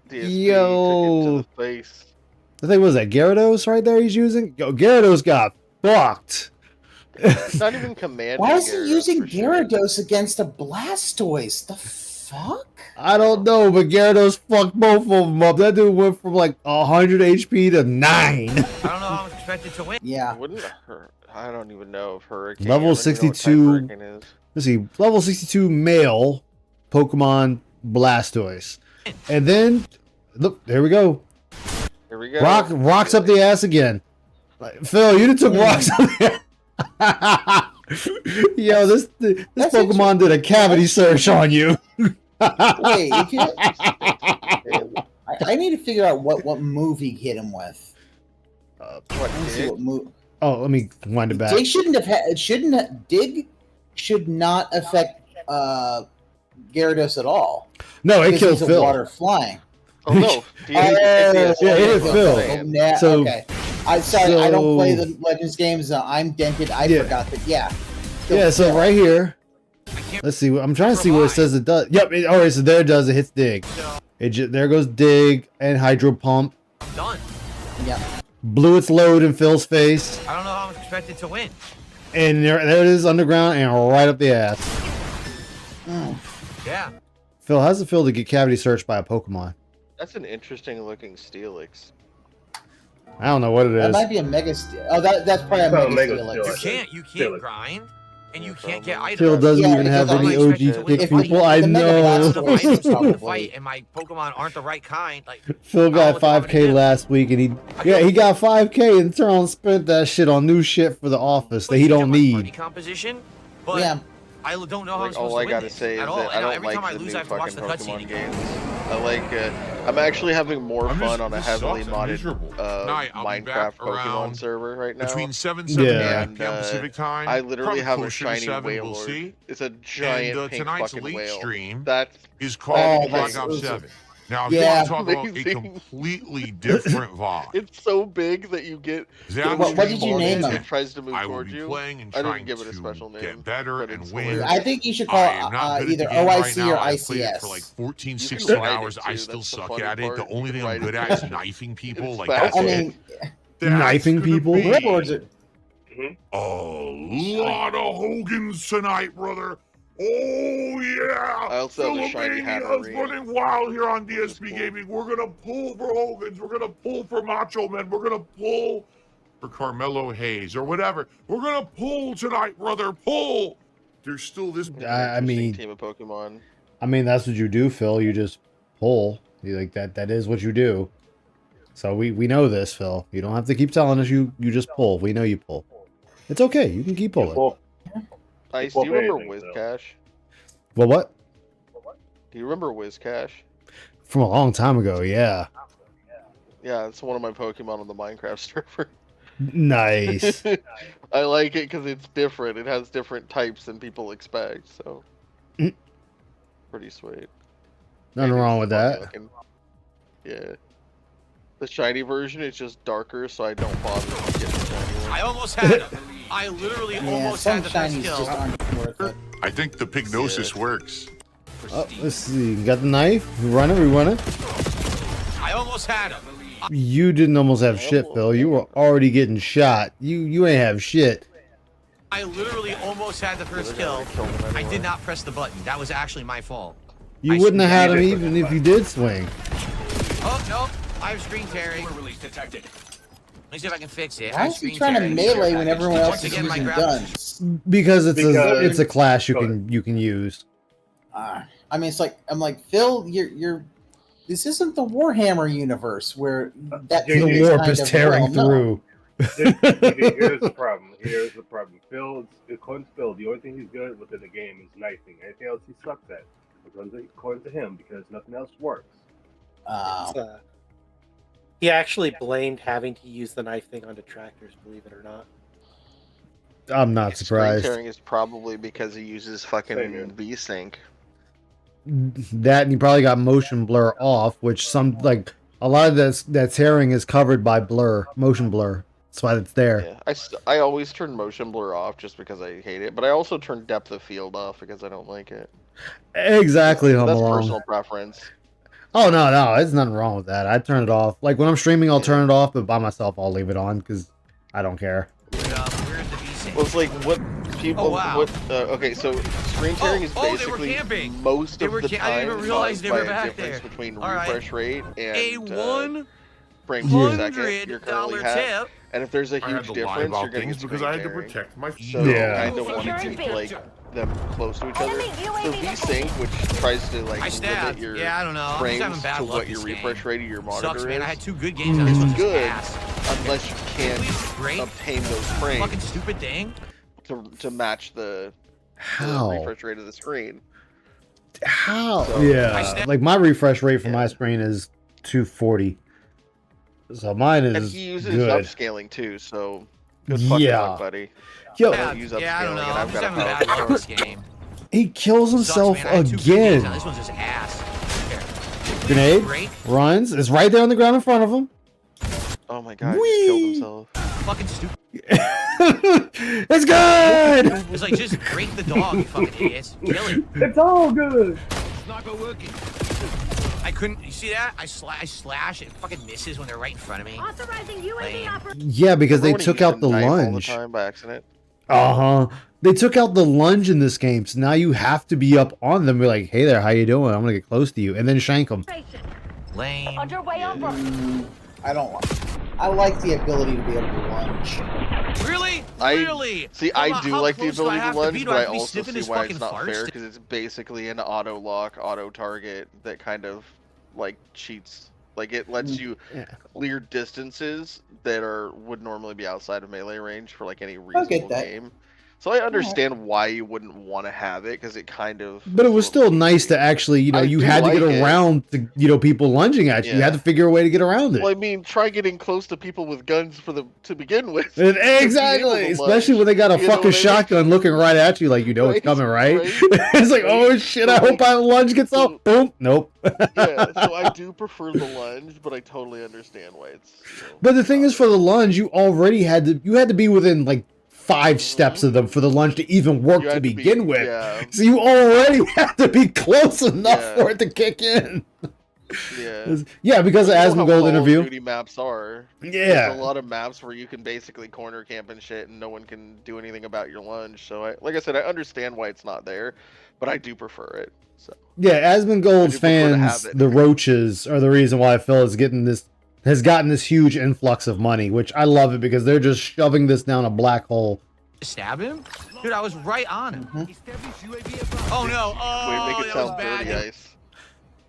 DSP
Yo.
took it to the face.
I think, was that Gyarados right there he's using? Yo, Gyarados got fucked.
It's not even commanding.
Why is he
Gyarados
using
for sure.
Gyarados against a Blastoise? The fuck?
I don't know, but Gyarados fucked both of them up. That dude went from like 100 HP to 9.
I don't know how I'm expected expected to win.
Yeah.
Wouldn't I don't even know if Hurricane.
Level
I don't even know what type
62
Hurricane is.
Let's see, level 62 male Pokemon Blastoise. And then, look, there we go.
Here we go.
Rocks up the ass again. Phil, you took rocks up the ass. Yo, this Pokemon did a cavity search on you.
Wait, if you, I need to figure out what move he hit him with. Let me see what move.
Oh, let me wind it back.
Dig Dig should not affect Gyarados at all.
No, it
because
killed
he's a
Phil.
water flying.
Oh no!
Yeah, it hit Phil. So-
Okay. I don't play the Legends games. I'm dented. I forgot that. Yeah.
Yeah, so right here, let's see. I'm trying to see where it says it does. Yep. All right, so there it does. It hits Dig. There goes Dig and Hydro Pump.
I'm done.
Yeah.
Blew its load in Phil's face,
I don't know how I'm expected to win.
and there it is underground and right up the ass.
Yeah.
Phil, how's it feel to get cavity searched by a Pokemon?
That's an interesting looking Steelix.
I don't know what it
That
is.
might be a Mega Steel. Oh, that's probably a
Oh,
Mega
Mega
Steelix.
Steel.
You can't grind, and you can't get items.
Phil doesn't
Yeah,
even have
because
any
I'm
OG
expected to
dick
win.
people. I
The Mega
know.
Blastoise
Items to
probably.
fight, and my Pokemon aren't the right kind. Like,
Phil
I
got
don't know what
5K
to do.
last week, and he got 5K and turned and spent that shit on new shit for the office that he don't
my party
need.
composition, but
Yeah.
I don't know how I'm
Like,
supposed
all
to
I
win
gotta
this
say is
at all.
that I
And
don't
every time I
like the
lose,
new
I have to watch
fucking
the cutscene
Pokemon
again.
games. I like. I'm actually having more fun on a
this
heavily
sucks. I'm
modded
miserable. Tonight, I'll be
Minecraft
back
Pokemon
around
server right now.
Between 7
Yeah.
and 8 p.m. Pacific time.
I literally
probably
have a
closer to
shiny
7,
whale
we'll
lord.
see.
It's a giant
And
pink
tonight's
fucking
late
whale.
stream
That's
is called
Oh,
Black
that's
Ops
awesome.
7. Now, if
Yeah.
you want to talk about a
Amazing.
completely different vibe,
it's so big that you get.
that
What did you
stream
name
is
him?
It tries to move
I will
towards
be
you.
playing and
I
trying
didn't give it a
to
special name,
get better
but
and
it's
win.
hilarious.
I think you should call
I am not good at
either
the game
OIC
right now.
or
I played it for like
ICS.
14,
You can
16
write it
hours. I
too,
still
that's the
suck
funny
at it. The
part.
only
You
thing
can
I'm
write
good
it
at is
faster.
knifing people.
It's
Like
fast.
that's
I
it.
mean,
That's
Knifing
gonna
people?
be
Warlords are.
a lot of Hogans tonight, brother. Oh yeah!
I also have a shiny
Philomania's
Hatterene.
running wild here on
Which is
DSP
cool.
Gaming. We're gonna pull for Hogans. We're gonna pull for Macho Men. We're gonna pull for Carmelo Hayes or whatever. We're gonna pull tonight, brother. Pull. There's still this.
I mean,
team of Pokemon.
that's what you do, Phil. You just pull. You like that. That is what you do. So we know this, Phil. You don't have to keep telling us you just pull. We know you pull. It's okay. You can keep pulling.
Well,
Ice, do
Well,
you remember
amazing,
Wizcash?
Well, what?
Do you remember Wizcash?
From a long time ago, yeah.
Yeah, it's one of my Pokemon on the Minecraft server.
Nice.
I like it because it's different. It has different types than people expect, so
Mm.
pretty sweet.
Nothing
And
wrong
it's
with
funny
that.
looking. Yeah. The shiny version is just darker, so I don't bother with getting the shiny one.
I almost had him. I literally
Yeah,
almost
some
had the first
shinies
kill.
just aren't worth it.
I think the Pygnosis
Yeah.
works.
Oh, let's see. You got the knife? We run it. We run it.
I almost had him.
You didn't almost have shit, Phil. You were already getting shot. You ain't have shit.
I literally almost had the first kill. I did not press the button. That was actually my fault.
You
I
wouldn't have had him
did
even if you did swing.
Oh, no. I have screen tearing. Let me see if I can fix it. I
Why
have
is he
screen
trying to
tearing.
melee when everyone else
Once
is
again, my
using
graphics-
guns?
Because it's
Because-
a class you
Go
can use.
I mean, it's like I'm like Phil, you're. This isn't the Warhammer universe where that
The
thing
The warp
kind
is
of
tearing
well known.
through.
Here's the problem. Here's the problem. According to Phil, the only thing he's good at within the game is knifing. Anything else he sucks at. According to him, because nothing else works.
It's, he actually blamed having to use the knife thing on detractors, believe it or not.
I'm not
Screen
surprised.
tearing is probably because he uses
Same
fucking
here.
V-Sync.
That and you probably got motion blur off, which some like a lot of that tearing is covered by motion blur. That's why it's there.
Yeah, I always turn motion blur off just because I hate it, but I also turn depth of field off because I don't like it.
Exactly, Home
That's
Alone.
personal preference.
Oh no, there's nothing wrong with that. I turn it off. Like when I'm streaming, I'll turn it off, but by myself, I'll leave it on because I don't care.
Where's the V-Sync?
Well, it's like what people.
Oh, wow.
Okay, so screen tearing is
they were
basically
camping.
most
They
of
were
the
I didn't
time
even realize
caused
they
by
were
a
back
difference
there.
between
All right.
refresh rate and
A1?
frames per second you're currently
$100
at.
tip.
And if there's a
I had
huge
to lie
difference,
about
you're gonna
things
get
because
screen
I had to
tearing.
protect my.
So
Yeah.
kind of want to keep like them close to each other. So VSync, which tries to like
I
limit
stabbed.
your
Yeah, I don't know. I'm just having
frames
bad
to
luck
what your
this
refresh
game.
rate of your monitor
Sucks, man. I
is,
had 2 good games and this one's just
good
ass.
unless you can't
Great.
obtain those frames
Fucking stupid thing.
to match the
How?
refresh rate of the screen.
How?
So-
Yeah, like my refresh rate for my screen is 240. So mine is
And he uses
good.
upscaling too, so good fucking
Yeah.
luck, buddy.
Yo,
I don't use
Yeah, I don't
upscaling,
know.
and
I'm
I've
just
got a
having bad luck
power.
this game.
he kills himself
Sucks, man. I had 2 good games
again.
now. This one's just ass. Here.
Grenade
Great.
runs. It's right there on the ground in front of him.
Oh my god, he just killed himself.
Fucking stupid.
It's good.
It's like, just break the dog, you fucking idiots. Kill it.
It's all good.
I couldn't. You see that? I slash. It fucking misses when they're right in front of me.
Authorizing UAV
Lame.
operation.
Yeah, because they
Remember when he
took out
used
the
a knife all
lunge.
time by accident.
They took out the lunge in this game, so now you have to be up on them. Be like, hey there, how you doing? I'm gonna get close to you, and then shank them.
Lame.
Underway over.
I don't like. I like the ability to be able to lunge.
Really?
I
Really?
see.
Hold
I
on,
do
how
like the
close do
ability
have
to lunge,
be? Do
but
have
I
to be
also
sniffing
see
his
why
fucking
it's not
farts?
fair because it's basically an auto lock, auto target that kind of like cheats. Like it lets you clear distances that would normally be outside of melee range for like any reasonable
that.
game. So I understand why you wouldn't want to have it because it kind of.
But it was still nice to actually, you know,
I
you
do
had to get
like it.
around to, you know, people lunging at you. You
Yeah.
had to figure a way to get around it.
Well, I mean, try getting close to people with guns to begin with.
And
to be able
exactly,
to
especially
lunge.
when they got a
You know
fucking
what I mean?
shotgun looking right at you, like you know it's
Right,
coming, right?
right,
It's like, oh
right.
shit!
So,
I hope
like,
my lunge gets
so-
off. Boom, nope.
Yeah, so I do prefer the lunge, but I totally understand why it's. You know,
But the thing is, for the lunge, you already had to be within like 5 steps of them for the lunge to even work
You
to
had to be-
begin with.
yeah.
So you already have to be close enough
Yeah.
for it to kick in.
Yeah.
Yeah, because of
You know how
Asmongold
Call of
interview.
Duty maps are.
Yeah.
There's a lot of maps where you can basically corner camp and shit, and no one can do anything about your lunge. So, like I said, I understand why it's not there, but I do prefer it. So.
Yeah, Asmongold's
I do prefer to
fans,
have it.
the Roaches, are the reason why Phil has gotten this huge influx of money, which I love it because they're just shoving this down a black hole.
Stab him? Dude, I was right on him. Oh no!
Way to make
Oh,
it
that was
sound
bad.
dirty, Ice.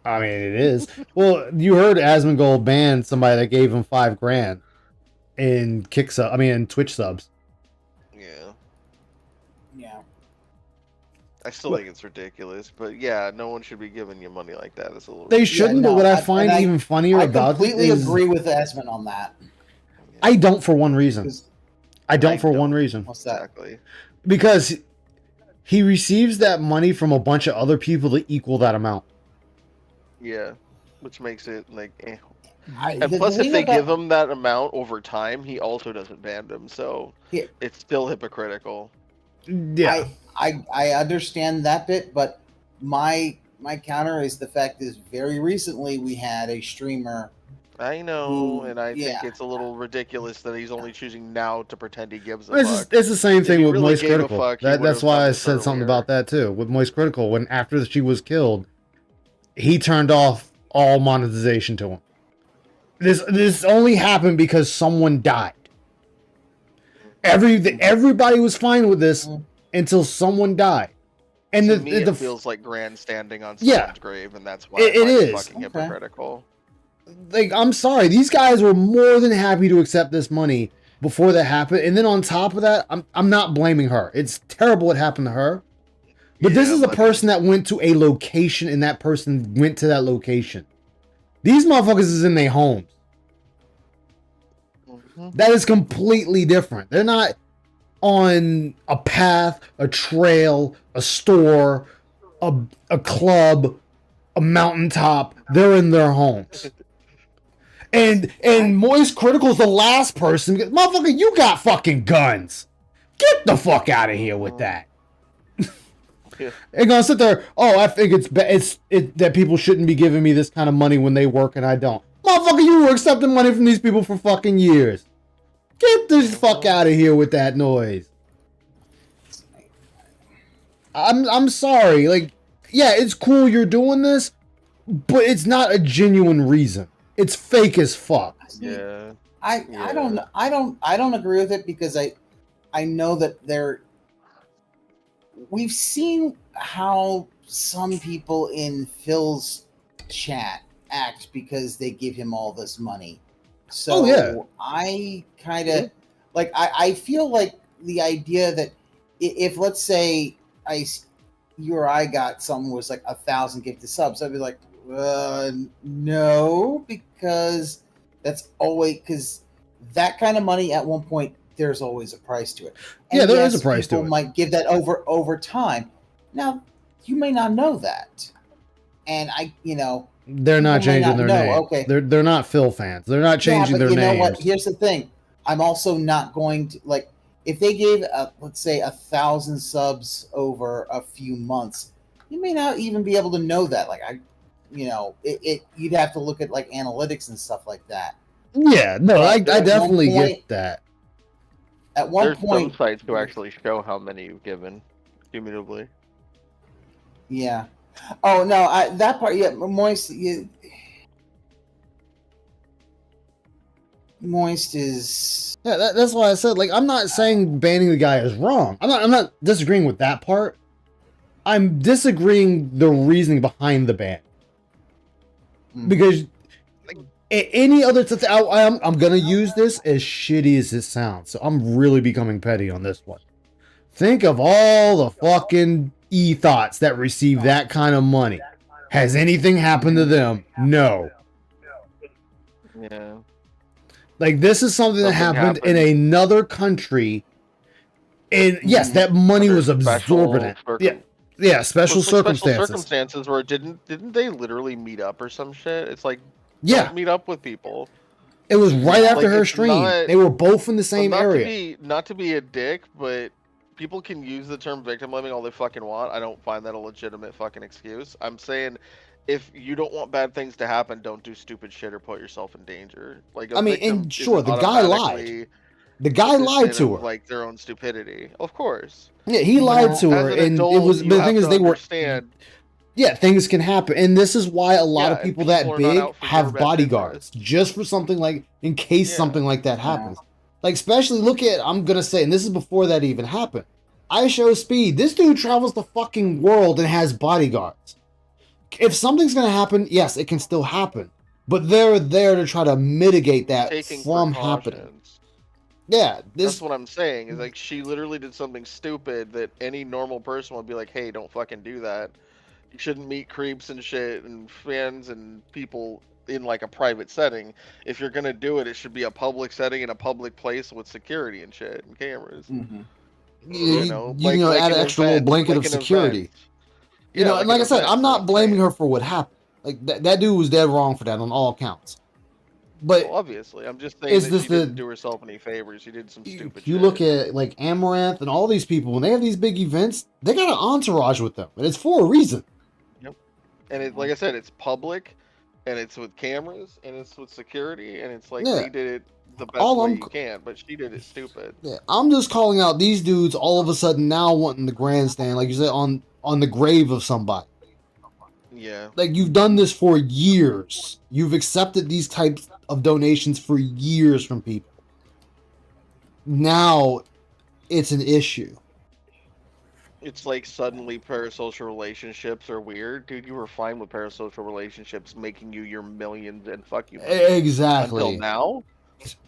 I mean, it is. Well, you heard Asmongold banned somebody that gave him $5,000 in Twitch subs.
Yeah.
Yeah.
I still think it's ridiculous, but yeah, no one should be giving you money like that. It's a little.
They shouldn't,
no,
but what I
I-
find
and I-
even funnier
I
about it
completely
is
agree with Asmund on that.
I don't for one reason.
'Cause-
I don't
I
for one
don't.
reason.
What's that?
Exactly.
Because he receives that money from a bunch of other people to equal that amount.
Yeah, which makes it like. Eh.
I-
And
the
plus, if
thing
they
about-
give him that amount over time, he also doesn't ban them, so
Yeah.
it's still hypocritical.
Yeah.
I understand that bit, but my counter is the fact is very recently we had a streamer.
I know, and I think
yeah.
it's a little ridiculous that he's only choosing now to pretend he gives a
It's
fuck.
the same
If
thing
he
with
really
Moist
gave a
Critical.
fuck, he
That's
would've
why
done
I
this
said something
earlier.
about that too. With Moist Critical, when after she was killed, he turned off all monetization to him. This only happened because someone died. Everybody was fine with this until someone died. And
To me, it feels like grandstanding on someone's
Yeah.
grave, and that's why
It
I find it
is.
fucking
Okay.
hypocritical.
like, I'm sorry, these guys were more than happy to accept this money before that happened. And then on top of that, I'm not blaming her. It's terrible what happened to her. But this
Yeah,
is a
but-
person that went to a location and that person went to that location. These motherfuckers is in their homes.
Mhm.
That is completely different. They're not on a path, a trail, a store, a club, a mountaintop. They're in their homes. And Moist Critical's the last person. Motherfucker, you got fucking guns. Get the fuck out of here with that.
Yeah.
They're gonna sit there. Oh, I think it's that people shouldn't be giving me this kind of money when they work and I don't. Motherfucker, you were accepting money from these people for fucking years. Get the fuck out of here with that noise. I'm sorry. Like, yeah, it's cool you're doing this, but it's not a genuine reason. It's fake as fuck.
Yeah.
I don't agree with it because I know that we've seen how some people in Phil's chat act because they give him all this money. So
yeah.
I kind of like I feel like the idea that if let's say you or I got someone was like 1,000 gifted subs, I'd be like, no, because that's always because that kind of money at one point there's always a price to it. And
yeah, there is a price to it.
People might give that over time. Now, you may not know that, and
they're not changing their name.
Okay,
they're not Phil fans. They're not changing their names.
You know what? Here's the thing. I'm also not going to like if they gave let's say 1,000 subs over a few months. You may not even be able to know that. Like you'd have to look at like analytics and stuff like that.
Yeah, no, I definitely get that.
At one
There's
point,
some sites who actually show how many you've given cumulatively.
Yeah. Oh no, that part. Yeah, Moist is.
Yeah, that's why I said like I'm not saying banning the guy is wrong. I'm not disagreeing with that part. I'm disagreeing the reasoning behind the ban because any other I'm gonna use this as shitty as it sounds. So I'm really becoming petty on this one. Think of all the fucking e-thoughts that receive that kind of money. Has anything happened to them? No.
Yeah.
Like this is something that happened in another country. And yes, that money was absorbent. Yeah, special circumstances.
Special circumstances where didn't they literally meet up or some shit? It's like
don't
meet up with people.
It was right after her stream. They were both in the same area.
Not to be a dick, but people can use the term victim blaming all they fucking want. I don't find that a legitimate fucking excuse. I'm saying if you don't want bad things to happen, don't do stupid shit or put yourself in danger. Like
and sure, the guy lied. The guy lied to her.
Like their own stupidity. Of course.
Yeah, he lied to her, and it was. But the thing is, they were. Yeah, things can happen, and this is why a lot of people that big have bodyguards just for something like in case something like that happens. Like especially look at I'm gonna say, and this is before that even happened. I Show Speed. This dude travels the fucking world and has bodyguards. If something's gonna happen, yes, it can still happen, but they're there to try to mitigate that from happening. Yeah,
that's what I'm saying. Is like she literally did something stupid that any normal person would be like, "Hey, don't fucking do that. You shouldn't meet creeps and shit and fans and people in like a private setting. If you're gonna do it, it should be a public setting in a public place with security and shit and cameras.
Mm-hmm. Add an extra little blanket of security. And like I said, I'm not blaming her for what happened. Like that dude was dead wrong for that on all accounts. But
obviously, I'm just saying that she didn't do herself any favors. She did some stupid shit.
You look at like Amaranth and all these people when they have these big events, they got an entourage with them, and it's for a reason.
Yep. And like I said, it's public, and it's with cameras, and it's with security, and it's like they did it the best way you can, but she did it stupid.
Yeah, I'm just calling out these dudes all of a sudden now wanting the grandstand, like you said, on the grave of somebody.
Yeah.
Like you've done this for years. You've accepted these types of donations for years from people. Now it's an issue.
It's like suddenly parasocial relationships are weird. Dude, you were fine with parasocial relationships making you your millions and fuck you.
Exactly.
Until now?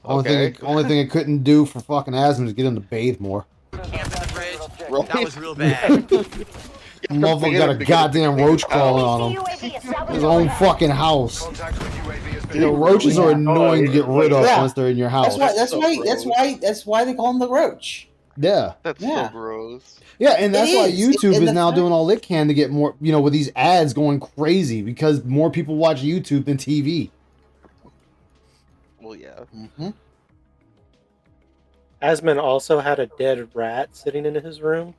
Only thing it couldn't do for fucking asthma is get him to bathe more.
That was real bad.
Motherfucker got a goddamn roach crawling on him. His own fucking house. Roaches are annoying to get rid of once they're in your house.
That's why they call them the roach.
Yeah.
That's so gross.
Yeah, and that's why YouTube is now doing all it can to get more, with these ads going crazy because more people watch YouTube than TV.
Well, yeah.
Mm-hmm.
Asman also had a dead rat sitting in his room,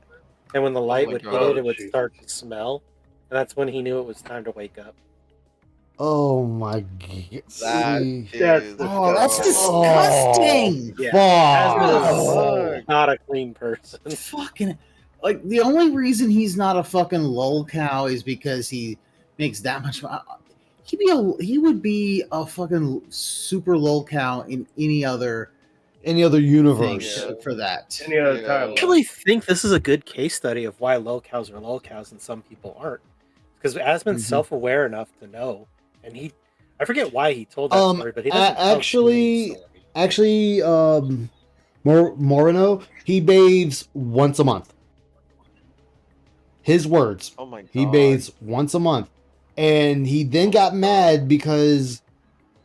and when the light would hit it, it would start to smell, and that's when he knew it was time to wake up.
Oh my god!
That's disgusting.
Asman is not a clean person.
Fucking like the only reason he's not a fucking lol cow is because he makes that much money. he would be a fucking super lolcow in any other
universe.
thing for that.
Any other
Yeah.
time.
I actually think this is a good case study of why lolcows are lolcows and some people aren't. Because Asmon's self-aware enough to know, and I forget why he told that story, but he doesn't
actually, Moreno, he bathes once a month. His words.
Oh my god.
He bathes once a month. And he then got mad because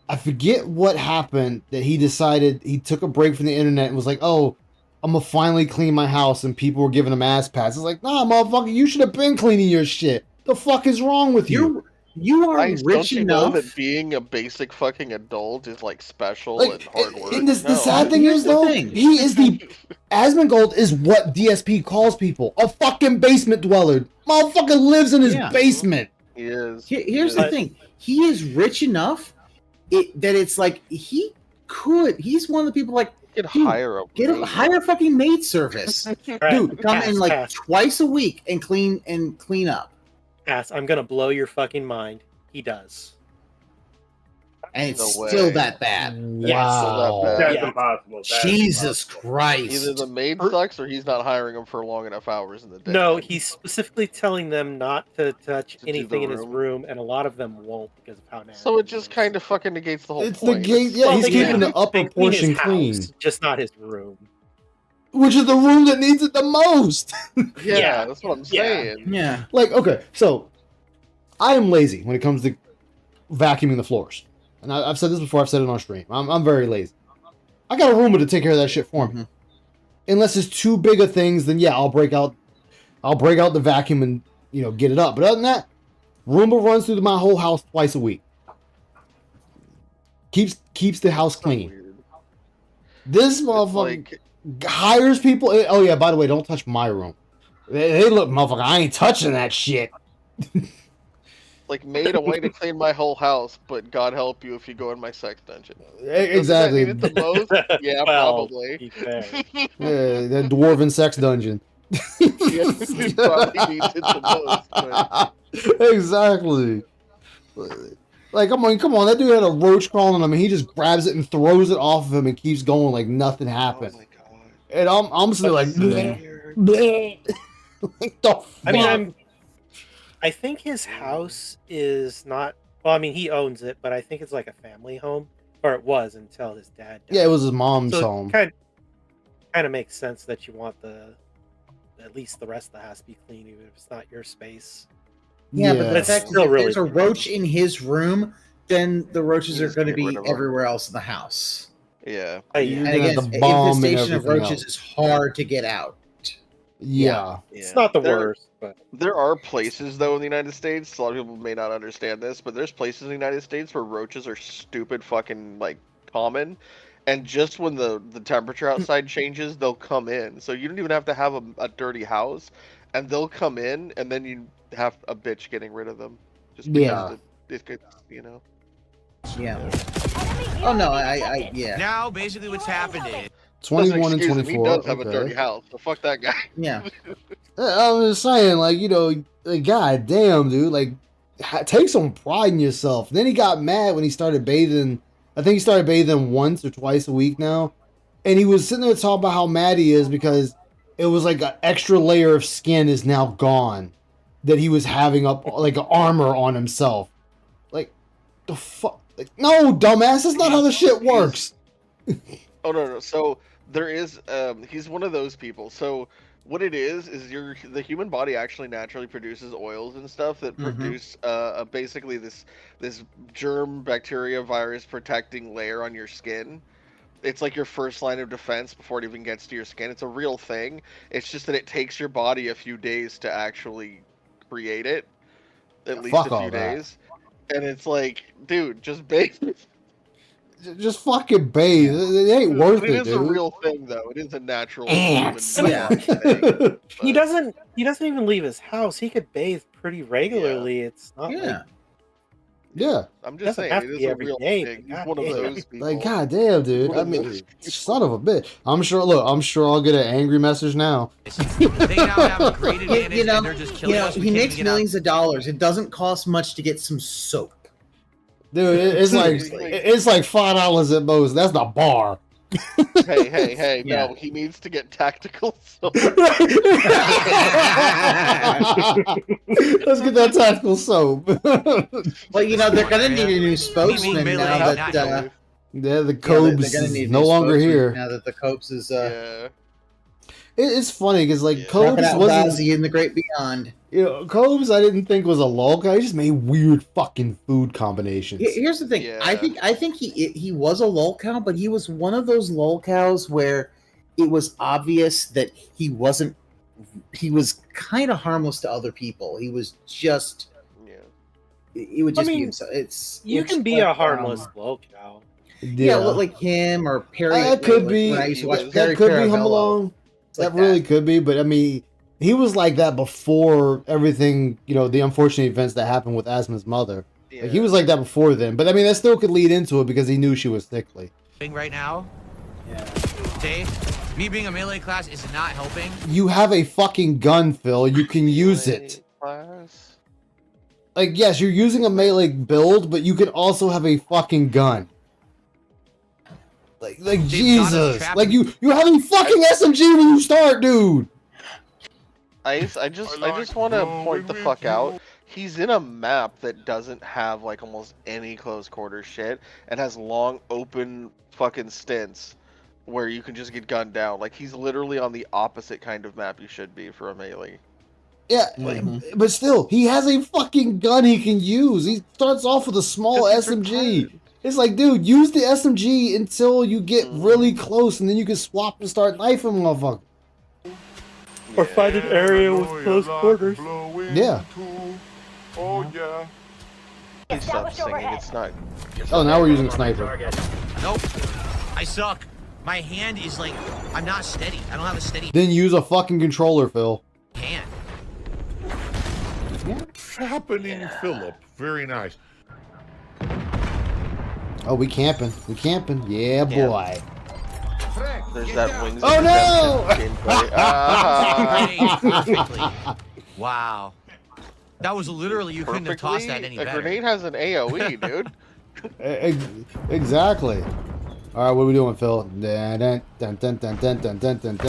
I forget what happened, that he decided he took a break from the internet and was like, oh, I'm gonna finally clean my house, and people were giving him ass pats. It's like, nah, motherfucker, you should have been cleaning your shit. The fuck is wrong with you?
You are
Guys,
rich
don't you
enough.
know that being a basic fucking adult is like special
Like,
and hard work?
and the
No.
sad thing
Here's
is,
the
though,
thing.
he is Asmongold is what DSP calls people, a fucking basement dweller. Motherfucker lives in his basement.
He is.
Here's the thing. He is rich enough that it's like he's one of the people like
Get hire a
hire a fucking maid service. Dude, come in like twice a week and clean up.
Cass, I'm gonna blow your fucking mind. He does.
And it's still that bad.
Wow.
That's impossible. That's
Jesus
impossible.
Christ.
Either the maid sucks or he's not hiring him for long enough hours in the day.
No, he's specifically telling them not to touch
To do
anything
the
in his
room.
room, and a lot of them won't because of how nasty.
So it just kind of fucking negates the whole
It's
point.
the gate. Yeah,
Well,
he's
they
keeping
clean-
the upper
they clean his
portion
house,
clean,
just not his room.
which is the room that needs it the most.
Yeah, that's what I'm saying.
Yeah.
Like, okay, so I am lazy when it comes to vacuuming the floors. And I've said this before, I've said it on stream. I'm very lazy. I got a Roomba to take care of that shit for me. Unless it's too big of things, then yeah, I'll break out the vacuum and, get it up. But other than that, Roomba runs through my whole house twice a week. Keeps the house clean.
Weird.
This motherfucker hires people. Oh yeah, by the way, don't touch my room. Hey, look, motherfucker, I ain't touching that shit.
Like, made a way to clean my whole house, but God help you if you go in my sex dungeon.
Exactly.
Doesn't that mean it the most? Yeah,
Well,
probably.
be fair.
Yeah, that dwarven sex dungeon.
Yes, it probably needs it the most. But...
Exactly. Like, come on, that dude had a roach crawling on him, and he just grabs it and throws it off of him and keeps going like nothing happened.
Oh my god.
And I'm sitting there like, bleh, bleh. Like the fuck?
I mean, I think his house is not. Well, I mean, he owns it, but I think it's like a family home, or it was until his dad died.
Yeah, it was his mom's
So
home.
Kind of makes sense that you want at least the rest of the house to be clean, even if it's not your space.
Yeah, but the
It's
fact is,
still
if
really
there's a roach in his room, then the roaches are
Just
going to
get
be
rid of 'em.
everywhere else in the house.
Yeah.
Yeah.
You're
And
gonna
again,
have the bomb and
infestation of
everything
roaches
else.
is hard to get out.
Yeah.
It's not the
There-
worst, but
There are places, though, in the United States, a lot of people may not understand this, but there's places in the United States where roaches are stupid fucking, like, common. And just when the temperature outside changes, they'll come in. So you don't even have to have a dirty house, and they'll come in, and then you have a bitch getting rid of them. Just because it could,
Yeah. Oh no, I yeah.
Now, basically, what's happened is
21 and
Doesn't excuse him,
24.
He does have a
okay.
dirty house, so fuck that guy.
Yeah.
I'm just saying, like, god damn, dude, like, take some pride in yourself. Then he got mad when he started bathing. I think he started bathing once or twice a week now. And he was sitting there talking about how mad he is because it was like an extra layer of skin is now gone that he was having up, like, armor on himself. Like, the fuck? Like, no, dumbass, that's not how the shit works.
Oh no. So there is he's one of those people. So what it is the human body actually naturally produces oils and stuff that produce basically this germ, bacteria, virus protecting layer on your skin. It's like your first line of defense before it even gets to your skin. It's a real thing. It's just that it takes your body a few days to actually create it. At least
Fuck
a few
all that.
days. And it's like, dude, just bathe.
Just fucking bathe. It ain't worth
It
it,
is a
dude.
real thing, though. It is a natural
Ants.
human
Yeah.
thing.
he doesn't even leave his house. He could bathe pretty regularly. It's not
Yeah.
Yeah.
I'm just
Doesn't
saying,
have
it
to
is
be
a
every
real
day,
thing.
but
He's one of
goddamn.
those people.
Like, goddamn, dude.
One
I
of
mean,
those
son of a bitch. I'm sure I'll get an angry message now.
they now have a great advantage,
You know,
and they're just killing us. We
he
can't
makes
even get out.
millions of dollars. It doesn't cost much to get some soap.
Dude, it's like $5 at most. That's the bar.
Hey,
Yeah.
no, he needs to get tactical. So
Let's get that tactical soap.
Well, they're gonna need a new spokesman
melee
now
not
that
Yeah, the
they're
Cobes
gonna need
is
a
no
new
longer
spokesman
here.
now that the Copes is
yeah.
It's funny because like
Yeah.
Cobes
Crocodile
wasn't,
Dazzy in the great beyond.
Cobes I didn't think was a lol guy. He just made weird fucking food combinations.
Here's the thing.
Yeah.
I think he was a lol cow, but he was one of those lol cows where it was obvious that he wasn't. He was kind of harmless to other people. He was just.
Yeah.
It would just
I mean,
be. It's
You
it's
can be
like,
a harmless low cow.
Yeah, like him or Perry.
That could be.
When I used to watch
That
Perry
That could be Home
Caravello.
Alone.
It's like
That really could be, but I mean, he was like that before everything. The unfortunate events that happened with Asma's mother.
Yeah.
Like, he was like that before then, but I mean, that still could lead into it because he knew she was sickly.
Thing right now,
Yeah.
Dave. Me being a melee class is not helping.
You have a fucking gun, Phil. You can use it.
Class.
Like, yes, you're using a melee build, but you can also have a fucking gun. Like Jesus. Like you have a fucking SMG when you start, dude.
I just want to point the fuck out. He's in a map that doesn't have like almost any close quarter shit and has long open fucking stints where you can just get gunned down. Like he's literally on the opposite kind of map you should be for a melee.
Yeah, but still, he has a fucking gun he can use. He starts off with a small SMG. It's like, dude, use the SMG until you get really close, and then you can swap and start knifing motherfucker.
Or find an area with close quarters.
Yeah.
Oh yeah.
Please stop singing. It's not.
Oh, now we're using sniper.
Nope. I suck. My hand is like, I'm not steady. I don't have a steady
Then use a fucking controller, Phil.
hand.
What's happening, Philip? Very nice.
Oh, we camping. We camping. Yeah, boy.
There's that wings.
Oh,
of
no!
redemption gameplay. Ah,
Perfectly. Wow. That was literally, you couldn't have tossed that any
a
better.
grenade has an AOE, dude.
Exactly. All right, what are we doing, Phil? Dun, dun, dun, dun, dun, dun, dun, dun, dun, dun. Oh,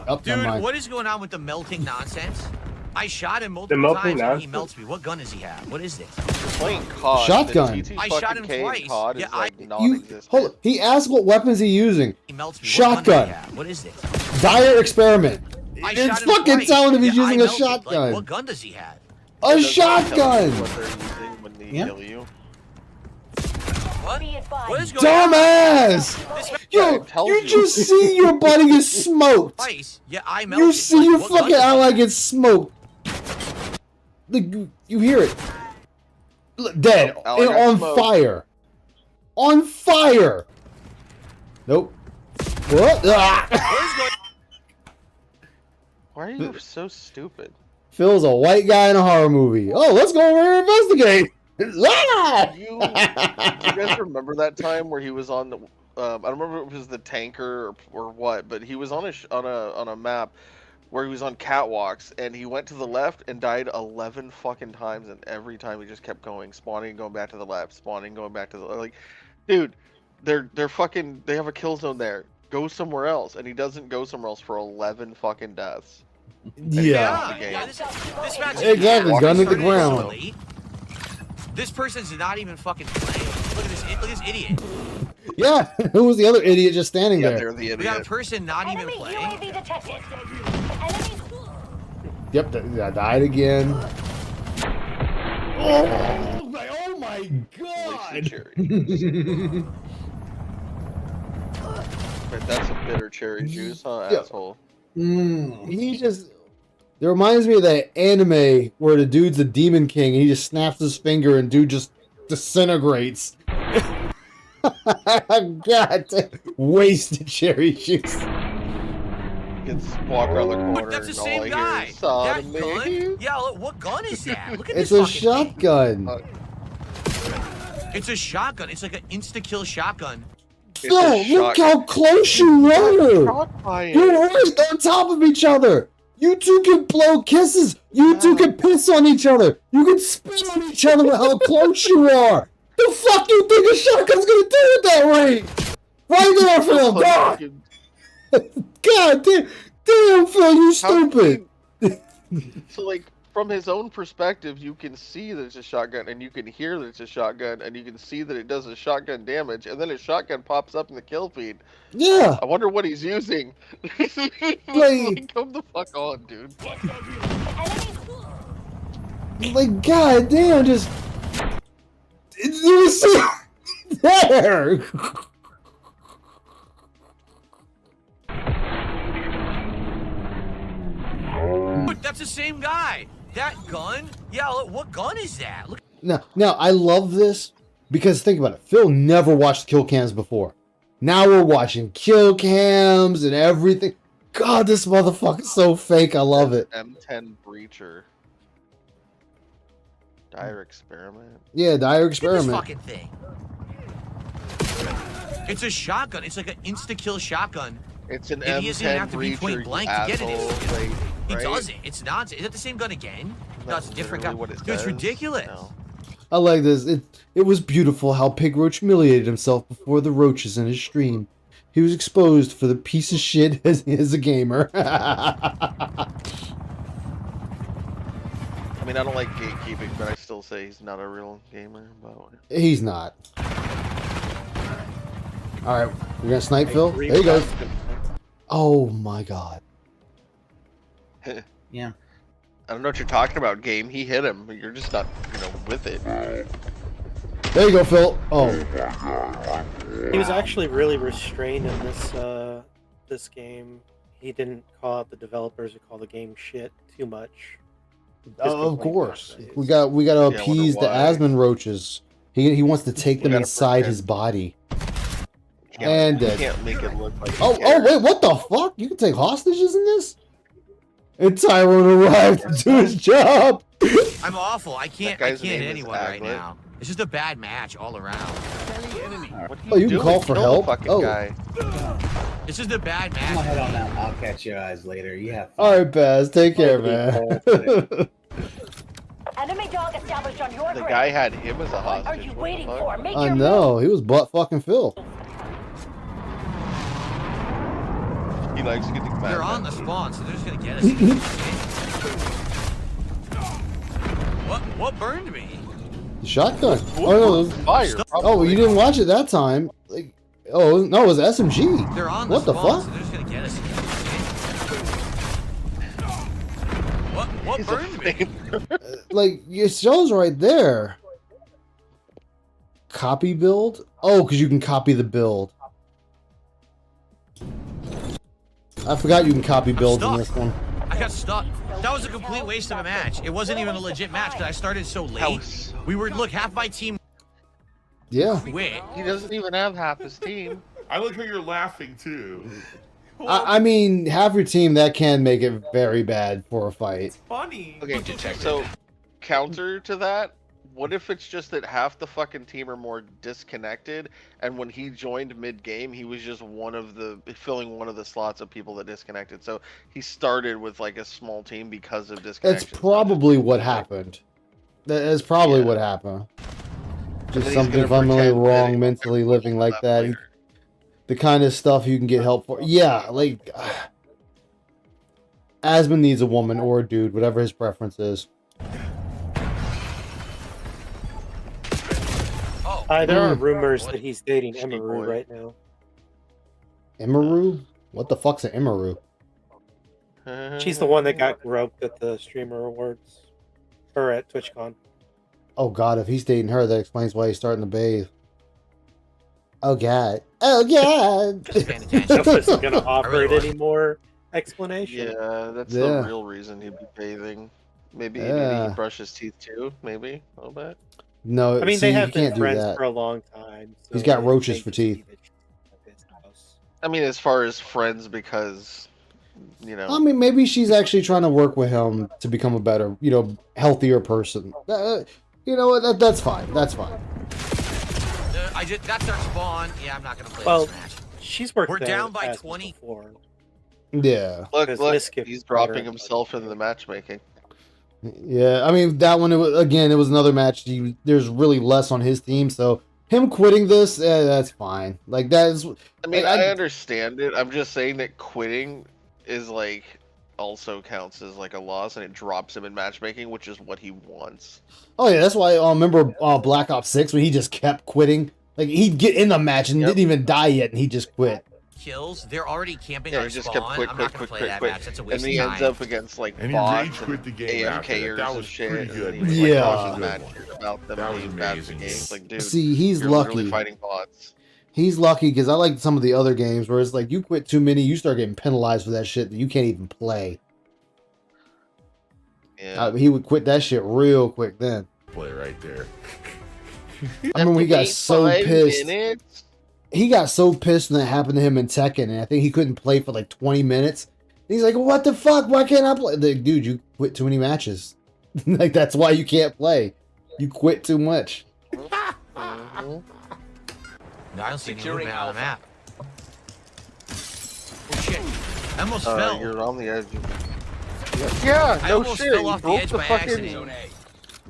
never
Dude,
mind.
what is going on with the melting nonsense? I shot him multiple times and he melts me. What gun does he have? What is this?
Playing COD.
Shotgun.
The TT
I shot
fucking
him
K in
twice.
COD
Yeah,
is like
You
non-existent.
hold on. He asked what weapons he using.
He melts me.
Shotgun.
What gun does he have? What is this?
Dire experiment.
I
It's
shot him
fucking
twice.
telling him he's
Yeah, I
using a
melted.
shotgun.
Like, what gun does he have?
A
It does not tell you
shotgun.
what they're using when they
Yeah.
kill you.
What? What is going on?
Dumbass!
This
Yeah,
Yo,
it tells
you
you.
just see your buddy get smoked.
twice. Yeah, I melted.
You see your
What gun
fucking
does he
ally
have?
get smoked. You hear it. Look, dead.
Oh, ally
And
got
on
smoked.
fire. On fire. Nope. What? Ah.
What is going
Why are you so stupid?
Phil's a white guy in a horror movie. Oh, let's go over and investigate. Ah!
You guys remember that time where he was on the? I don't remember if it was the tanker or what, but he was on on a map where he was on catwalks and he went to the left and died 11 fucking times, and every time he just kept going, spawning and going back to the left, spawning, going back to the like, dude, they're fucking, they have a kill zone there. Go somewhere else, and he doesn't go somewhere else for 11 fucking deaths.
Yeah.
the game.
Yeah, this match
Exactly,
is
gun to the
started
ground.
so late. This person's not even fucking playing. Look at this idiot.
Yeah. Who was the other idiot just standing
Yeah,
there?
they're the
We got a
idiot.
person not even playing.
UAV detected.
Yep, I died again. Oh my
Wasted cherry. But that's a bitter cherry juice, huh,
Yeah.
asshole?
He just. It reminds me of that anime where the dude's a demon king and he just snaps his finger and dude just disintegrates. God, wasted cherry juice.
Gets walk around the corner.
But that's the
and all
same
I
guy.
Hear is, "Son
That
of me."
gun? Yeah, look, what gun is that? Look at
It's
this
a
fucking thing.
shotgun.
It's a shotgun. It's like an insta-kill shotgun.
It's
Phil,
a
look
shotgun.
how close you were.
Shot by it.
You're right on top of each other. You two can blow kisses. You two can piss on each other. You can spit on each other with how close you are. The fuck you think a shotgun's gonna do at that rate? Right there, Phil. God, God damn, Phil, you stupid.
So, like, from his own perspective, you can see that it's a shotgun, and you can hear that it's a shotgun, and you can see that it does a shotgun damage, and then a shotgun pops up in the kill feed.
Yeah.
I wonder what he's using.
Like,
come the fuck on, dude.
like, god damn, just it was so there.
Look, that's the same guy. That gun? Yeah, look, what gun is that? Look.
Now, I love this because think about it. Phil never watched kill cams before. Now we're watching kill cams and everything. God, this motherfucker's so fake. I love it.
M10 breacher. Dire experiment.
Yeah, dire
Look at this
experiment.
fucking thing. It's a shotgun. It's like an insta-kill shotgun.
It's an
And he doesn't even
M10
have to be
breacher,
point
you
blank to get it.
asshole. Like,
He
right?
does it. It's not. Is that the same gun again? No, it's a different gun.
What it
Dude, it's
does.
ridiculous.
No.
I like this. It was beautiful how Pig Roach humiliated himself before the roaches in his stream. He was exposed for the piece of shit as a gamer.
I mean, I don't like gatekeeping, but I still say he's not a real gamer. But
He's not. Alright, we're gonna snipe Phil? There you go. Oh my god.
Yeah.
I don't know what you're talking about, game. He hit him. You're just not, with it.
There you go, Phil. Oh.
He was actually really restrained in this game. He didn't call out the developers or call the game shit too much.
Of course.
nowadays.
We got to
Yeah, I wonder
appease the
why.
Asmon roaches. He wants to take them
gotta
inside
protect-
his body.
Can't-
And
you
dead.
can't make it look like. he
Oh,
cares.
wait, what the fuck? You can take hostages in this? And Tyrone arrived to do his job.
I'm awful. I can't
guy's
hit
name is
anyone right
Aglet.
now. It's just a bad match all around.
What are
Oh, you can
doing?
call for
Kill
help?
The fucking
Oh.
guy.
It's just a bad
I'm gonna head
match.
on out. I'll catch your eyes later. You have fun.
All right, Baz. Take care, man.
Enemy dog established on your
The
grid.
guy had him as a
What
hostage.
are you
What the
waiting
fuck?
for? Make
I
your
know. He was butt fucking Phil.
He likes getting mad.
They're on the spawn, so they're just gonna get us. What burned me?
The shotgun. Oh, no. it was-
Fire.
Oh, you didn't watch it that time. Like, oh, no, it was SMG.
They're on the
What the
spawn,
fuck?
so they're just gonna get us. What
He's a
burned me?
flame-
Like, it shows right there. Copy build? Oh, because you can copy the build. I forgot you can copy builds in
stuck.
this one.
I got stuck. That was a complete waste of a match. It wasn't even a legit match because I started so late. Look, half my team
Yeah.
quit.
He doesn't even have half his team.
I like how you're laughing too.
I mean, half your team, that can make it very bad for a fight.
Funny.
Okay, so counter to that, what if it's just that half the fucking team are more disconnected, and when he joined mid-game, he was just filling one of the slots of people that disconnected. So he started with like a small team because of disconnection.
That's probably what happened. That is probably what happened. Just
he's
something
gonna
fundamentally
pretend that
wrong
he-
mentally living like that.
later.
The kind of stuff you can get help for. Yeah, like Asmon needs a woman or a dude, whatever his preference is.
Oh,
There are rumors
What?
that he's dating
Ski
Emaru
boy.
right now.
Imaru? What the fuck's an Imaru?
She's the one that got groped at the Streamer Awards. Or at TwitchCon.
Oh god, if he's dating her, that explains why he's starting to bathe. Oh god. Oh god.
just paying
I
attention.
wasn't going to offer
really
it
was.
any more explanation.
Yeah, that's
Yeah.
the real reason he'd be bathing. Maybe
Yeah.
he'd brush his teeth too. Maybe a little bit.
No,
I mean,
see,
they
you
have been
can't do
friends
that.
for a long time.
He's
so
got
it
roaches
may
for
just be
teeth.
that she's at his house.
I mean, as far as friends, because
I mean, maybe she's actually trying to work with him to become a better, healthier person. You know what? That's fine. That's fine.
That's our spawn. Yeah, I'm not gonna play
Well,
this match.
She's worked
We're
there
down by
as
20.
before.
Yeah.
look,
Because
look,
Miskip
he's
brought her
dropping
up.
himself into the matchmaking.
Yeah, I mean that one. It was another match. There's really less on his team, so him quitting this, that's fine. Like that's.
I mean, I understand it. I'm just saying that quitting is like also counts as like a loss, and it drops him in matchmaking, which is what he wants.
Oh yeah, that's why I remember Black Ops 6 when he just kept quitting. Like he'd get in the match and didn't even die yet, and he just quit.
Kills. They're already camping
Yeah,
on
he just
spawn.
kept quit,
I'm
quit,
not gonna
quit,
play
quit,
that
quit,
match. That's a
and
waste of
he
time.
ends up against like
And he
bots
rage quit the
and
game after that.
AFKers
That
and
was
shit.
pretty
And
good.
then he was
Yeah.
like talking mad shit about them
That
and
was
being bad at the
amazing.
game. It's like, dude,
See, he's
you're
lucky.
literally fighting bots.
He's lucky because I like some of the other games where it's like you quit too many, you start getting penalized for that shit that you can't even play.
Yeah.
He would quit that shit real quick then.
Play right there.
I remember he got so pissed.
Minutes?
He got so pissed when that happened to him in Tekken, and I think he couldn't play for like 20 minutes. And he's like, "What the fuck? Why can't I play?" Like, dude, you quit too many matches. Like that's why you can't play. You quit too much.
Mhm.
No, I don't see any movement on the map. Oh shit! I almost fell.
You're on the edge. Yeah,
I
no
almost
shit.
fell
You
off the
broke
edge
the
by
fucking.
accident.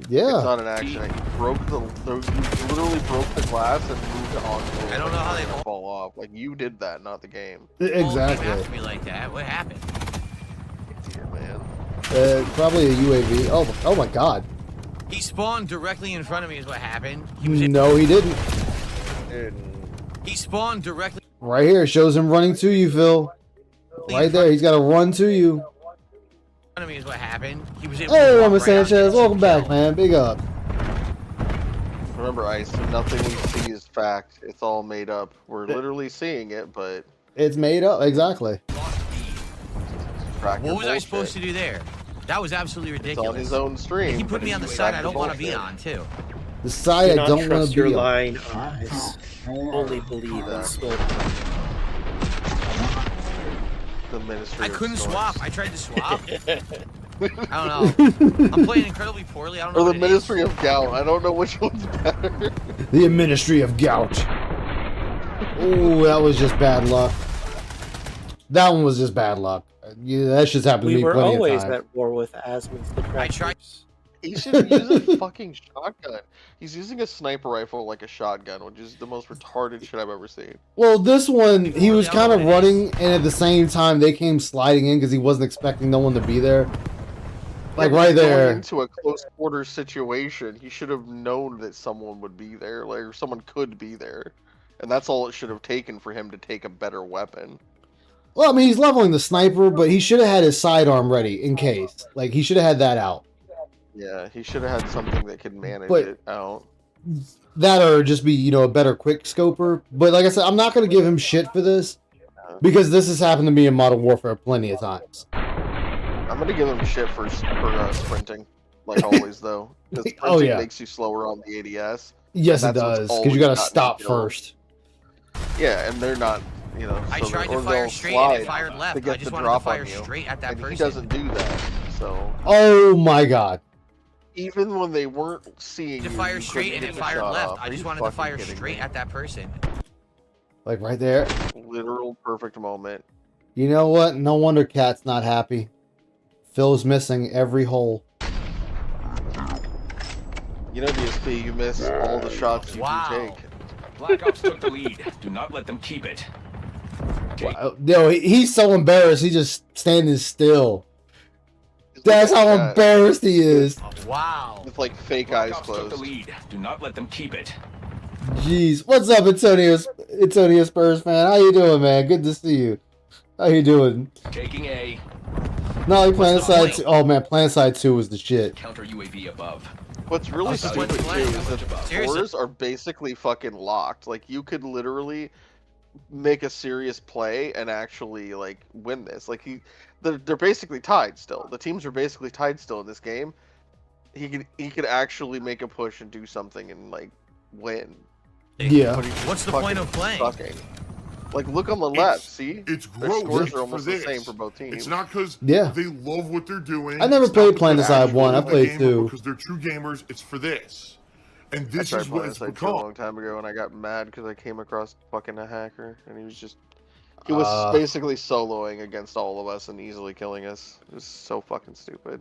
It's
Yeah,
not an accident. You broke you literally broke the glass and moved on.
I don't know how they
fall off. Like you did that, not the game.
exactly.
After me like that. What happened?
Here, man.
Probably a UAV. Oh my god.
He spawned directly in front of me. Is what happened. He was.
No, he didn't.
He spawned directly.
Right here, it shows him running to you, Phil. Right there, he's got to run to you.
In front of me is what happened. He was able
Hey,
to walk
Roman
right out
Sanchez,
and
welcome back,
kill.
man. Big up.
Remember, Ice, nothing we see is fact. It's all made up. We're literally seeing it, but
It's made up, exactly.
What was I supposed to do there? That was absolutely ridiculous.
It's on his own stream.
He put me on the side I don't want to be on too.
The side
Do
I
not
don't want
trust
to
your
be on.
lying eyes. Only believe in smoke.
The Ministry
I
of
couldn't
Snorts.
swap. I tried to swap. I don't know. I'm playing incredibly poorly. I don't know.
Or the
what it
Ministry
is.
of Gout. I don't know which one's better.
The Ministry of Gout. Oh, that was just bad luck. That one was just bad luck. Yeah, that just happened to
We
me
were
plenty of
always
times.
at war with Asmon's detractors.
He should use a fucking shotgun. He's using a sniper rifle like a shotgun, which is the most retarded shit I've ever seen.
Well, this one, he was kind of running, and at the same time, they came sliding in because he wasn't expecting no one to be there. Like
Yeah,
right
he's going
there.
into a close quarters situation. He should have known that someone would be there, like or someone could be there, and that's all it should have taken for him to take a better weapon.
Well, I mean, he's leveling the sniper, but he should have had his sidearm ready in case. Like, he should have had that out.
Yeah, he should have had something that could manage
But-
it out.
That or just be, you know, a better quick scoper. But like I said, I'm not going to give him shit for this because this has happened to me in Modern Warfare plenty of times.
I'm gonna give him shit for sprinting, like always though. Because sprinting
Oh, yeah.
makes you slower on the ADS.
Yes, it
That's what's
does, because you
always
got to
gotten
stop
me killed.
first.
Yeah, and they're not, you know.
I
so
tried
or
to fire
they'll
straight and it
slide
fired
to
left.
get
I just
the
wanted to
drop
fire
on you,
straight at that
and
person.
he doesn't do that. So
Oh my god.
even when they weren't seeing
To
you,
fire
you
straight
couldn't
and it
get the
fired
shot
left.
off.
I
Are
just
you
wanted to
fucking
fire
kidding
straight
me?
at that person.
Like right there.
Literal perfect moment.
You know what? No wonder Cat's not happy. Phil's missing every hole.
You know, DSP, you miss all the shots you
Wow.
do take.
Black Ops took the lead. Do not let them keep it.
Wow. Yo, he's so embarrassed. He's just standing still.
Just
That's
look at
how
that.
embarrassed he is.
Wow.
With like fake
Black
eyes
Ops took the
closed.
lead. Do not let them keep it.
Jeez. What's up, Antonio Spurs fan? How you doing, man? Good to see you. How you doing?
Taking A.
No, like
What's the
PlanetSide
point?
2. Oh man, PlanetSide 2 was the shit.
Counter UAV above.
What's really
Also,
stupid
what's
too
playing?
is that the
Seriously.
fours are basically fucking locked. Like you could literally make a serious play and actually like win this. Like they're basically tied still. The teams are basically tied still in this game. He could actually make a push and do something and like win.
Yeah.
But he's
What's the
fucking
point of playing?
sucking. Like look on the left, see?
It's
Their
growth
scores
for
are almost the
this.
same for both teams.
It's not because
Yeah.
they love what they're doing.
I never
It's
played
not because they
PlanetSide
actually
1, I
love the
played
game,
2.
Because they're true gamers, it's for this. And
I
this
tried
is what
playing
it's
this like a
become.
long time ago, and I got mad because I came across fucking a hacker, and he was
Uh,
basically soloing against all of us and easily killing us. It was so fucking stupid.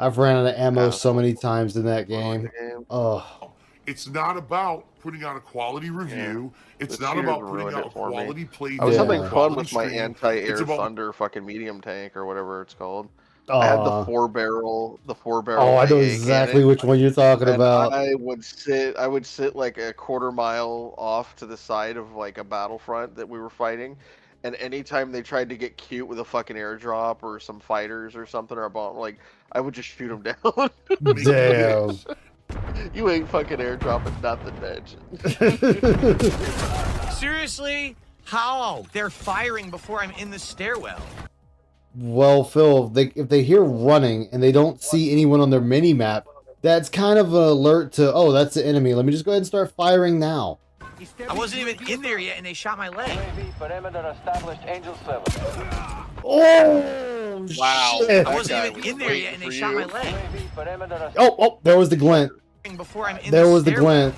I've ran out of ammo
Yeah.
so many times in that game. Oh,
It's not about putting out a quality review. It's
The
not
cheaters
about putting
ruined
out
it
a
for me.
quality playthrough.
I was
Yeah.
having fun
quality
with my
stream.
anti-air
It's about
thunder fucking medium tank or whatever it's called. I had the four barrel
Oh, I know
AA
exactly
cannon,
which one you're talking
and
about.
I would sit like a quarter mile off to the side of like a battlefront that we were fighting, and anytime they tried to get cute with a fucking airdrop or some fighters or something or a bomb, like I would just shoot them down.
Damn.
You ain't fucking airdropping nothing, bitch.
Seriously? How? They're firing before I'm in the stairwell.
Well, Phil, if they hear running and they don't see anyone on their mini map, that's kind of an alert to, oh, that's the enemy. Let me just go ahead and start firing now.
I wasn't even in there yet, and they shot my leg.
Oh,
Wow.
shit.
I wasn't even in there yet, and they shot my leg.
Oh, there was the glint.
Before I'm in
There was the
stairwell.
glint.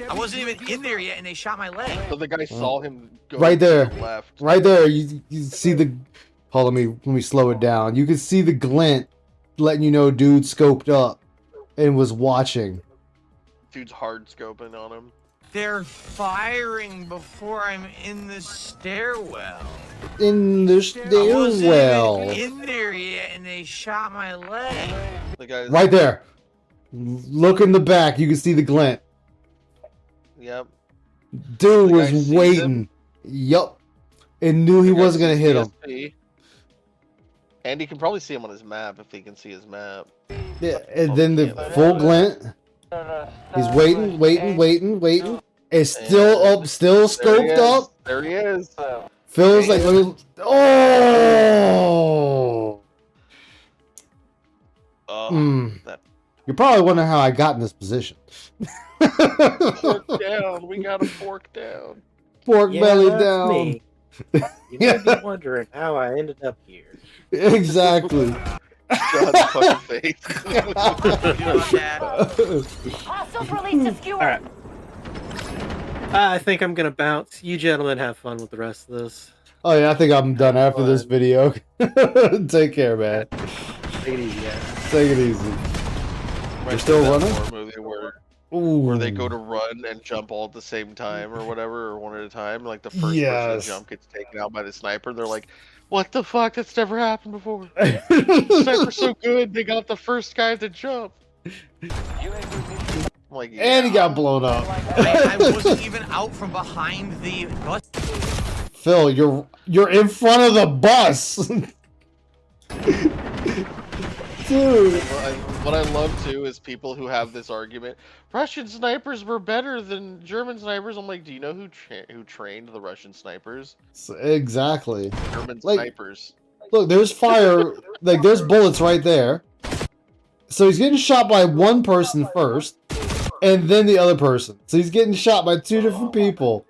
I wasn't even in there yet, and they shot my leg.
So the guy saw him go
Right there.
to the left.
Right there. You see the... Hold on, let me slow it down. You can see the glint letting you know dude scoped up and was watching.
Dude's hard scoping on him.
They're firing before I'm in the stairwell.
In the
I wasn't
stairwell.
even in there yet, and they shot my leg.
The guy's
Right there. Look in the back. You can see the glint.
Yep.
Dude
The guy
was
sees
waiting. Yup. And knew he
The guy
wasn't going to
sees
hit him.
PSP. And he can probably see him on his map if he can see his map.
Yeah, and then the full glint. He's waiting. It's still up, still
There he
scoped
is.
up.
There he is.
Phil's like, let me. Oh!
Oh,
Mm.
that
You're probably wondering how I got in this position.
fork down. We got a fork down.
Pork
Yeah,
belly
that's
down.
me. You may be wondering how I ended up here.
Exactly.
John's fucking face.
Hostiles released a skewer.
All right. I think I'm gonna bounce. You gentlemen have fun with the rest of this.
Oh yeah, I think I'm done after this video. Take care, man.
Take it easy, guys.
Take it easy.
Reminds
still
me of that
running?
horror movie where
Ooh.
they go to run and jump all at the same time or whatever, or one at a time. Like the first person
Yes.
to jump gets taken out by the sniper. They're like, "What the fuck? That's never happened before." The sniper's so good, they got the first guy to jump. I'm like,
And he got blown up.
I wasn't even out from behind the bus.
Phil, you're in front of the bus. Dude.
What I love too is people who have this argument. Russian snipers were better than German snipers. I'm like, do you know who trained the Russian snipers?
Exactly.
German
Like-
snipers.
Look, there's fire. Like, there's bullets right there. So he's getting shot by one person first, and then the other person. So he's getting shot by two different people.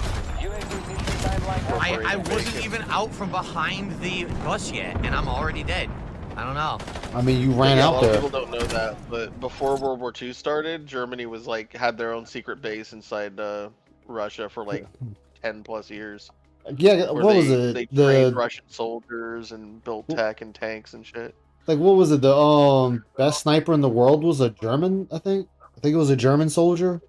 I wasn't even out from behind the bus yet, and I'm already dead. I don't know.
I mean, you ran
Yeah,
out
a lot
there.
of people don't know that, but before World War II started, Germany was like had their own secret base inside Russia for like 10 plus years.
Yeah,
where
what was
They
it?
trained
The
Russian soldiers and built tech and tanks and shit.
like, what was it? The best sniper in the world was a German. I think it was a German soldier.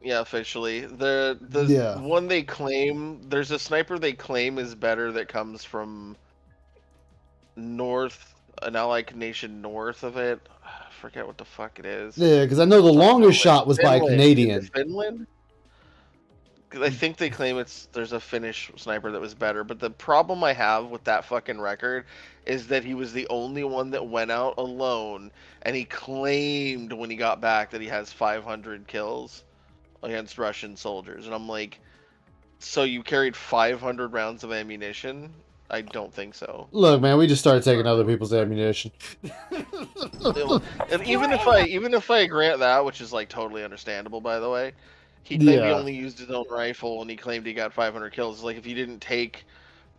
Yeah, officially. The
Yeah.
one they claim, there's a sniper they claim is better that comes from north, an allied nation north of it. I forget what the fuck it is.
Yeah, because I know the longest shot was by a
Finland.
Canadian.
Is it Finland? 'Cause I think they claim there's a Finnish sniper that was better, but the problem I have with that fucking record is that he was the only one that went out alone, and he claimed when he got back that he has 500 kills against Russian soldiers, and I'm like, so you carried 500 rounds of ammunition? I don't think so.
Look, man, we just started taking other people's ammunition.
And even if I grant that, which is like totally understandable, by the way, he claimed he
Yeah.
only used his own rifle and he claimed he got 500 kills. Like if you didn't take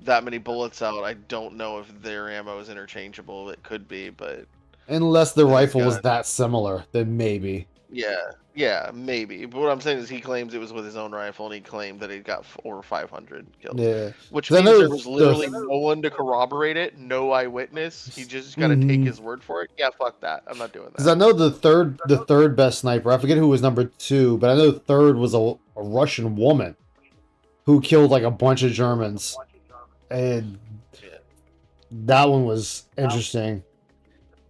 that many bullets out, I don't know if their ammo is interchangeable. It could be, but
Unless the
He's
rifle was
got-
that similar, then maybe.
Yeah, maybe. But what I'm saying is he claims it was with his own rifle, and he claimed that he got 400 or 500 kills.
Yeah,
Which
'cause I
means
know
there was literally no one to corroborate it, no eyewitness. He just got to take his word for it. Yeah, fuck that. I'm not doing
because I
that.
know the third best sniper. I forget who was number 2, but I know third was a Russian woman who killed like a bunch of Germans, and
Yeah.
that one was interesting.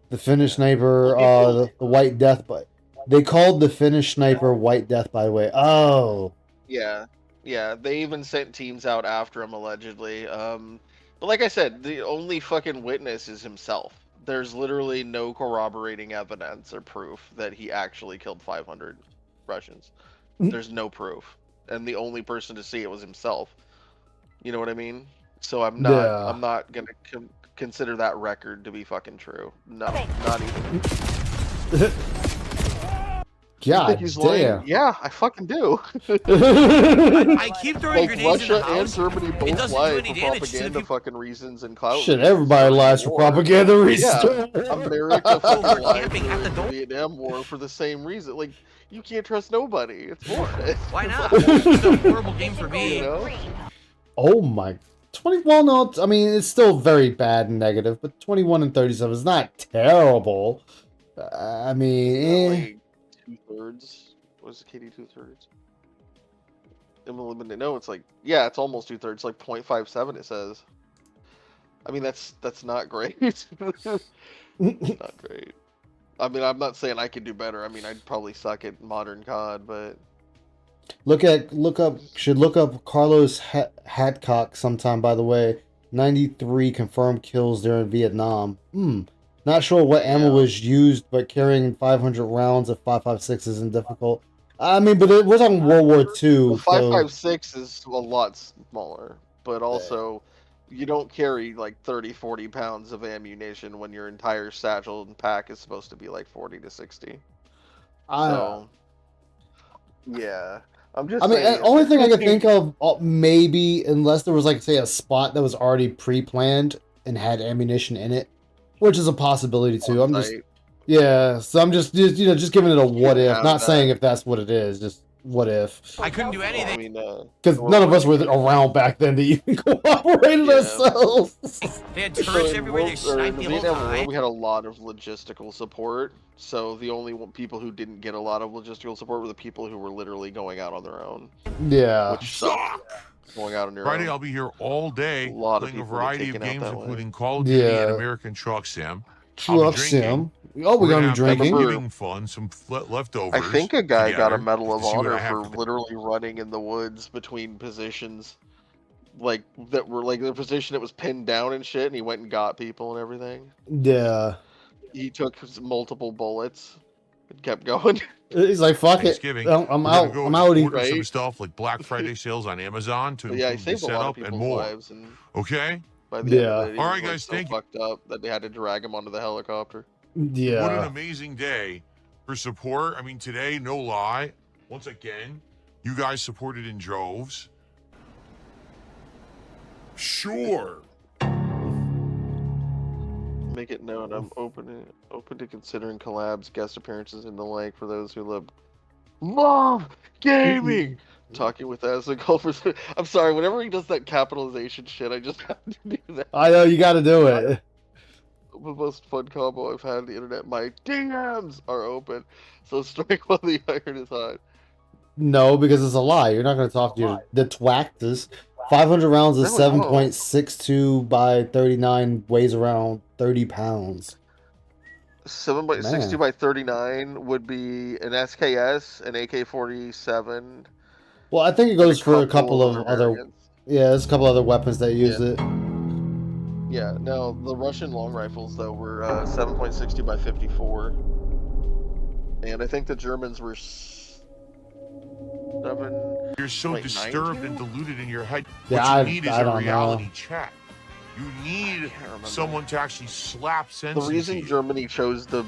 The Finnish
Yeah.
sniper,
Well,
the White Death, but they called the Finnish sniper White Death, by the way. Oh,
Yeah, yeah. They even sent teams out after him allegedly. But like I said, the only fucking witness is himself. There's literally no corroborating evidence or proof that he actually killed 500 Russians. There's no proof, and the only person to see it was himself. You know what I mean? So I'm
yeah.
not gonna consider that record to be fucking true. No, not even. You think
God
he's lying?
damn.
Yeah, I fucking do.
I keep throwing
Like
grenades in
Russia
the
and
house.
Germany
It
both
doesn't do
lie
any
for
damage to the
propaganda
people.
fucking reasons and clout
Shit,
reasons
everybody
during
lies
the
for
war.
propaganda reasons.
Yeah, America fucking lied
camping at the
during
door.
the Vietnam War for the same reason. Like, you can't trust nobody. It's bullshit.
Why not? It's a horrible game for me.
You know?
Oh my, 20. Well, no, I mean it's still very bad and negative, but 21 and 37 is not terrible. I mean,
Like 2/3. Was it KD 2/3? No, it's like it's almost 2/3. Like 0.57. It says. I mean, that's not great. It's not great. I mean, I'm not saying I could do better. I mean, I'd probably suck at modern COD, but
look up Carlos Hadcock sometime. By the way, 93 confirmed kills during Vietnam. Not sure what ammo was used, but carrying 500 rounds of 5.56 isn't difficult. I mean, but we're talking World War II.
the 5.56 is a lot smaller. But also, you don't carry like 30, 40 pounds of ammunition when your entire satchel and pack is supposed to be like 40 to 60. So, yeah. I'm just saying.
The only thing I can think of, maybe, unless there was like, say, a spot that was already pre-planned and had ammunition in it, which is a possibility too. I'm just, so I'm just giving it a what if, not saying if that's what it is, just what if.
I couldn't do anything.
I mean,
because none of us were around back then to even cooperate ourselves.
They had turrets everywhere. They sniped the whole time.
We had a lot of logistical support. So the only people who didn't get a lot of logistical support were the people who were literally going out on their own.
Yeah.
Which sucked. Going out on your
Friday,
own.
I'll be here all day playing a variety of games, including Call of Duty and American Truck Sim.
Truck Sim. Oh, we're gonna be drinking.
Thanksgiving fun, some leftovers.
I think a guy got a Medal of Honor for literally running in the woods between positions, like that were like the position that was pinned down and shit, and he went and got people and everything.
Yeah.
He took multiple bullets and kept going.
He's like, fuck it. I'm out. I'm out.
Order some stuff like Black Friday sales on Amazon to improve the setup and more. Okay.
By the end of it,
all right, guys. Thank you.
Fucked up that they had to drag him onto the helicopter.
Yeah.
What an amazing day for support. I mean, today, no lie. Once again, you guys supported in droves. Sure.
Make it known I'm open to considering collabs, guest appearances, and the like for those who love gaming. Talking with as a golfer. I'm sorry, whenever he does that capitalization shit, I just have to do that.
I know, you got to do it.
The most fun combo I've had on the internet. My DMs are open, so strike while the iron is hot.
No, because it's a lie. You're not going to talk to the twactors. 500 rounds is 7.62 by 39, weighs around 30 pounds.
7.62 by 39 would be an SKS, an AK-47.
Well, I think it goes for a couple of other. Yeah, there's a couple other weapons that use it.
Yeah, no, the Russian long rifles, though, were 7.60 by 54. And I think the Germans were 7...
You're so disturbed and deluded in your head.
Yeah,
what you need is a reality check. You need someone to actually slap sense.
The reason Germany chose the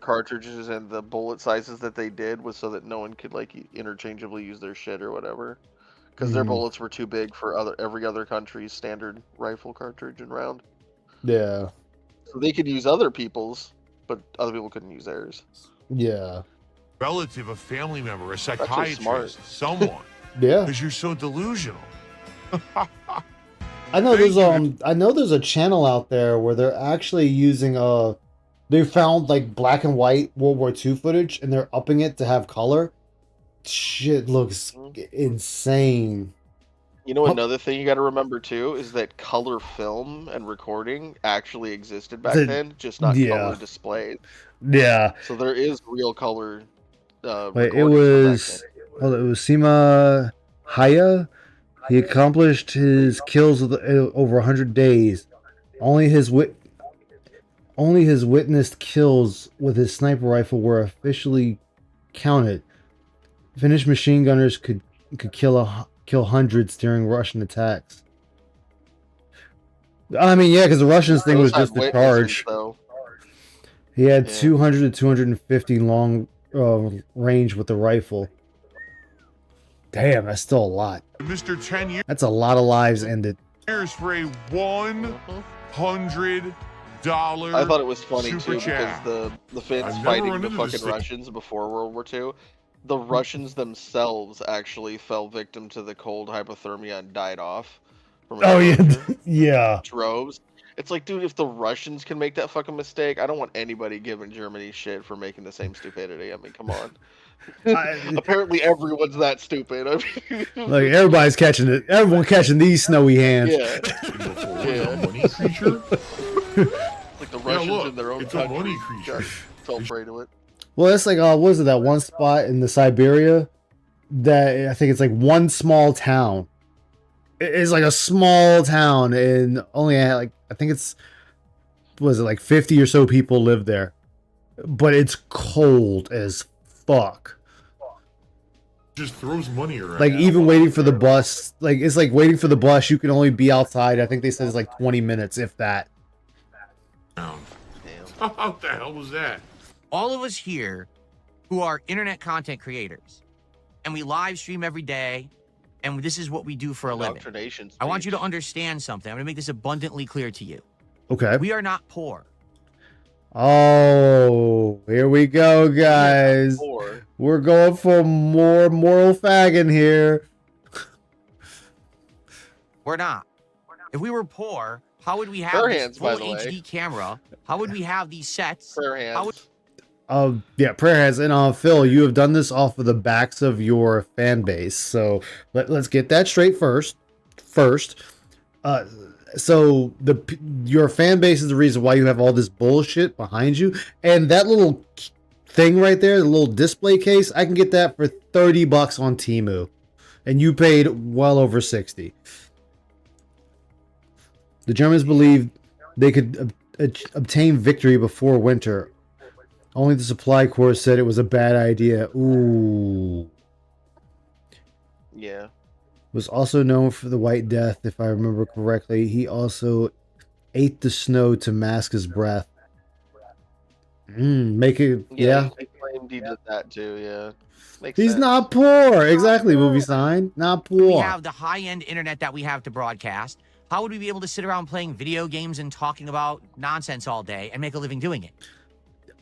cartridges and the bullet sizes that they did was so that no one could like interchangeably use their shit or whatever, because their bullets were too big for every other country's standard rifle cartridge and round.
Yeah.
So they could use other people's, but other people couldn't use theirs.
Yeah.
relative, a family member, a
actually
psychiatrist, someone,
Yeah.
because you're so delusional.
I know
Thank
there's I know there's a channel out there where they're actually using they found like black and white World War II footage and they're upping it to have color. Shit looks insane.
You know, another thing you got to remember too is that color film and recording actually existed back then, just not color displayed.
Yeah.
So there is real color.
Wait, it
recordings from back
was it was Sima Haya. He accomplished his kills with, over 100 days. Only his witnessed kills with his sniper rifle were officially counted. Finnish machine gunners could kill hundreds during Russian attacks. I mean, yeah, because the Russians thing was just a charge.
Though.
He had 200 to 250 long range with the rifle. Damn, that's still a lot.
Mr. 10 years.
That's a lot of lives ended.
Here's for a $100.
I thought it was funny too
chat.
because the Finns fighting the fucking Russians before World War II. The Russians themselves actually fell victim to the cold hypothermia and died off. From
yeah.
Droves. It's like, dude, if the Russians can make that fucking mistake, I don't want anybody giving Germany shit for making the same stupidity. I mean, come on. Apparently, everyone's that stupid. I mean,
like everybody's catching it. Everyone catching these snowy hands.
Yeah.
Money creature.
Like the Russians in their own
it's
country.
A money creature.
Fell prey to it.
Well, it's like, what was it, that one spot in the Siberia that I think it's like one small town. It's like a small town and only like, I think it's, was it like 50 or so people live there, but it's cold as fuck.
Just throws money around.
Like even waiting for the bus, like it's like waiting for the bus, you can only be outside. I think they said it's like 20 minutes, if that.
Damn. What the hell was that?
All of us here who are internet content creators, and we live stream every day, and this is what we do for a living. I want you to understand something. I'm going to make this abundantly clear to you.
Okay.
We are not poor.
Oh, here we go, guys. We're going for more moral fagging here.
We're not. If we were poor, how would we have this full HD camera? How would we have these sets?
Yeah, prayer hands. And Phil, you have done this off of the backs of your fan base. So let's get that straight first. So your fan base is the reason why you have all this bullshit behind you. And that little thing right there, the little display case, I can get that for $30 on Temu. And you paid well over 60. The Germans believed they could obtain victory before winter. Only the supply corps said it was a bad idea. Ooh.
Yeah.
Was also known for the White Death, if I remember correctly. He also ate the snow to mask his breath. Make it, yeah.
They claimed he did that too, yeah.
He's not poor. Exactly, movie sign. Not poor.
We have the high-end internet that we have to broadcast. How would we be able to sit around playing video games and talking about nonsense all day and make a living doing it?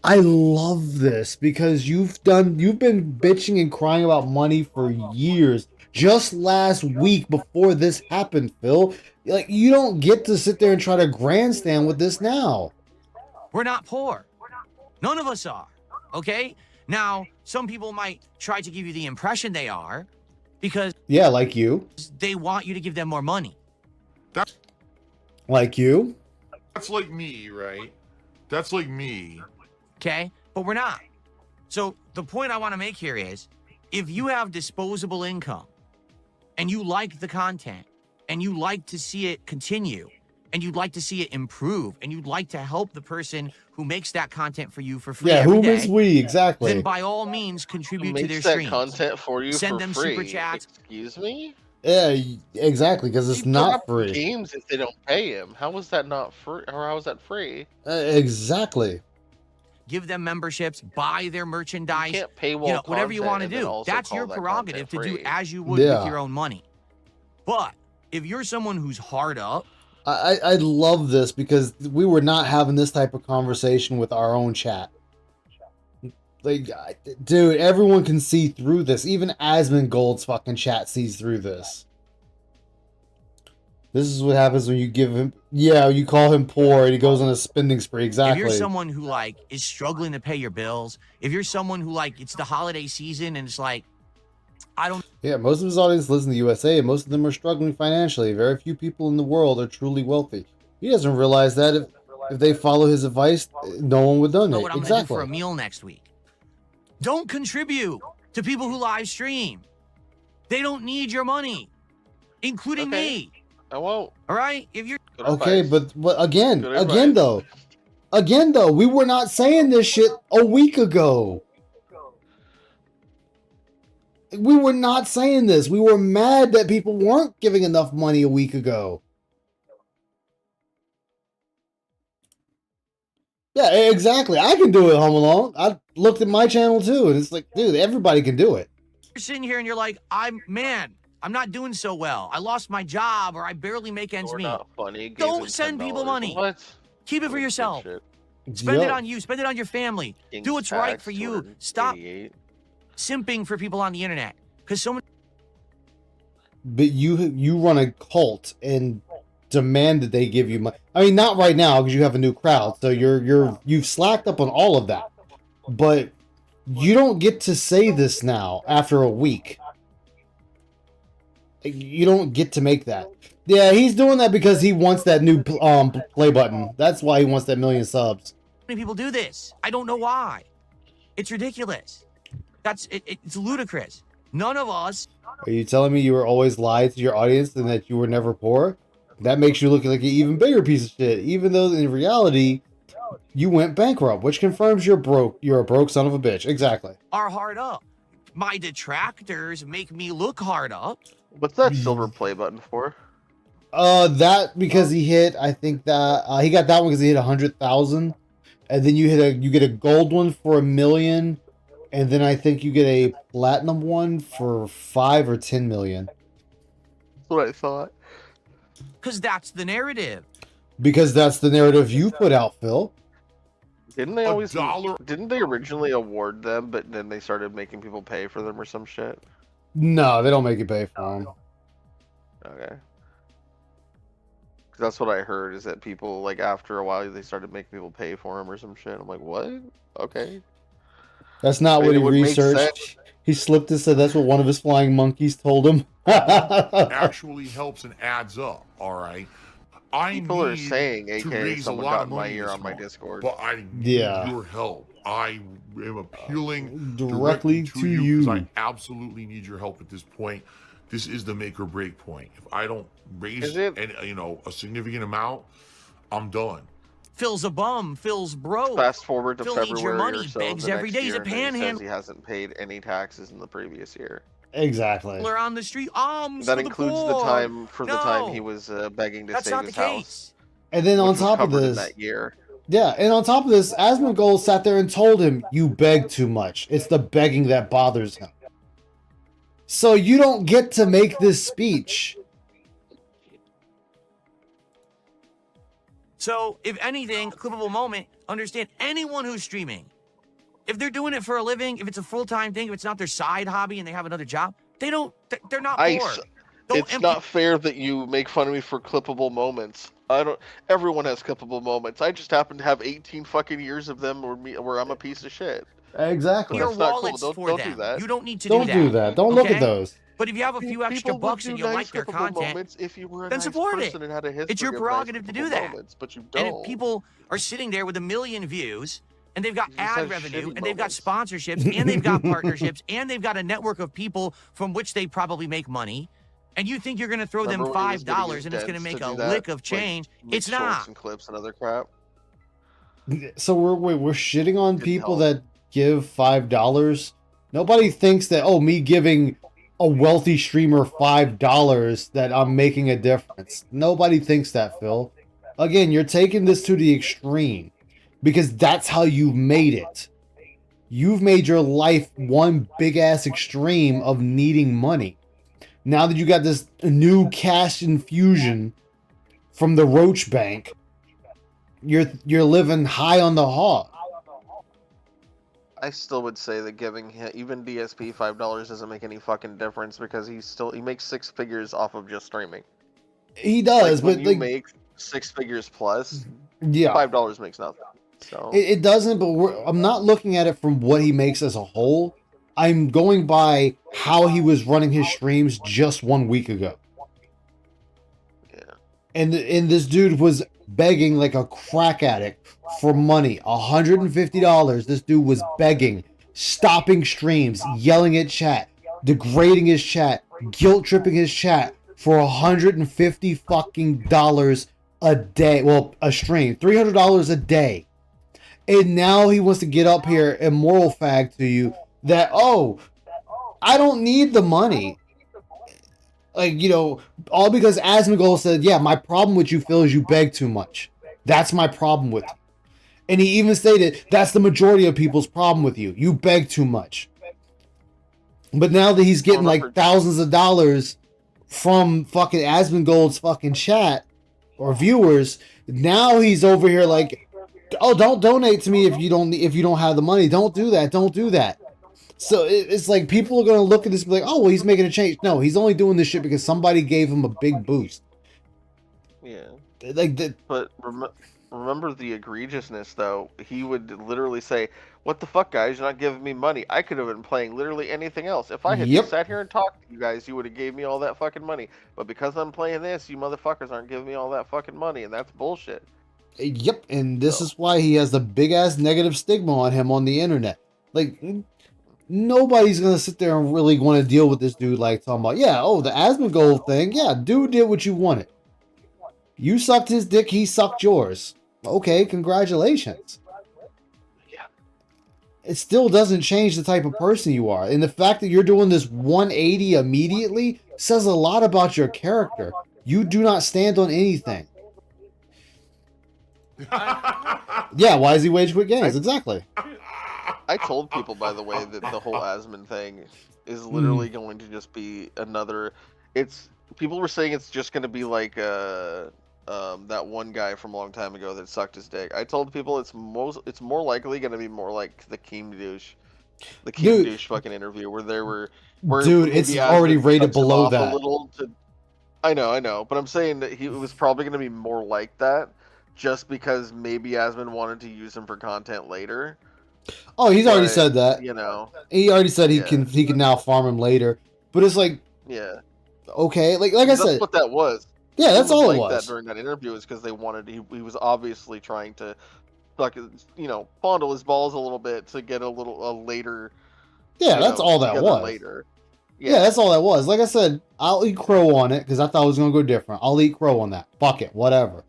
I love this because you've been bitching and crying about money for years. Just last week before this happened, Phil, like you don't get to sit there and try to grandstand with this now.
We're not poor. None of us are. Okay? Now, some people might try to give you the impression they are because
like you.
They want you to give them more money.
Like you.
That's like me, right? That's like me.
Okay? But we're not. So the point I want to make here is if you have disposable income and you like the content and you like to see it continue and you'd like to see it improve and you'd like to help the person who makes that content for you for free every day,
whom is we? Exactly.
Then by all means contribute to their
that
streams.
content for you
Send
for
them
free.
super chats.
Excuse me?
Yeah, exactly, because it's not free.
Games if they don't pay him. How is that not free? Or how is that free?
Exactly.
Give them memberships, buy their merchandise,
you can't paywall
whatever you want to do. That's your prerogative to do as you would with your own money. But if you're someone who's hard up,
I love this because we were not having this type of conversation with our own chat. Like, dude, everyone can see through this. Even Asmongold's fucking chat sees through this. This is what happens when you give him, you call him poor and he goes on a spending spree. Exactly.
If you're someone who like is struggling to pay your bills, if you're someone who like it's the holiday season and it's like, I don't.
Yeah, most of his audience lives in the USA and most of them are struggling financially. Very few people in the world are truly wealthy. He doesn't realize that if they follow his advice, no one would donate.
Know what I'm gonna do for a meal next week. Don't contribute to people who live stream. They don't need your money, including me.
I won't.
All right, if you're
okay, but again, though, we were not saying this shit a week ago. We were not saying this. We were mad that people weren't giving enough money a week ago. Yeah, exactly. I can do it, Home Alone. I looked at my channel too, and it's like, dude, everybody can do it.
You're sitting here and you're like, I'm not doing so well. I lost my job, or I barely make ends meet.
Not funny.
Don't send people money.
What?
Keep it for yourself. Spend it on you. Spend it on your family. Do what's right for you. Stop simping for people on the internet, because so many.
But you run a cult and demand that they give you money. I mean, not right now because you have a new crowd, so you've slacked up on all of that. But you don't get to say this now after a week. You don't get to make that. Yeah, he's doing that because he wants that new play button. That's why he wants that 1 million subs.
Many people do this. I don't know why. It's ridiculous. It's ludicrous. None of us.
Are you telling me you were always lied to your audience and that you were never poor? That makes you look like an even bigger piece of shit, even though in reality, you went bankrupt, which confirms you're broke. You're a broke son of a bitch. Exactly.
Are hard up. My detractors make me look hard up.
What's that silver play button for?
That because he hit. I think that he got that one because he hit 100,000, and then you get a gold one for 1 million, and then I think you get a platinum one for 5 or 10 million.
That's what I thought.
Because that's the narrative.
Because that's the narrative you put out, Phil.
Didn't they always? Didn't they originally award them, but then they started making people pay for them or some shit?
No, they don't make you pay for them.
Okay. Because that's what I heard, is that people, like, after a while, they started making people pay for them or some shit. I'm like, what? Okay.
That's not what he researched. He slipped and said that's what one of his flying monkeys told him.
Actually helps and adds up, all right?
People are saying, aka someone got in my ear on my Discord.
But I need your help. I am appealing
directly to you.
Because I absolutely need your help at this point. This is the make or break point. If I don't raise a significant amount, I'm done.
Phil's a bum. Phil's broke.
Fast forward to
Phil
February
needs your money.
or so
Begs
the
every
next
day. He's
year,
a
and then he
panhandler.
says he hasn't paid any taxes in the previous year.
Exactly.
On the street. That
includes the time the time he was begging to save his house.
And then on top of this,
that year.
Yeah, and on top of this, Asmongold sat there and told him, "You beg too much. It's the begging that bothers him." So you don't get to make this speech.
So, if anything, a clippable moment, understand anyone who's streaming. If they're doing it for a living, if it's a full-time thing, if it's not their side hobby and they have another job, they're not poor.
It's not fair that you make fun of me for clippable moments. Everyone has clippable moments. I just happen to have 18 fucking years of them where I'm a piece of shit.
Exactly.
Your
wallet's
cool.
Don't do that.
You don't need to
do that. Don't look at those.
But if you have a few extra bucks and you like their content, then support it. It's your prerogative to do that.
But you don't.
And if people are sitting there with 1 million views, and they've got ad revenue, and they've got sponsorships, and they've got partnerships, and they've got a network of people from which they probably make money, and you think you're going to throw them $5 and it's going to make a lick of change, it's not.
And clips and other crap.
So we're shitting on people that give $5. Nobody thinks that, me giving a wealthy streamer $5 that I'm making a difference. Nobody thinks that, Phil. Again, you're taking this to the extreme because that's how you've made it. You've made your life one big ass extreme of needing money. Now that you got this new cash infusion from the Roach Bank, you're living high on the hog.
I still would say that giving him, even DSP $5 doesn't make any fucking difference because he makes 6 figures off of just streaming.
He does,
when
but
you make 6 figures plus,
yeah,
$5 makes nothing. So
it doesn't. But I'm not looking at it from what he makes as a whole. I'm going by how he was running his streams just 1 week ago.
yeah,
And this dude was begging like a crack addict for money. $150. This dude was begging, stopping streams, yelling at chat, degrading his chat, guilt tripping his chat for $150 fucking dollars a day. Well, a stream, $300 a day. And now he wants to get up here and moral fag to you that, oh, I don't need the money. Like, you know, all because Asmongold said, yeah, my problem with you, Phil, is you beg too much. That's my problem with you. And he even stated, that's the majority of people's problem with you. You beg too much. But now that he's getting like thousands of dollars from fucking Asmongold's fucking chat or viewers, now he's over here like, oh, don't donate to me if you don't have the money. Don't do that. Don't do that. So it's like people are going to look at this and be like, oh, well, he's making a change. No, he's only doing this shit because somebody gave him a big boost.
yeah.
Like that.
But remember the egregiousness, though. He would literally say, "What the fuck, guys? You're not giving me money. I could have been playing literally anything else. If I had just sat here and talked to you guys, you would have gave me all that fucking money. But because I'm playing this, you motherfuckers aren't giving me all that fucking money, and that's bullshit."
Yep, and this is why he has the big ass negative stigma on him on the internet. Like, nobody's gonna sit there and really want to deal with this dude. Like talking about, yeah, oh, the Asmongold thing. Yeah, dude did what you wanted. You sucked his dick, he sucked yours. Okay, congratulations.
Yeah.
It still doesn't change the type of person you are. And the fact that you're doing this 180 immediately says a lot about your character. You do not stand on anything. Yeah, why is he wage quit games? Exactly.
I told people, by the way, that the whole Asmon thing is literally going to just be another. People were saying it's just going to be like that one guy from a long time ago that sucked his dick. I told people it's more likely going to be more like the Keem douche fucking interview where
it's already rated below that.
I know, but I'm saying that it was probably going to be more like that, just because maybe Asmon wanted to use him for content later.
Oh, he's already said that.
You know,
he already said he can now farm him later. But it's like,
yeah,
okay, like I said,
that's what that was.
Yeah, that's all it
was.
was.
That during that interview is because they wanted he was obviously trying to, fondle his balls a little bit to get a later.
Yeah, that's all that was.
Later.
Yeah, that's all that was. Like I said, I'll eat crow on it because I thought it was gonna go different. I'll eat crow on that. Fuck it, whatever.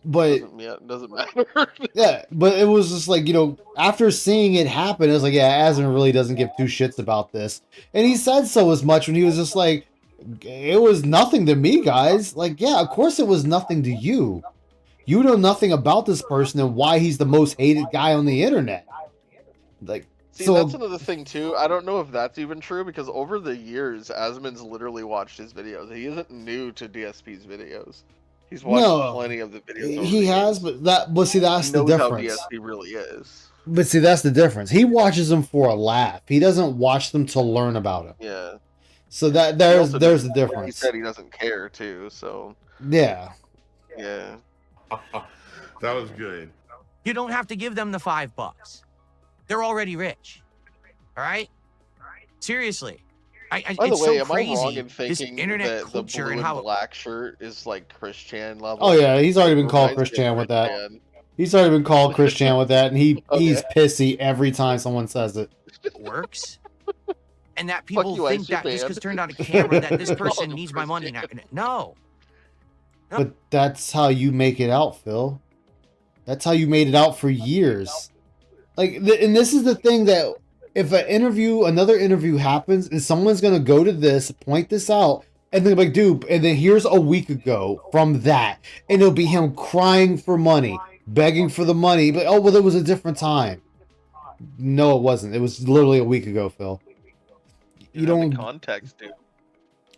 But
it doesn't matter.
Yeah, but it was just like, after seeing it happen, it was like, yeah, Asmon really doesn't give two shits about this. And he said so as much when he was just like, it was nothing to me, guys. Like, yeah, of course it was nothing to you. You know nothing about this person and why he's the most hated guy on the internet. Like,
see, that's another thing too. I don't know if that's even true because over the years, Asmon's literally watched his videos. He isn't new to DSP's videos. He's watched plenty of the videos.
He has, but that's the difference.
How DSP really is.
But see, that's the difference. He watches them for a laugh. He doesn't watch them to learn about him.
Yeah.
So there's the difference.
He said he doesn't care too. So.
Yeah.
Yeah.
That was good.
You don't have to give them the $5. They're already rich. All right? Seriously.
By the way,
so
am I wrong in
this
thinking
internet
that the
culture
blue
and
and
how
black shirt is like Chris Chan level?
Oh yeah, he's already been called Chris Chan with that. He's already been called Chris Chan with that, and he's pissy every time someone says it.
Works. And that people think that just because turned on a camera that this person needs my money. No.
But that's how you make it out, Phil. That's how you made it out for years. Like, and this is the thing that if another interview happens, and someone's gonna go to this, point this out, and then like, dude, and then here's a week ago from that, and it'll be him crying for money, begging for the money, but oh well, it was a different time. No, it wasn't. It was literally a week ago, Phil. You don't
context, dude.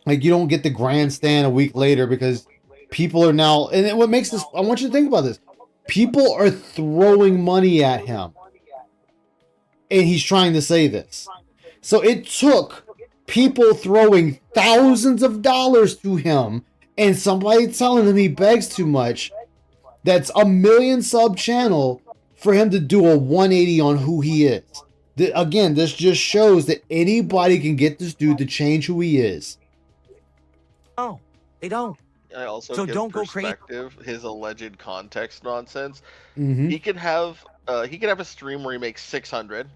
Like, you don't get the grandstand a week later because people are now, and what makes this, I want you to think about this. People are throwing money at him. and he's trying to say this. So it took people throwing thousands of dollars to him and somebody telling him he begs too much. That's a million sub channel for him to do a 180 on who he is. Again, this just shows that anybody can get this dude to change who he is.
Oh, they don't.
I also
So
give
don't go crazy.
perspective, his alleged context nonsense.
Mm-hmm.
He could have a stream where he makes 600,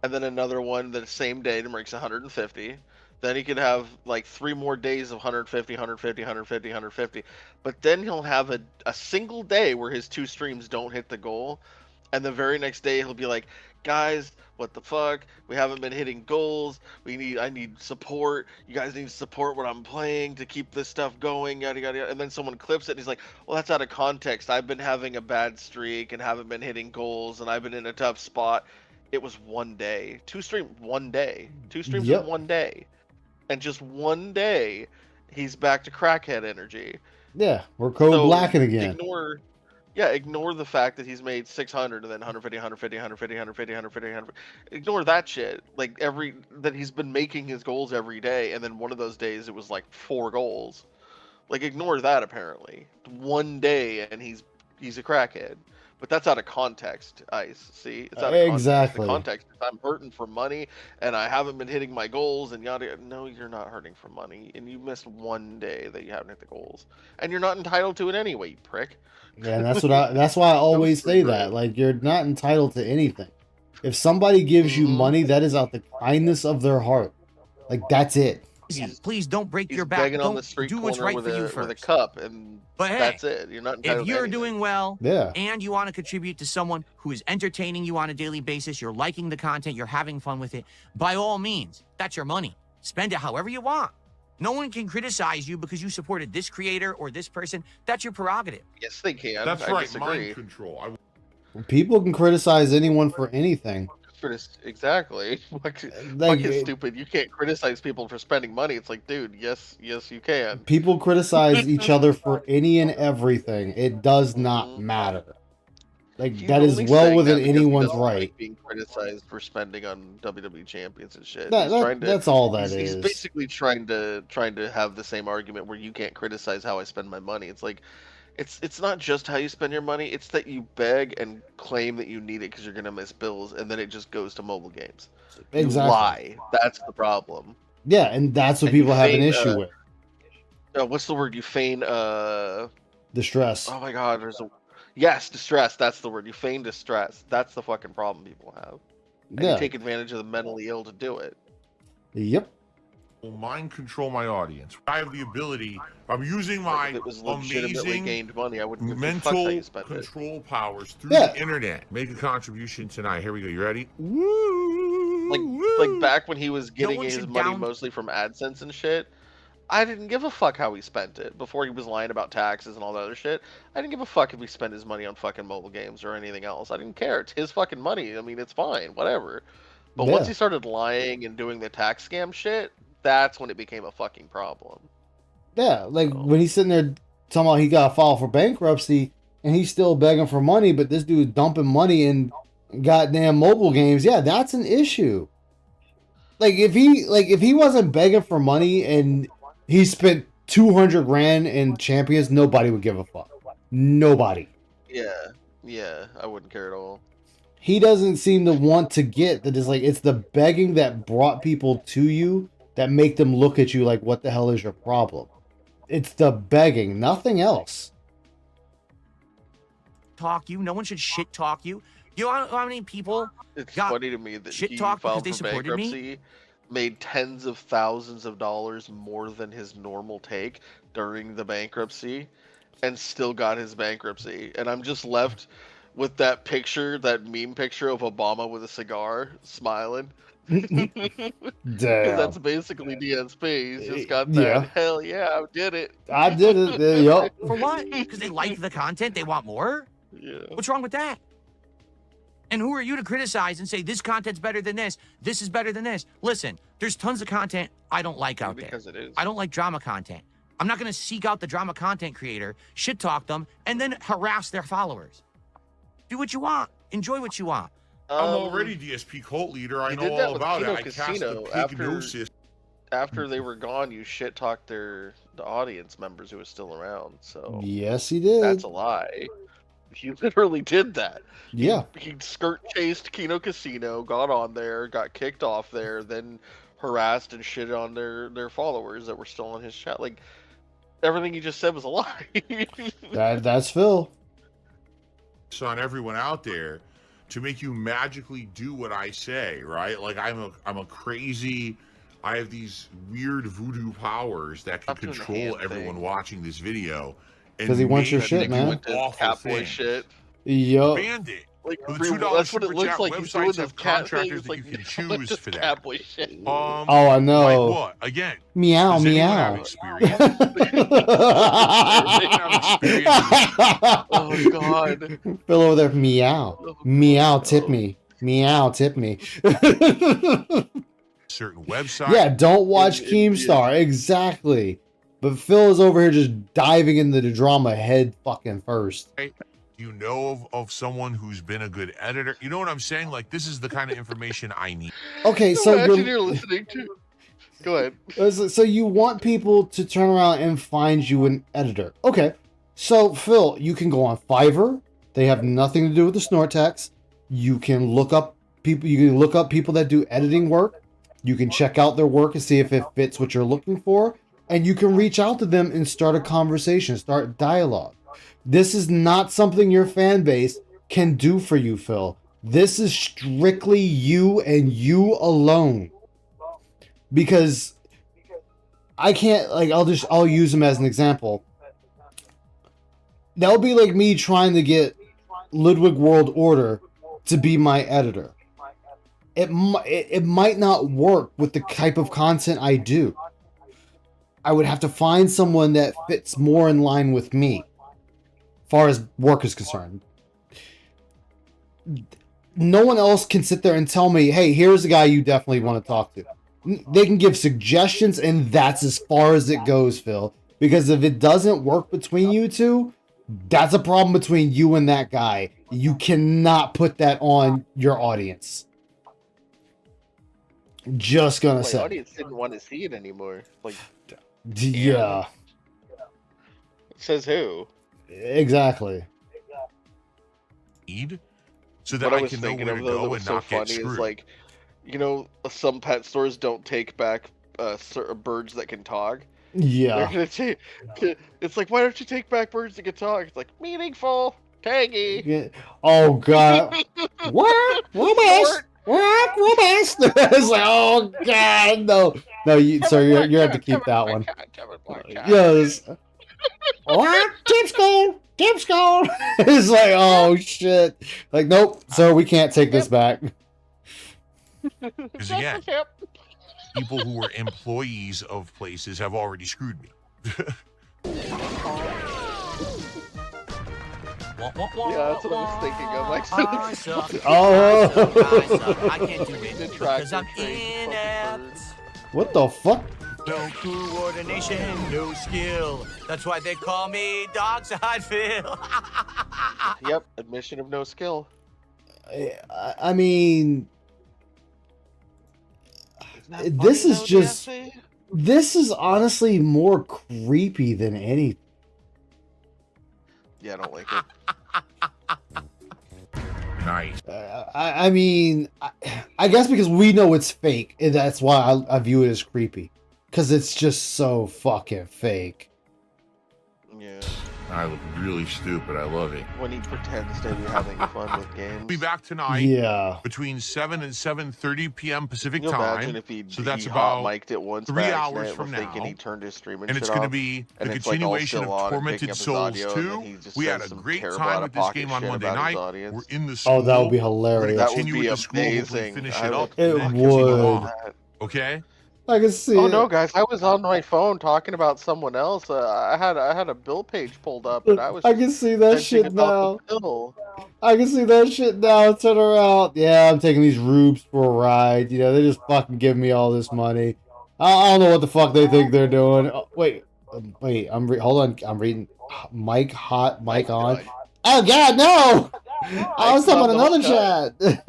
and then another one the same day that makes 150. Then he could have like 3 more days of 150, 150, 150, 150. But then he'll have a single day where his 2 streams don't hit the goal, and the very next day he'll be like, guys, what the fuck? We haven't been hitting goals. I need support. You guys need to support what I'm playing to keep this stuff going, yada yada yada. And then someone clips it and he's like, well, that's out of context. I've been having a bad streak and haven't been hitting goals and I've been in a tough spot. It was one day. 2 streams one day. 2 streams in one day. And just one day he's back to crackhead energy.
Yeah, we're code blacking again.
Ignore the fact that he's made 600 and then 150, 150, 150, 150, 150, 150. Ignore that shit. Like that he's been making his goals every day, and then one of those days it was like 4 goals. Like ignore that apparently. One day and he's a crackhead. But that's out of context, Ice. See, it's out of
exactly.
context. The context is I'm hurting for money and I haven't been hitting my goals and yada yada. No, you're not hurting for money, and you missed one day that you haven't hit the goals, and you're not entitled to it anyway, you prick.
Yeah, and that's why I always say that. Like, you're not entitled to anything. If somebody gives you money, that is out the kindness of their heart. Like, that's it.
Please don't break your back.
Begging
Don't
on the street
do what's
corner
right for you first.
with a cup, and
But hey,
that's it. You're not entitled
if you're
to anything.
doing well,
Yeah,
and you want to contribute to someone who is entertaining you on a daily basis, you're liking the content, you're having fun with it, by all means, that's your money. Spend it however you want. No one can criticize you because you supported this creator or this person. That's your prerogative.
Yes, they can.
That's
I
right.
disagree.
Mind control.
people can criticize anyone for anything.
Exactly. Fucking stupid. You can't criticize people for spending money. It's like, dude, yes, you can.
People criticize each other for any and everything. It does not matter. Like, that is well within anyone's right.
Like being criticized for spending on WWE champions and shit.
That's all that is.
He's basically trying to have the same argument where you can't criticize how I spend my money. It's like, it's not just how you spend your money. It's that you beg and claim that you need it because you're gonna miss bills, and then it just goes to mobile games.
Exactly.
You lie. That's the problem.
Yeah, and that's what people have an issue with.
What's the word? You feign
distress.
Oh my god, yes, distress. That's the word. You feign distress. That's the fucking problem people have. And you take advantage of the mentally ill to do it.
Yep.
Mind control my audience. I have the ability. I'm using my amazing
gained money. I wouldn't
mental control powers through the internet. Make a contribution tonight. Here we go. You ready? Woo!
Like back when he was getting his money mostly from AdSense and shit. I didn't give a fuck how he spent it before he was lying about taxes and all that other shit. I didn't give a fuck if he spent his money on fucking mobile games or anything else. I didn't care. It's his fucking money. I mean, it's fine, whatever. But once he started lying and doing the tax scam shit, that's when it became a fucking problem.
Yeah, like when he's sitting there talking about he got to file for bankruptcy and he's still begging for money, but this dude's dumping money in goddamn mobile games. Yeah, that's an issue. Like if he wasn't begging for money and he spent 200 grand in champions, nobody would give a fuck. Nobody.
Yeah, I wouldn't care at all.
He doesn't seem to want to get that. Is like, it's the begging that brought people to you that make them look at you like, what the hell is your problem? It's the begging, nothing else.
Talk you. No one should shit talk you. You know how many people
It's funny to me that
shit
he
talk because
filed
they
for
supported
bankruptcy,
me?
made tens of thousands of dollars more than his normal take during the bankruptcy, and still got his bankruptcy. And I'm just left with that picture, that meme picture of Obama with a cigar, smiling.
Damn.
That's basically DSP. He's just got that. Hell yeah, I did it.
I did it. Yup.
For what? Because they like the content? They want more?
Yeah.
What's wrong with that? And who are you to criticize and say this content's better than this? This is better than this. Listen, there's tons of content I don't like out there.
Because it is.
I don't like drama content. I'm not going to seek out the drama content creator, shit talk them, and then harass their followers. Do what you want. Enjoy what you want.
I'm already DSP cult leader. I
You
know
did that
all
with
about it.
Kino
I cast
Casino
the pignosis.
after they were gone. You shit talked the audience members who were still around. So
Yes, he did.
that's a lie. He literally did that.
Yeah.
He skirt chased Kino Casino, got on there, got kicked off there, then harassed and shit on their followers that were still on his chat. Like everything you just said was a lie.
That's Phil.
On everyone out there to make you magically do what I say, right? Like I'm a crazy. I have these weird voodoo powers that can control everyone watching this video.
Because he wants your shit, man.
Catboy shit.
Yup.
Bandit.
Like
With the $2
that's what it
super
looks
chat,
like. He's doing
websites
this
have
cat thing.
contractors
It's
that
like
you can choose for that.
Catboy shit.
Oh, I know.
Like what? Again.
Meow,
Does anyone
meow.
have experience?
Oh God.
Phil over there, meow. Meow, tip me. Meow, tip me.
Certain websites.
Yeah, don't watch Keemstar. Exactly. But Phil is over here just diving into the drama head fucking first.
You know of someone who's been a good editor. You know what I'm saying? Like, this is the kind of information I need.
Okay, so
imagine you're listening to. Go ahead.
So you want people to turn around and find you an editor. Okay. So, Phil, you can go on Fiverr. They have nothing to do with the Snortex. You can look up people. You can look up people that do editing work. You can check out their work and see if it fits what you're looking for. And you can reach out to them and start a conversation, start dialogue. This is not something your fan base can do for you, Phil. This is strictly you and you alone. Because I can't, like, I'll use him as an example. That would be like me trying to get Ludwig World Order to be my editor. It might not work with the type of content I do. I would have to find someone that fits more in line with me, as far as work is concerned. No one else can sit there and tell me, hey, here's a guy you definitely want to talk to. They can give suggestions, and that's as far as it goes, Phil. Because if it doesn't work between you two, that's a problem between you and that guy. You cannot put that on your audience. Just gonna say.
My audience didn't want to see it anymore. Like,
yeah.
Says who?
Exactly.
So that
what I
I
was
can know
thinking
where
of
to
though
go
that was
and
so
not get
funny
screwed.
is like, you know, some pet stores don't take back birds that can talk.
Yeah.
They're gonna take. It's like, why don't you take back birds that can talk? It's like meaningful, tangy.
Yeah. Oh God. What? Romance? What? Romance? It's like, oh God, no, no. You have to keep that one. Yes. What? Tipsco. It's like, oh shit. Like, nope, sir, we can't take this back.
Because again, people who were employees of places have already screwed me.
Yeah, that's what I was thinking of.
I suck.
Oh.
I can't do it because I'm inept.
What the fuck?
No coordination, no skill. That's why they call me Dogside Phil.
Yep, admission of no skill.
I mean, this is just. This is honestly more creepy than anything.
Yeah, I don't like it.
Nice.
I mean, I guess because we know it's fake, and that's why I view it as creepy. Because it's just so fucking fake.
Yeah.
I look really stupid. I love it.
When he pretends to be having fun with games.
Be back tonight.
Yeah.
Between 7 and 7:30 p.m. Pacific
Can you
time.
imagine if he,
so that's
he
about
hot-mic'd it once
3
by
hours
accident,
from
was thinking
now.
he turned his stream
And it's
shit
going to
off,
be
and
the
it's like all
continuation
still on
of
and picking
Tormented
up his
Souls
audio, and then
2.
he just
We
says
had a
some
great
terrible
time
out
with
of
this
pocket
game on
shit
Monday
about his
night.
audience.
We're in the school.
Oh, that would be
We're going
hilarious.
to
That would
continue
be
with the school. Hopefully
amazing.
finish
I
it
would
up.
It
and then continue
would.
on. Okay?
I can see
Oh
it.
no, guys! I was on my phone talking about someone else. I had a bill page pulled up, and I was.
I can see that
venting
shit
about
now.
the bill.
I can see that shit now. Turn around. Yeah, I'm taking these rubes for a ride. You know, they're just fucking giving me all this money. I don't know what the fuck they think they're doing. Oh, wait. Hold on. I'm reading. Mic hot. Mic on.
God.
Oh God, no! I was talking about another
cut.
chat.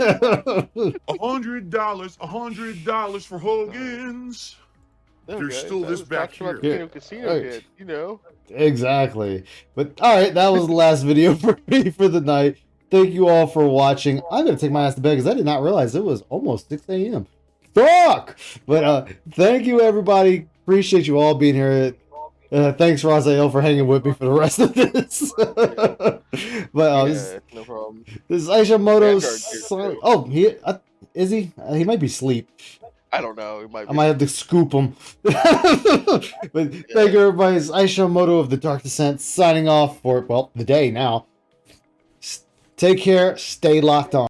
$100 for Hogan's.
No,
There's
guys,
still
I
this
was
back
talking about
here.
the Casino
Alright.
kid, you know.
Exactly. But all right, that was the last video for me for the night. Thank you all for watching. I'm gonna take my ass to bed because I did not realize it was almost 6 a.m. Fuck! But thank you everybody. Appreciate you all being here. Thanks Raziel for hanging with me for the rest of this. But
No problem.
this is Aisha Moto.
Vanguard's here, too.
Oh, is he? He might be asleep.
I don't know. It might
I
be
might have to scoop him. But thank you, everybody. It's Aisha Moto of the Dark Descent signing off for, well, the day now. Take care. Stay locked on.